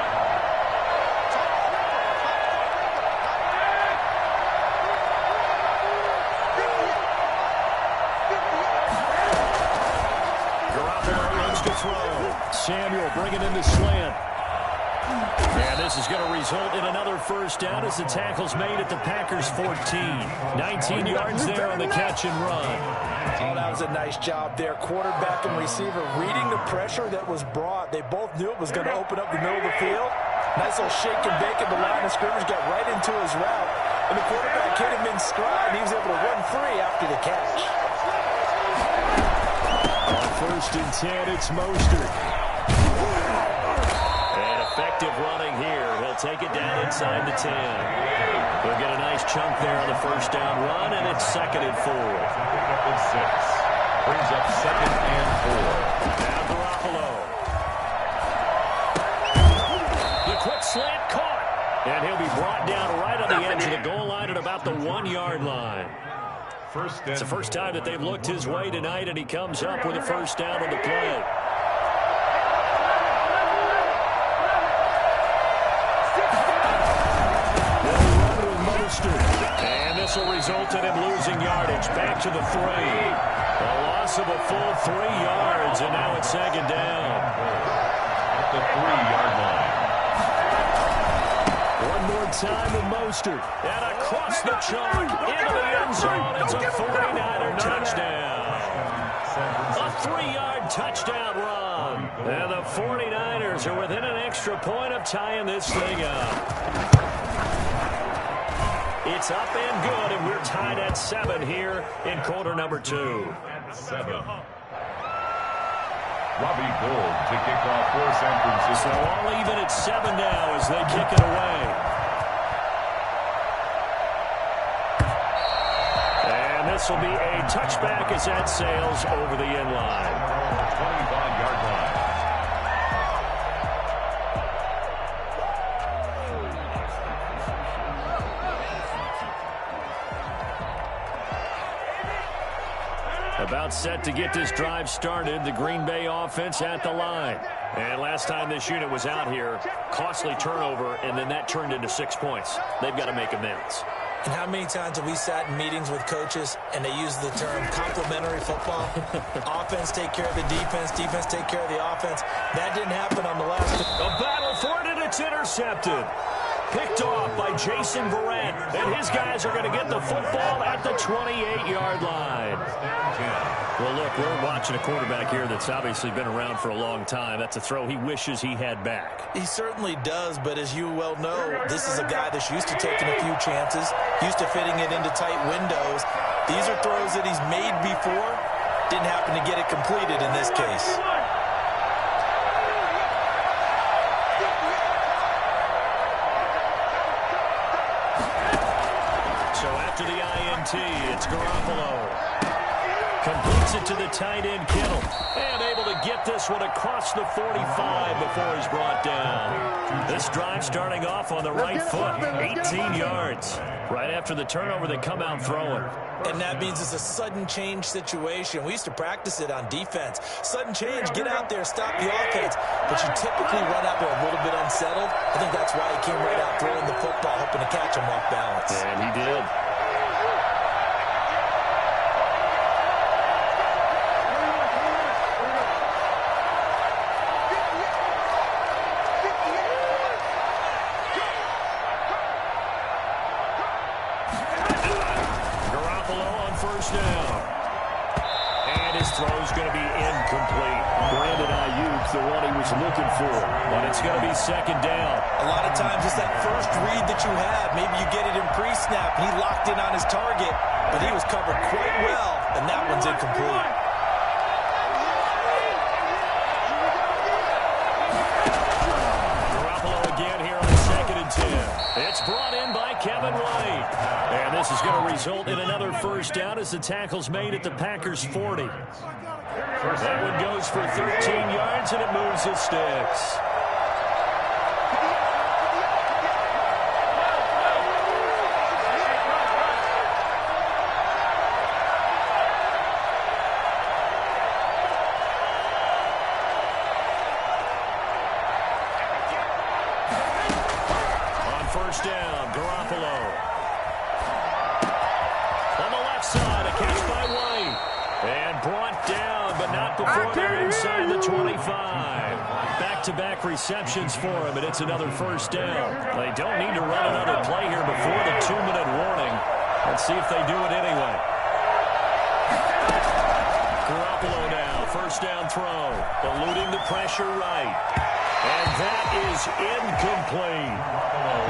Samuel bringing in the slant. And this is going to result in another first down as the tackle's made at the Packers' 14. 19 yards there on the catch and run. Oh, that was a nice job there. Quarterback and receiver reading the pressure that was brought. They both knew it was going to open up the middle of the field. Nice little shake and bake at the line of scrimmage, got right into his route. And the quarterback hit him in stride, and he was able to run free after the catch. On 1st and 10, it's Mostert. And effective running here. He'll take it down inside the 10. He'll get a nice chunk there on the first down run, and it's 2nd and 4. Pickup is 6. Brings up 2nd and 4. Now Garoppolo. The quick slant caught. And he'll be brought down right on the edge of the goal line at about the 1-yard line. It's the first time that they've looked his way tonight, and he comes up with a first down on the play. And this will result in him losing yardage. Back to the 3. A loss of a full 3 yards, and now it's second down. At the 3-yard line. One more time with Mostert. And across the chalk, into the end zone. It's a 49er touchdown. A 3-yard touchdown run. And the 49ers are within an extra point of tying this thing up. It's up and good, and we're tied at 7 here in quarter number 2. At 7. Robbie Gould to kick off for San Francisco. So all even at 7 now as they kick it away. And this will be a touchback as that sails over the end line. 25-yard line. About set to get this drive started. The Green Bay offense at the line. And last time this unit was out here, costly turnover, and then that turned into 6 points. They've got to make amends. And how many times have we sat in meetings with coaches and they use the term complementary football? Offense take care of the defense, defense take care of the offense. That didn't happen on the last. A battle for it, and it's intercepted. Picked off by Jason Verrett, and his guys are going to get the football at the 28-yard line. Well, look, we're watching a quarterback here that's obviously been around for a long time. That's a throw he wishes he had back. He certainly does, but as you well know, this is a guy that's used to taking a few chances, used to fitting it into tight windows. These are throws that he's made before. Didn't happen to get it completed in this case. It's Garoppolo. Completes it to the tight end, Kittle. And able to get this one across the 45 before he's brought down. This drive starting off on the right foot. 18 yards. Right after the turnover, they come out throwing. And that means it's a sudden change situation. We used to practice it on defense. Sudden change, get out there, stop the offense. But you typically run out there a little bit unsettled. I think that's why he came right out throwing the football, hoping to catch him off balance. And he did. Looking for, but it's going to be second down. A lot of times it's that first read that you have. Maybe you get it in pre-snap, and he locked in on his target, but he was covered quite well, and that one's incomplete. Garoppolo again here on 2nd and 10. It's brought in by Kevin White. And this is going to result in another first down as the tackle's made at the Packers' 40. That one goes for 13 yards, and it moves the sticks. On first down, Garoppolo. On the left side, a catch by White. And brought down, but not before they're inside the 25. Back-to-back receptions for him, and it's another first down. They don't need to run another play here before the 2-minute warning. Let's see if they do it anyway. Garoppolo now, first down throw, eluding the pressure right. And that is incomplete.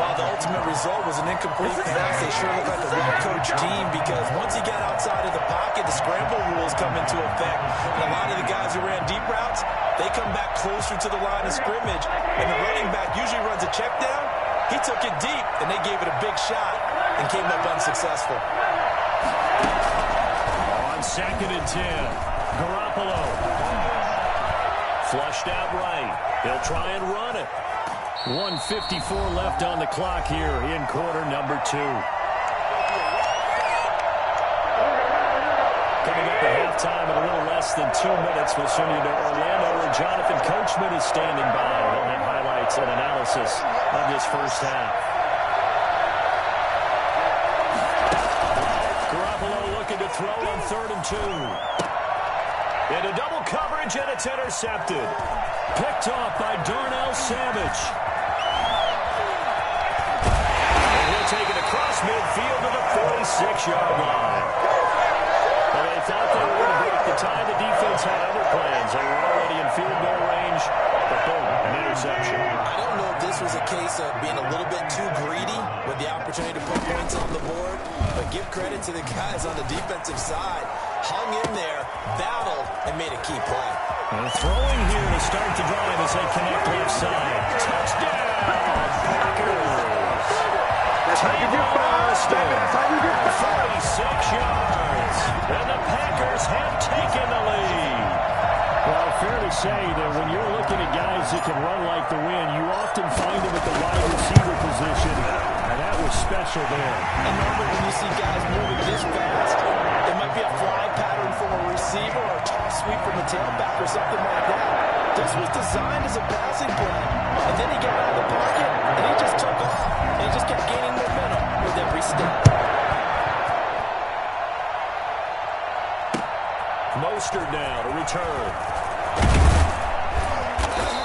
While the ultimate result was an incomplete pass, they sure look like a well-coached team because once he got outside of the pocket, the scramble rules come into effect. And a lot of the guys who ran deep routes, they come back closer to the line of scrimmage. And the running back usually runs a check down. He took it deep, and they gave it a big shot and came up unsuccessful. On 2nd and 10, Garoppolo. Flushed out right. He'll try and run it. 1:54 left on the clock here in quarter number 2. Coming up at halftime in a little less than 2 minutes, we'll send you to Orlando where Jonathan Coachman is standing by. He'll have highlights and analysis of this first half. Garoppolo looking to throw on 3rd and 2. Into double coverage, and it's intercepted. Picked off by Darnell Savage. And he'll take it across midfield to the 46-yard line. Well, they thought they were going to break the tie. The defense had other plans. They were already in field goal range, but boom, an interception. I don't know if this was a case of being a little bit too greedy with the opportunity to put points on the board, but give credit to the guys on the defensive side. Hung in there, battled, and made a key play. And throwing here to start the drive as they connect left side. Touchdown, Packers! That's how you get five, baby. That's how you get 46 yards. And the Packers have taken the lead. Well, fair to say that when you're looking at guys that can run like the wind, you often find them at the wide receiver position, and that was special there. And normally when you see guys moving this fast, it might might be a flying pattern from a receiver or a toss sweep from a tailback or something like that. This was designed as a passing play. And then he got out of the pocket, and he just took off. And he just kept gaining momentum with every step. Mostert now to return.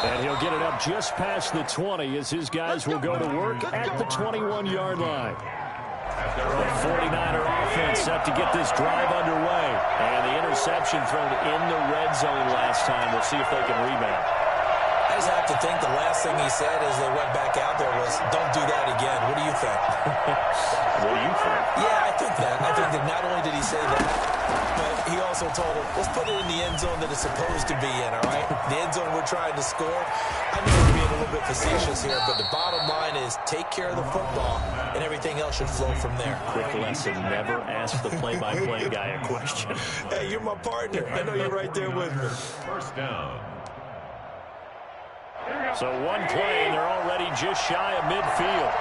And he'll get it up just past the 20 as his guys will go to work at the 21-yard line. The 49er offense set to get this drive underway. And the interception thrown in the red zone last time. We'll see if they can rebound. I just have to think the last thing he said as they went back out there was, don't do that again. What do you think? What do you think? Yeah, I think that. I think that not only did he say that, but he also told him, let's put it in the end zone that it's supposed to be in, all right? The end zone we're trying to score. I know we're being a little bit facetious here, but the bottom line is take care of the football, and everything else should flow from there. Quick lesson, never ask the play-by-play guy a question. Hey, you're my partner. I know you're right there with me. First down. So one play, and they're already just shy of midfield.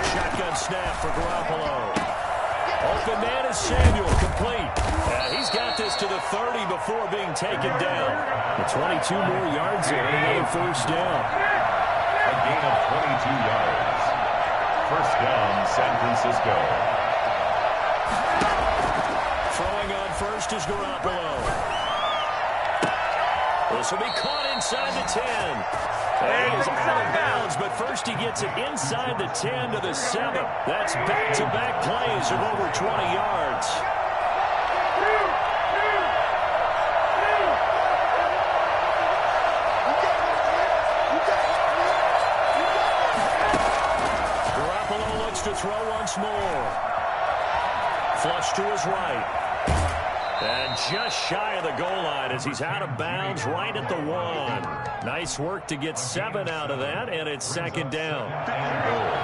Shotgun snap for Garoppolo. Open man is Samuel, complete. He's got this to the 30 before being taken down. The 22 more yards there, another first down. A gain of 22 yards. First down, San Francisco. Throwing on first is Garoppolo. This will be caught inside the 10. And he is out of bounds, but first he gets it inside the 10 to the 7. That's back-to-back plays of over 20 yards. To throw once more. Flush to his right. And just shy of the goal line as he's out of bounds right at the 1. Nice work to get 7 out of that, and it's second down.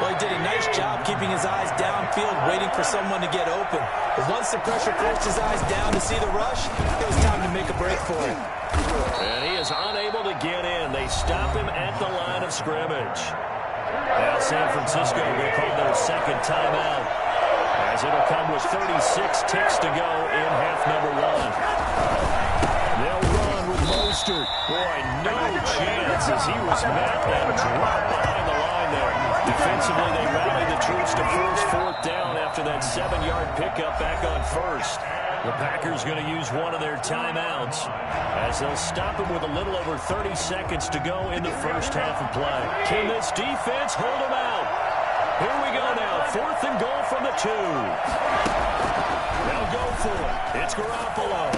Well, he did a nice job keeping his eyes downfield, waiting for someone to get open. But once the pressure forced his eyes down to see the rush, it was time to make a break for him. And he is unable to get in. They stop him at the line of scrimmage. Now San Francisco will call their second timeout, as it'll come with 36 ticks to go in half number 1. They'll run with Mostert. Boy, no chance as he was met and dropped behind the line there. Defensively, they rallied the troops to force fourth down after that 7-yard pickup back on first. The Packers going to use one of their timeouts as they'll stop him with a little over 30 seconds to go in the first half of play. Can this defense hold him out? Here we go now. 4th and goal from the 2. They'll go for it. It's Garoppolo.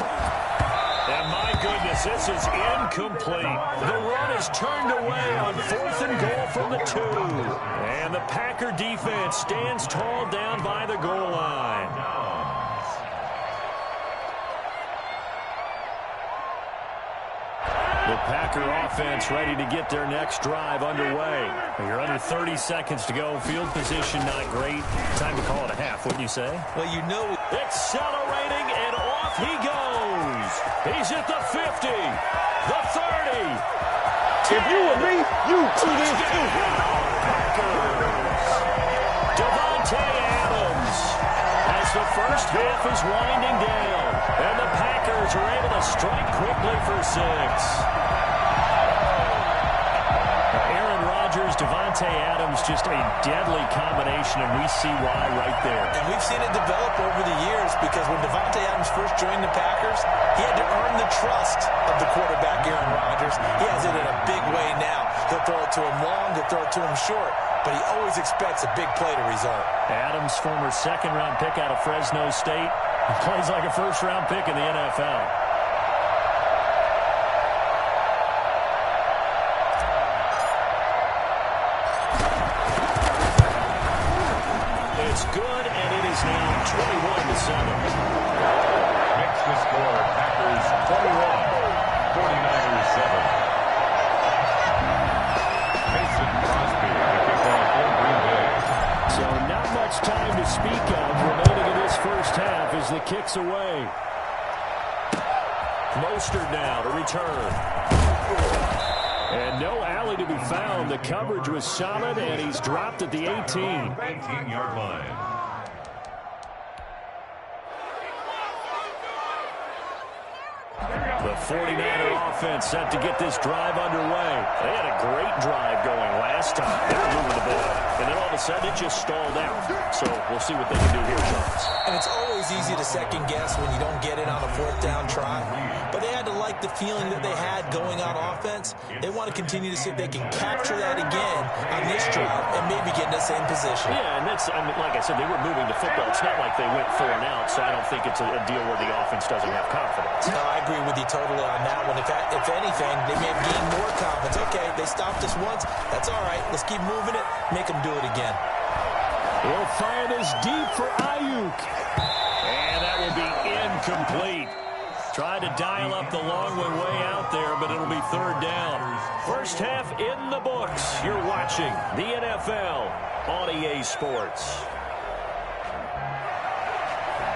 And my goodness, this is incomplete. The run is turned away on 4th and goal from the 2. And the Packer defense stands tall down by the goal line. The Packer offense ready to get their next drive underway. You're under 30 seconds to go. Field position not great. Time to call it a half, wouldn't you say? Well, you know, accelerating, and off he goes. He's at the 50, the 30. If you were me, you too this too. Davante Adams as the first half is winding down. And the Packers are able to strike quickly for 6. Aaron Rodgers, Davante Adams, just a deadly combination, and we see why right there. And we've seen it develop over the years because when Davante Adams first joined the Packers, he had to earn the trust of the quarterback, Aaron Rodgers. He has it in a big way now. He'll throw it to him long, he'll throw it to him short, but he always expects a big play to result. Adams, former second-round pick out of Fresno State. He plays like a first-round pick in the NFL. It's good, and it is now 21-7. Makes the score Packers 21, 49ers 7. Mason Crosby to kick off for Green Bay. So not much time to speak of remaining in this first half as the kick's away. Mostert now to return. And no alley to be found. The coverage was solid, and he's dropped at the 18. 18-yard line. The 49er offense set to get this drive underway. They had a great drive going last time. They were moving the ball, and then all of a sudden it just stalled out. So we'll see what they can do here, Charles. And it's always easy to second guess when you don't get it on a fourth down try. But they had to like the feeling that they had going on offense. They want to continue to see if they can capture that again on this drive and maybe get in the same position. Yeah, and that's, I mean, like I said, they were moving the football. It's not like they went 4 and out, so I don't think it's a deal where the offense doesn't have confidence. No, I agree with you totally on that one. If anything, they may have gained more confidence. Okay, they stopped us once. That's all right. Let's keep moving it. Make them do it again. He'll fire this deep for Ayuk. And that will be incomplete. Tried to dial up the long one way out there, but it'll be third down. First half in the books. You're watching the NFL on EA Sports.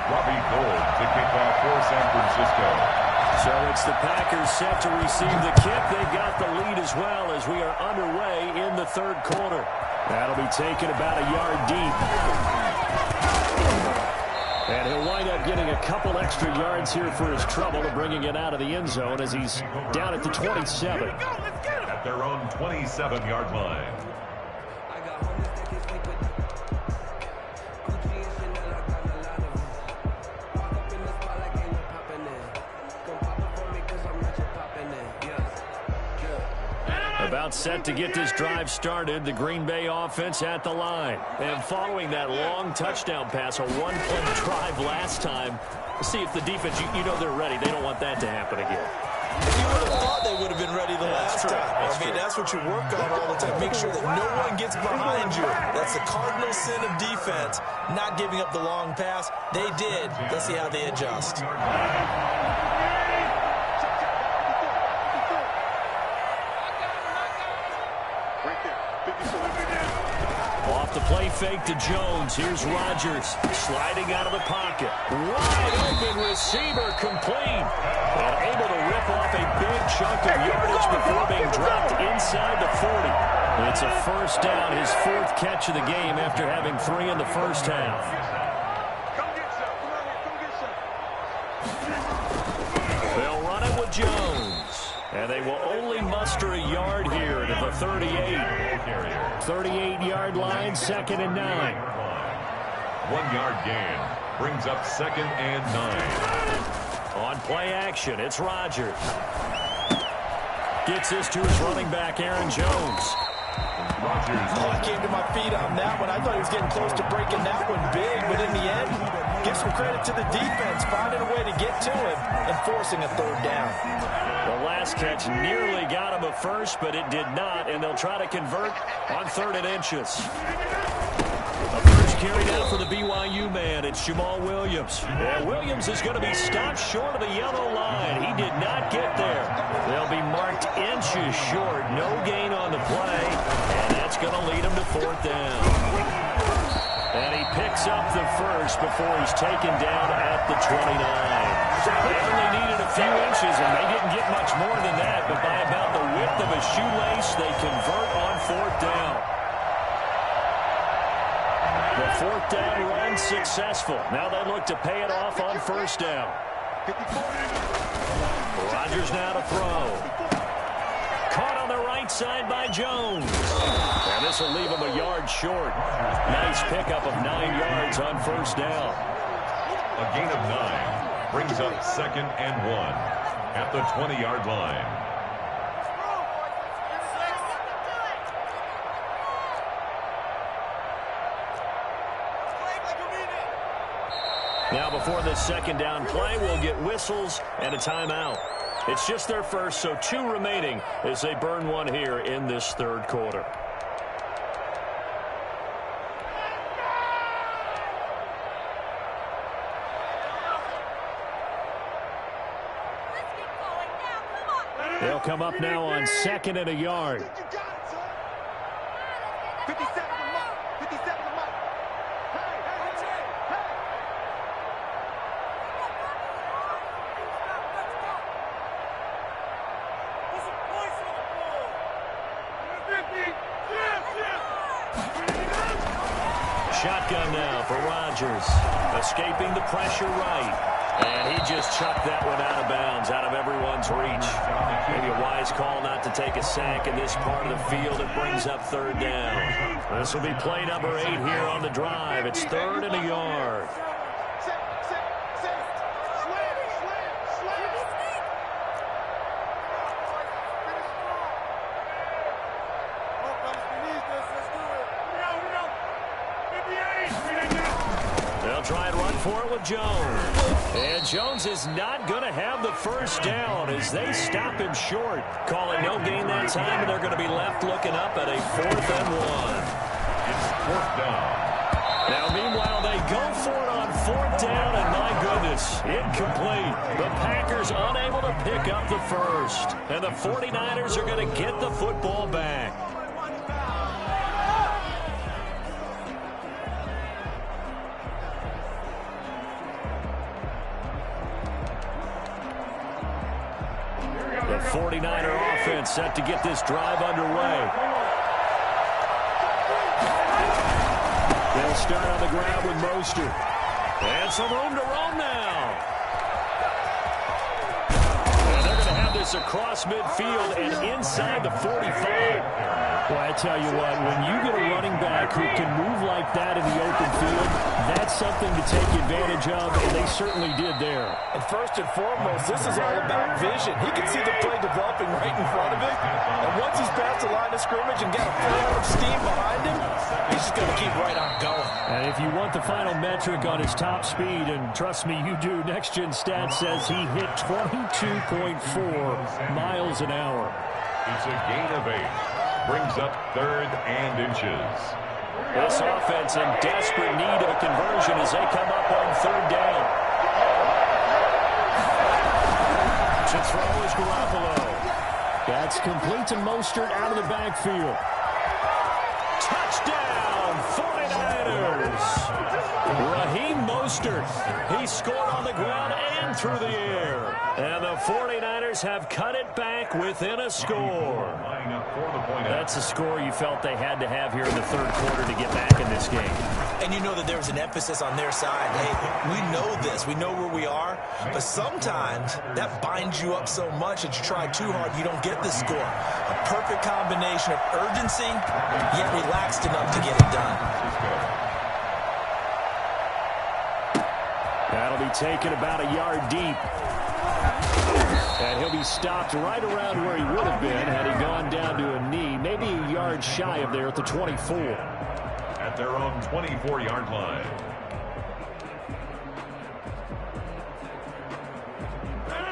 Robbie Gould to kick off for San Francisco. So it's the Packers set to receive the kick. They've got the lead as well as we are underway in the third quarter. That'll be taken about a yard deep. And he'll wind up getting a couple extra yards here for his trouble of bringing it out of the end zone as he's down at the 27. At their own 27-yard line. About set to get this drive started, the Green Bay offense at the line. And following that long touchdown pass, a one-play drive last time, see if the defense, you know they're ready. They don't want that to happen again. You would have thought they would have been ready the last time. That's what you work on all the time. Make sure that no one gets behind you. That's the cardinal sin of defense, not giving up the long pass. They did. Let's see how they adjust. Off the play fake to Jones. Here's Rodgers sliding out of the pocket. Wide open receiver complete. And able to rip off a big chunk of yardage before being dropped inside the 40. It's a first down, his 4th catch of the game after having 3 in the first half. They'll run it with Jones. And they will only muster a yard here to the 38. 38-yard line, 2nd and 9. 1-yard gain brings up 2nd and 9. On play action, it's Rodgers. Gets this to his running back, Aaron Jones. Rodgers. Oh, I came to my feet on that one. I thought he was getting close to breaking that one big, but in the end, give some credit to the defense, finding a way to get to him and forcing a third down. The last catch nearly got him a first, but it did not, and they'll try to convert on 3rd and inches. A first carry down for the BYU man. It's Jamal Williams. And Williams is going to be stopped short of the yellow line. He did not get there. They'll be marked inches short. No gain on the play, and that's going to lead him to 4th down. And he picks up the first before he's taken down at the 29. They only needed a few inches, and they didn't get much more than that, but by about the width of a shoelace, they convert on 4th down. The 4th down run successful. Now they look to pay it off on 1st down. Rodgers now to throw. Caught on the right side by Jones. And this will leave him a yard short. Nice pickup of 9 yards on 1st down. A gain of 9 brings up 2nd and 1 at the 20-yard line. Now before this 2nd down play, we'll get whistles and a timeout. It's just their first, so 2 remaining as they burn one here in this 3rd quarter. They'll come up now on 2nd and a yard. 57 to Mike. 57 to Mike. Hey. shotgun now for Rodgers. Escaping the pressure right. And he just chucked that one out of bounds, out of everyone's reach. Maybe a wise call not to take a sack in this part of the field. It brings up third down. This will be play number 8 here on the drive. It's 3rd and a yard. They'll try and run for it with Jones. And Jones is not going to have the first down as they stop him short. Calling no gain that time, and they're going to be left looking up at a 4th and 1. It's 4th down. Now, meanwhile, they go for it on 4th down, and my goodness, incomplete. The Packers unable to pick up the first. And the 49ers are going to get the football back. The 49er offense set to get this drive underway. They'll start on the ground with Mostert. And some room to roam now. And they're going to have this across midfield and inside the 45. Well, I tell you what, when you get a running back who can move like that in the open field, that's something to take advantage of, and they certainly did there. And first and foremost, this is all about vision. He can see the play developing right in front of him, and once he's past the line of scrimmage and got a full of steam behind him, he's just going to keep right on going. And if you want the final metric on his top speed, and trust me, you do, Next Gen Stats says he hit 22.4 miles an hour. It's a gain of 8. Brings up 3rd and inches. This offense in desperate need of a conversion as they come up on 3rd down. To throw is Garoppolo. That's complete to Mostert out of the backfield. Touchdown, 49ers. Raheem Mostert. He scored on the ground and through the air. And the 49ers have cut it back within a score. That's a score you felt they had to have here in the 3rd quarter to get back in this game. And you know that there was an emphasis on their side. Hey, we know this. We know where we are. But sometimes that binds you up so much that you try too hard, you don't get this score. A perfect combination of urgency, yet relaxed enough to get it done. That'll be taken about a yard deep. And he'll be stopped right around where he would have been had he gone down to a knee, maybe a yard shy of there at the 24. At their own 24-yard line.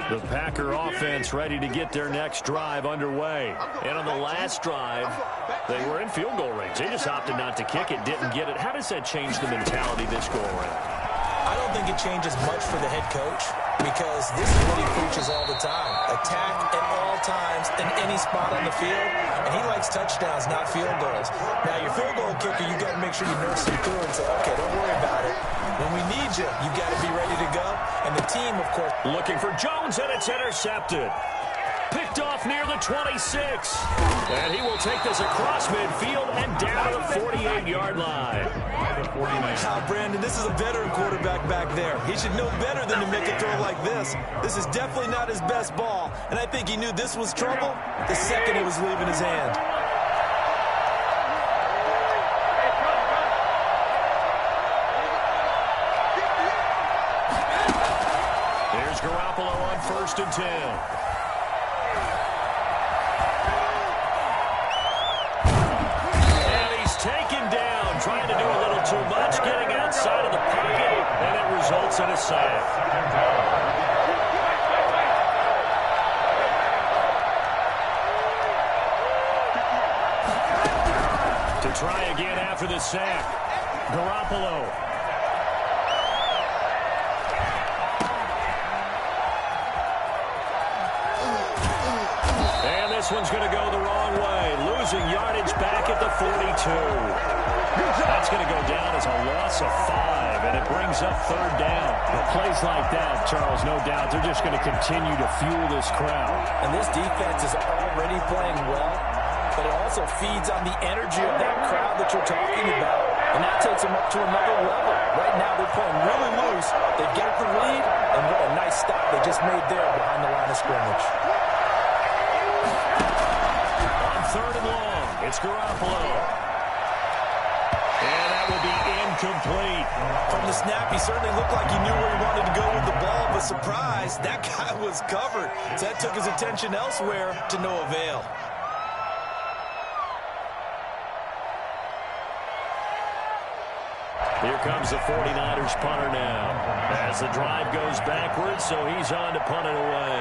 The Packer offense ready to get their next drive underway. And on the last drive, they were in field goal range. They just opted not to kick it, didn't get it. How does that change the mentality this go around? I don't think it changes much for the head coach because this is what he preaches all the time. Attack at all times in any spot on the field, and he likes touchdowns, not field goals. Now, your field goal kicker, you got to make sure you nurse him through and say, okay, don't worry about it. When we need you, you got to be ready to go. And the team, of course, looking for Jones, and it's intercepted. Picked off near the 26. And he will take this across midfield and down to the 48-yard line. Now, Brandon, this is a veteran quarterback back there. He should know better than to make a throw like this. This is definitely not his best ball. And I think he knew this was trouble the second it was leaving his hand. Here's Garoppolo on 1st and 10. Taken down, trying to do a little too much, getting outside of the pocket, and it results in a sack. To try again after the sack, Garoppolo. And this one's going to go the wrong way, losing yardage back at the 42. That's going to go down as a loss of 5, and it brings up 3rd down. With plays like that, Charles, no doubt, they're just going to continue to fuel this crowd. And this defense is already playing well, but it also feeds on the energy of that crowd that you're talking about. And that takes them up to another level. Right now, they're playing really loose. They get the lead, and what a nice stop they just made there behind the line of scrimmage. On 3rd and long, it's Garoppolo. And that will be incomplete. From the snap, he certainly looked like he knew where he wanted to go with the ball, but surprise, that guy was covered. So that took his attention elsewhere to no avail. Here comes the 49ers punter now. As the drive goes backwards, so he's on to punt it away.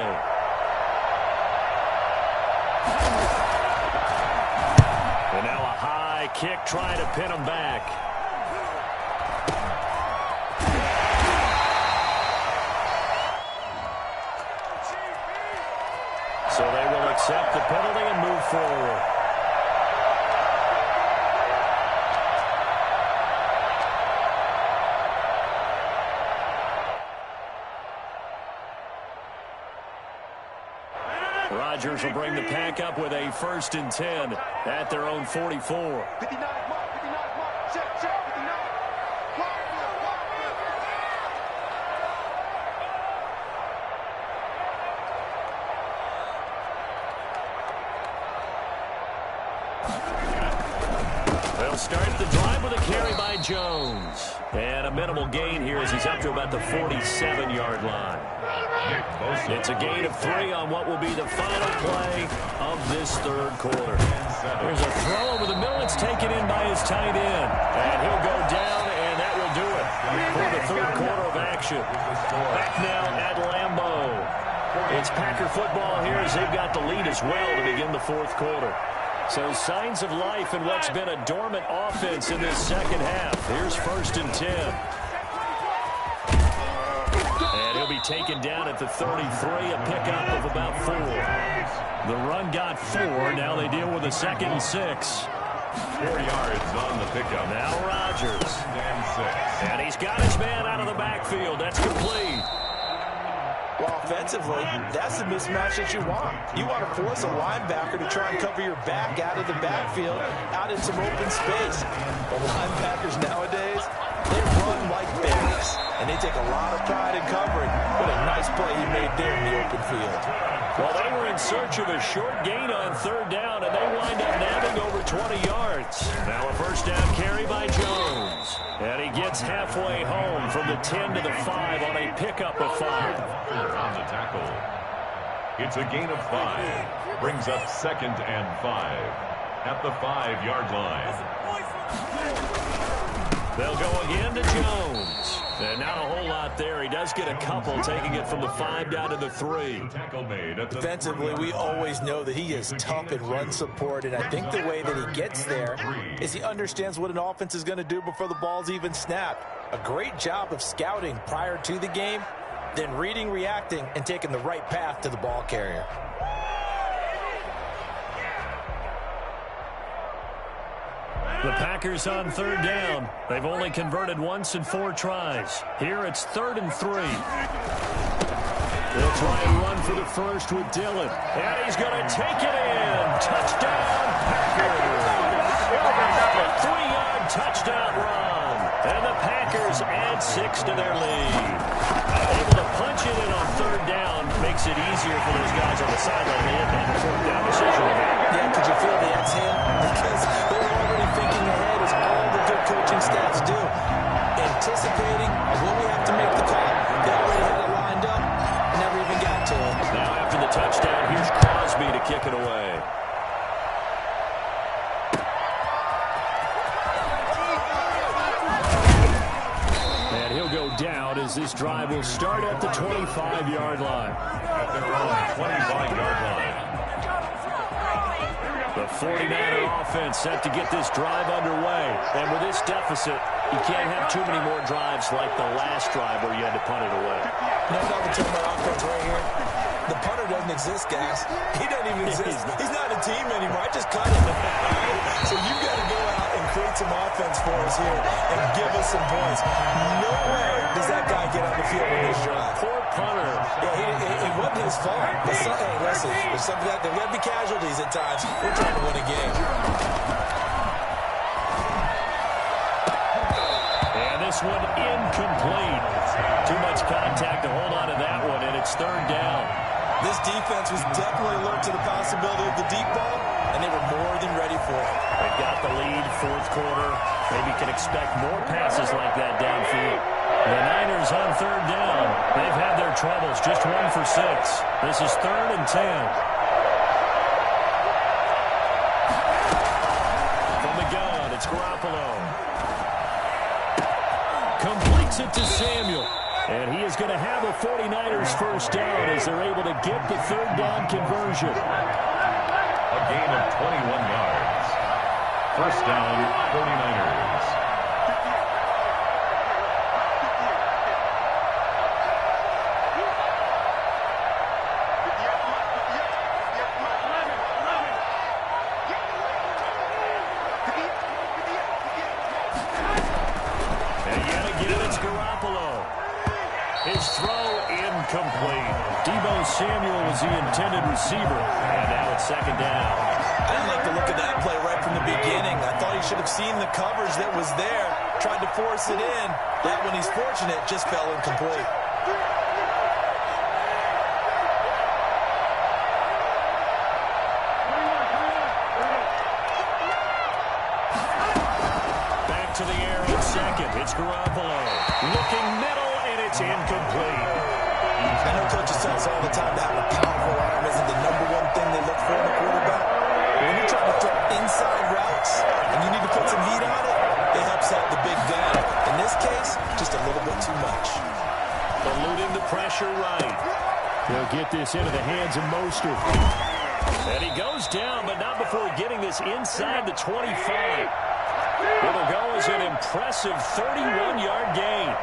And now a high kick trying to pin him back. So they will accept the penalty and move forward. Rodgers will bring the pack up with a 1st and 10 at their own 44. 59 mark, 59 mark, check, 59. They'll start the drive with a carry by Jones. And a minimal gain here as he's up to about the 47-yard line. It's a gain of 3 on what will be the final play of this 3rd quarter. There's a throw over the middle. It's taken in by his tight end. And he'll go down, and that will do it for the 3rd quarter of action. Back now at Lambeau. It's Packer football here as they've got the lead as well to begin the 4th quarter. So signs of life in what's been a dormant offense in this 2nd half. Here's 1st and 10. And he'll be taken down at the 33, a pickup of about 4. The run got 4. Now they deal with a 2nd and 6. 4 yards on the pickup. Now Rodgers. And he's got his man out of the backfield. That's complete. Well, offensively, that's the mismatch that you want. You want to force a linebacker to try and cover your back out of the backfield, out in some open space. But linebackers nowadays, they run like babies, and they take a lot of pride in covering. What a nice play he made there in the open field. Well, they were in search of a short gain on 3rd down, and they wind up nabbing over 20 yards. Now a 1st down carry by Jones. And he gets halfway home from the 10 to the 5 on a pickup of 5. On the tackle. It's a gain of 5. Brings up 2nd and 5 at the 5-yard line. They'll go again to Jones. And not a whole lot there. He does get a couple, taking it from the 5 down to the 3. Tackle made at the Defensively, we always know that he is tough in run support, and I think the way that he gets there is he understands what an offense is going to do before the ball's even snapped. A great job of scouting prior to the game, then reading, reacting, and taking the right path to the ball carrier. The Packers on 3rd down. They've only converted once in 4 tries. Here it's 3rd and 3. They'll try and run for the 1st with Dillon. And he's going to take it in. Touchdown, Packers. 3-yard touchdown run. And the Packers add 6 to their lead. Able to punch it in on 3rd down makes it easier for those guys on the sideline. They have a 4th down decision. Yeah, could you feel the exhale? Because they were already thinking ahead, as all the good coaching staffs do. Anticipating when we have to make the call. They already had it lined up. Never even got to it. Now after the touchdown, here's Crosby to kick it away. And he'll go down as this drive will start at the 25-yard line. at their own 25-yard line. The 49er offense set to get this drive underway. And with this deficit, you can't have too many more drives like the last drive where you had to punt it away. You know what I'm talking about offense right here? The punter doesn't exist, guys. He doesn't even exist. He's not a team anymore. I just cut him. So you've got to go out and create some offense for us here and give us some points. No way does that guy get on the field in this drive. Poor punter. Yeah, it wasn't his fault. But hey, listen, there's got to be casualties at times. We're trying to win a game. this one incomplete. Too much contact to hold on to that one, and it's third down. This defense was definitely alert to the possibility of the deep ball, and they were more than ready for it. They've got the lead, fourth quarter. Maybe can expect more passes like that downfield. The Niners on third down. They've had their troubles, just 1 for 6. This is 3rd and 10. From the gun, it's Garoppolo. Completes it to Samuel. And he is going to have a 49ers first down as they're able to get the third down conversion. A gain of 21 yards. First down, 49ers. And yet again, it's Garoppolo. His throw incomplete. Deebo Samuel was the intended receiver. And now it's second down. I didn't like the look of that play right from the beginning. I thought he should have seen the coverage that was there, tried to force it in. That when he's fortunate, just fell incomplete. Back to the air on second. It's Garoppolo. Looking middle, and it's incomplete. I know coaches tell us all the time that having a powerful arm isn't the #1 thing they look for in a quarterback. But when you're trying to throw inside routes and you need to put some heat on it, it helps out the big gun. In this case, just a little bit too much. Eluding the pressure right. He'll get this into the hands of Mostert. And he goes down, but not before getting this inside the 25. It'll go as an impressive 31-yard gain.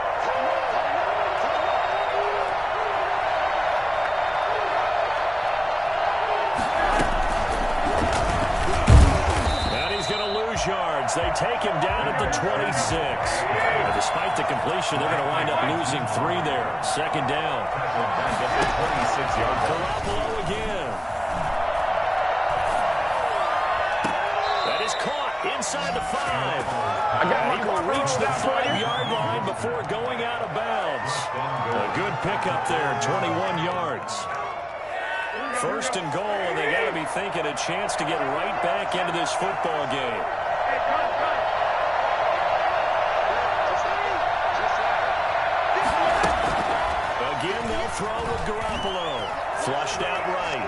Yards. They take him down at the 26. And despite the completion, they're going to wind up losing 3 there. Second down. Back at the 26-yard line. Garoppolo again. That is caught inside the 5. He will reach the 5-yard line before going out of bounds. A good pickup there, 21 yards. First and goal, and they got to be thinking a chance to get right back into this football game. Again, they'll throw with Garoppolo. Flushed out right.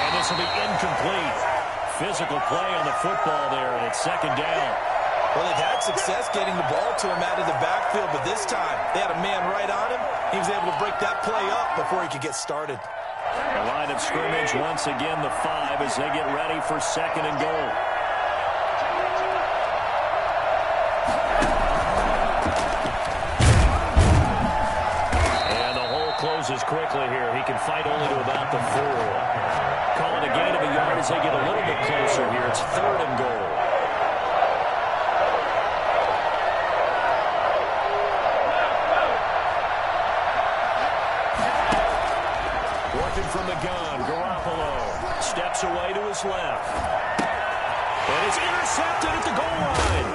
And this will be incomplete. Physical play on the football there, and it's second down. Well, they've had success getting the ball to him out of the backfield, but this time they had a man right on him. He was able to break that play up before he could get started. The line of scrimmage once again the 5 as they get ready for second and goal. And the hole closes quickly here. He can fight only to about the 4. Call it a gain of a yard as they get a little bit closer here. It's third and goal. From the gun, Garoppolo steps away to his left. And it's intercepted at the goal line.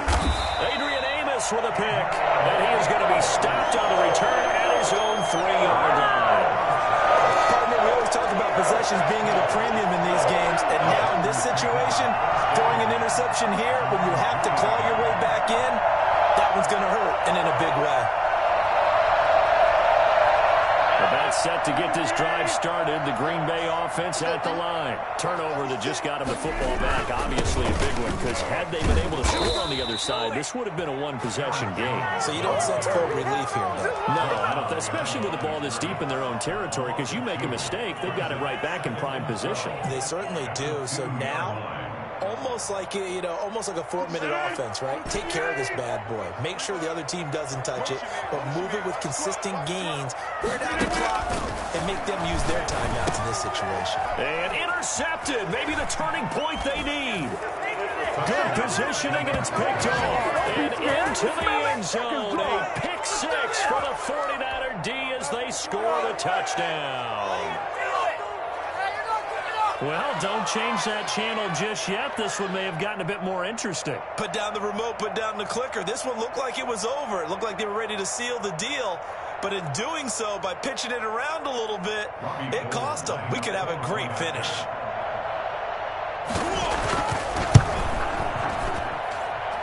Adrian Amos with a pick. And he is going to be stopped on the return at his own 3-yard line. Partner, we always talk about possessions being at a premium in these games. And now in this situation, throwing an interception here when you have to claw your way back in, that one's going to hurt, and in a big way. About set to get this drive started. The Green Bay offense at the line. Turnover that just got him the football back. Obviously a big one, because had they been able to score on the other side, this would have been a one-possession game. So you don't sense full relief here, though? No, I don't. Especially with the ball this deep in their own territory, because you make a mistake, they've got it right back in prime position. They certainly do. So now, almost like a 4-minute offense, right? Take care of this bad boy. Make sure the other team doesn't touch it, but move it with consistent gains. Wear down the clock and make them use their timeouts in this situation. And intercepted. Maybe the turning point they need. Good positioning, and it's picked off. And into the end zone. A pick 6 for the 49er D as they score the touchdown. Well, don't change that channel just yet. This one may have gotten a bit more interesting. Put down the remote, put down the clicker. This one looked like it was over. It looked like they were ready to seal the deal. But in doing so, by pitching it around a little bit, it cost them. We could have a great finish.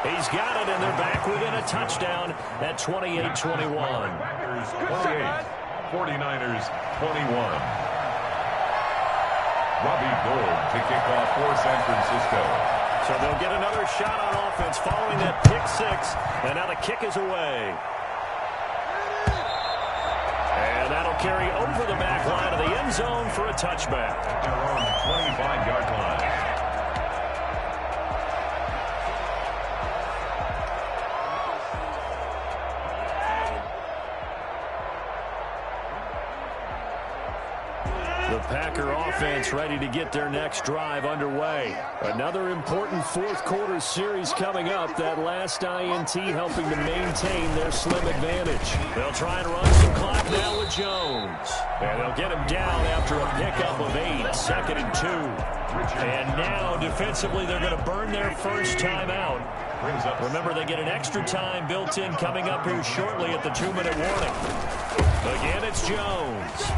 He's got it, and they're back within a touchdown at 28-21. 49ers 21. Robbie Gould to kick off for San Francisco. So they'll get another shot on offense following that pick six, and now the kick is away. And that'll carry over the back line of the end zone for a touchback. At their own 25-yard line. The Packer offense ready to get their next drive underway. Another important fourth-quarter series coming up. That last INT helping to maintain their slim advantage. They'll try and run some clock now with Jones. And they'll get him down after a pickup of 8, 2nd and 2. And now, defensively, they're going to burn their first timeout. Remember, they get an extra time built in coming up here shortly at the 2-minute warning. Again, it's Jones.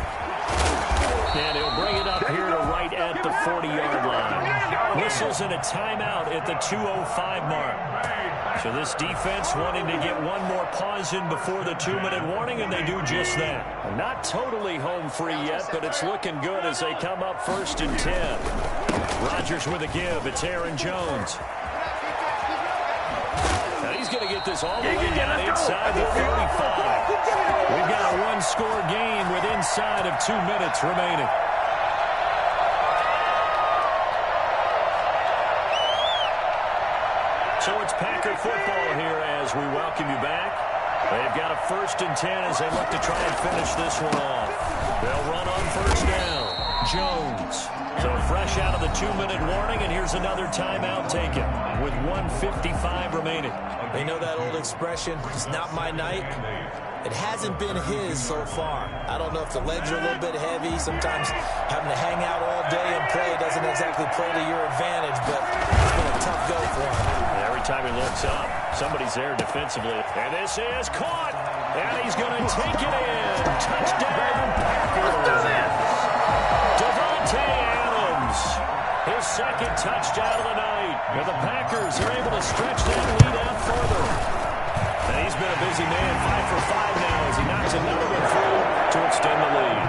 And he'll bring it up here to right at the 40-yard line. Whistles in a timeout at the 2:05 mark. So this defense wanting to get one more pause in before the 2-minute warning, and they do just that. Not totally home free yet, but it's looking good as they come up 1st and 10. Rodgers with a give. It's Aaron Jones. Now he's going to get this all the way down inside the 45. We've got a one-score game with inside of 2 minutes remaining. So it's Packer football here as we welcome you back. They've got a 1st and 10 as they look to try and finish this one off. They'll run on 1st down. Jones. So fresh out of the 2-minute warning, and here's another timeout taken with 1:55 remaining. They know that old expression, it's not my night. It hasn't been his so far. I don't know if the legs are a little bit heavy. Sometimes having to hang out all day and play doesn't exactly play to your advantage, but it's been a tough go for him. Every time he looks up, somebody's there defensively. And this is caught. And he's going to take it in. Touchdown, Packers. Devontae Adams. His 2nd touchdown of the night. And the Packers are able to stretch that lead out further. And he's been a busy man, 5 for 5 now as he knocks another one through to extend the lead.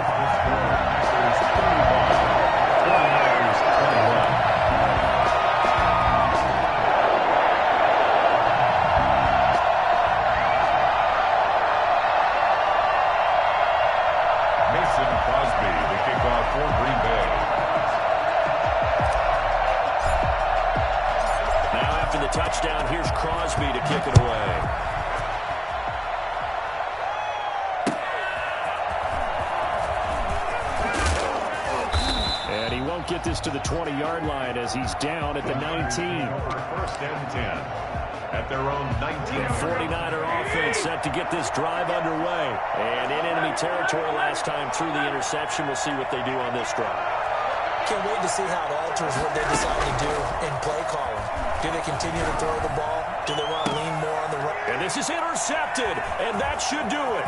Mason Crosby to kick off for Green Bay. Now after the touchdown, here's Crosby to kick it away. Get this to the 20-yard line as he's down at the 19. 1st and 10 at their own 19. 49er offense set to get this drive underway. And in enemy territory last time through the interception. We'll see what they do on this drive. Can't wait to see how it alters what they decide to do in play calling. Do they continue to throw the ball? Do they want to lean more on the run? And this is intercepted, and that should do it.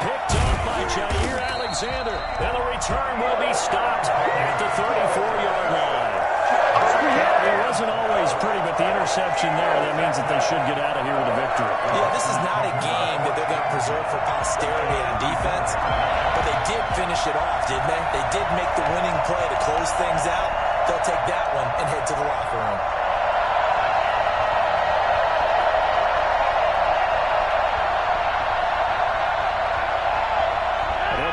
Picked up by Jair Alexander, and the return will be stopped at the 34-yard line. It wasn't always pretty, but the interception there, that means that they should get out of here with a victory. Yeah, this is not a game that they're going to preserve for posterity on defense, but they did finish it off, didn't they? They did make the winning play to close things out. They'll take that one and head to the locker room.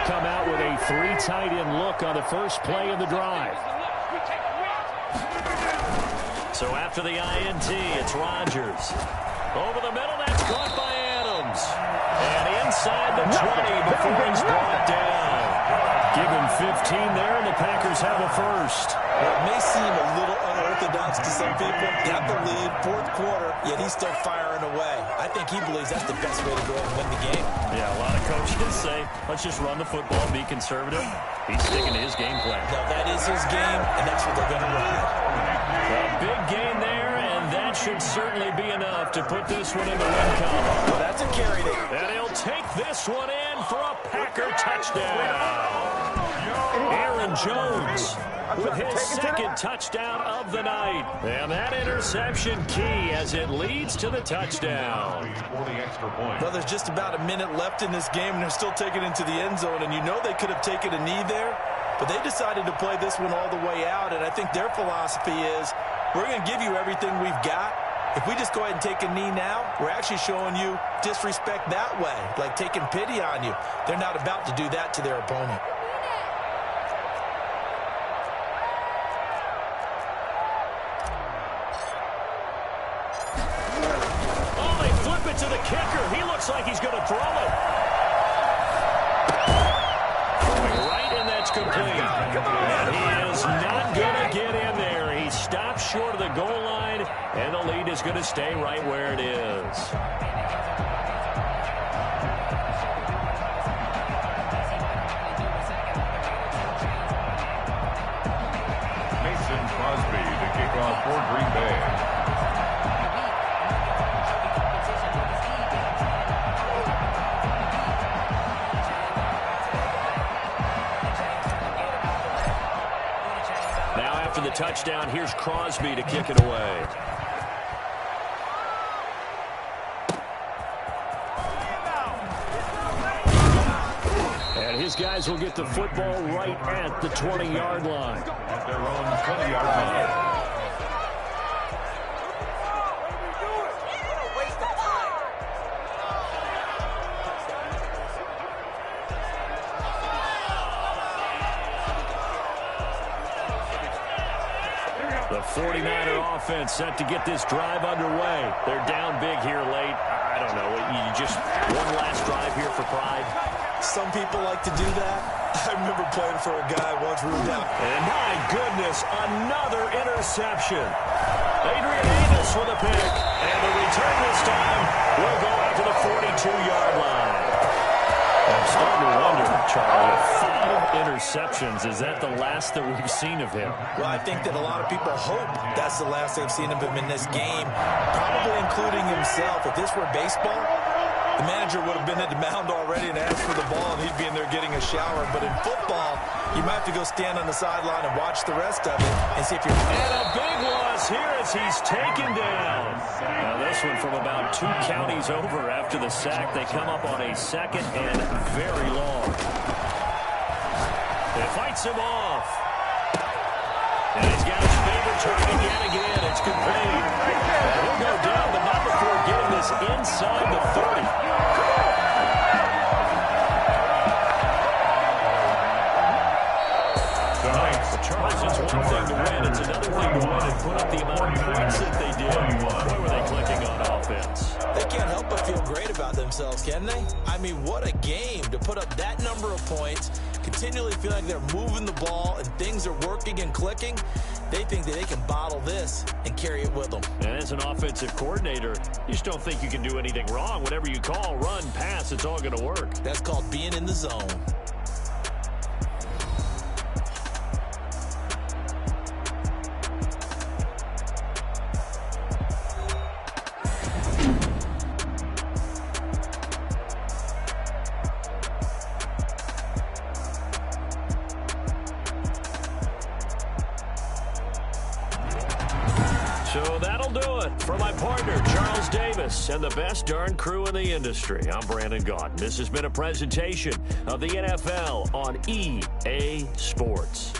Come out with a 3 tight end look on the first play of the drive. So after the INT, it's Rodgers. Over the middle, that's caught by Adams. And inside the 20 before he's brought down. Give him 15 there, and the Packers have a first. Well, it may seem a little unorthodox to some people. Got the lead, fourth quarter, yet he's still firing away. I think he believes that's the best way to go and win the game. Yeah, a lot of coaches say, let's just run the football, be conservative. He's sticking to his game plan. No, that is his game, and that's what they're going to run. A big gain there, and that should certainly be enough to put this one in the win column. Well, that's a carry there. And he'll take this one in for a Packer touchdown. Aaron Jones with his second touchdown of the night. And that interception key as it leads to the touchdown. Well, there's just about a minute left in this game, and they're still taking it into the end zone. And you know they could have taken a knee there, but they decided to play this one all the way out. And I think their philosophy is, we're going to give you everything we've got. If we just go ahead and take a knee now, we're actually showing you disrespect that way, like taking pity on you. They're not about to do that to their opponent. To the kicker. He looks like he's going to throw it. Right, and that's complete. And he is not going to get in there. He stops short of the goal line, and the lead is going to stay right where it is. Mason Crosby to kick off for Green Bay. For the touchdown, here's Crosby to kick it away. And his guys will get the football right at the 20-yard line. At their own 20-yard line. The 49er offense set to get this drive underway. They're down big here late. I don't know. You just one last drive here for pride. Some people like to do that. I remember playing for a guy once we were down. And my goodness, another interception. Adrian Davis with a pick. And the return this time will go out to the 42-yard line. I'm starting to wonder, Charlie, 5 interceptions. Is that the last that we've seen of him? Well, I think that a lot of people hope that's the last they've seen of him in this game, probably including himself. If this were baseball, the manager would have been at the mound already and asked for the ball, and he'd be in there getting a shower. But in football, you might have to go stand on the sideline and watch the rest of it and see if you're... And a big loss here as he's taken down. Now this one from about 2 counties over after the sack. They come up on a second and very long. It fights him off. And he's got his favorite target yet again. It's complete. And he'll go down, but not before getting this inside the 30. Charles, it's one thing to win. It's another thing to win and put up the amount of points that they did. Boy, were they clicking on offense. They can't help but feel great about themselves, can they? I mean, what a game to put up that number of points, continually feel like they're moving the ball and things are working and clicking. They think that they can bottle this and carry it with them. And as an offensive coordinator, you just don't think you can do anything wrong. Whatever you call, run, pass, it's all going to work. That's called being in the zone. So that'll do it for my partner, Charles Davis, and the best darn crew in the industry. I'm Brandon Gaudin. This has been a presentation of the NFL on EA Sports.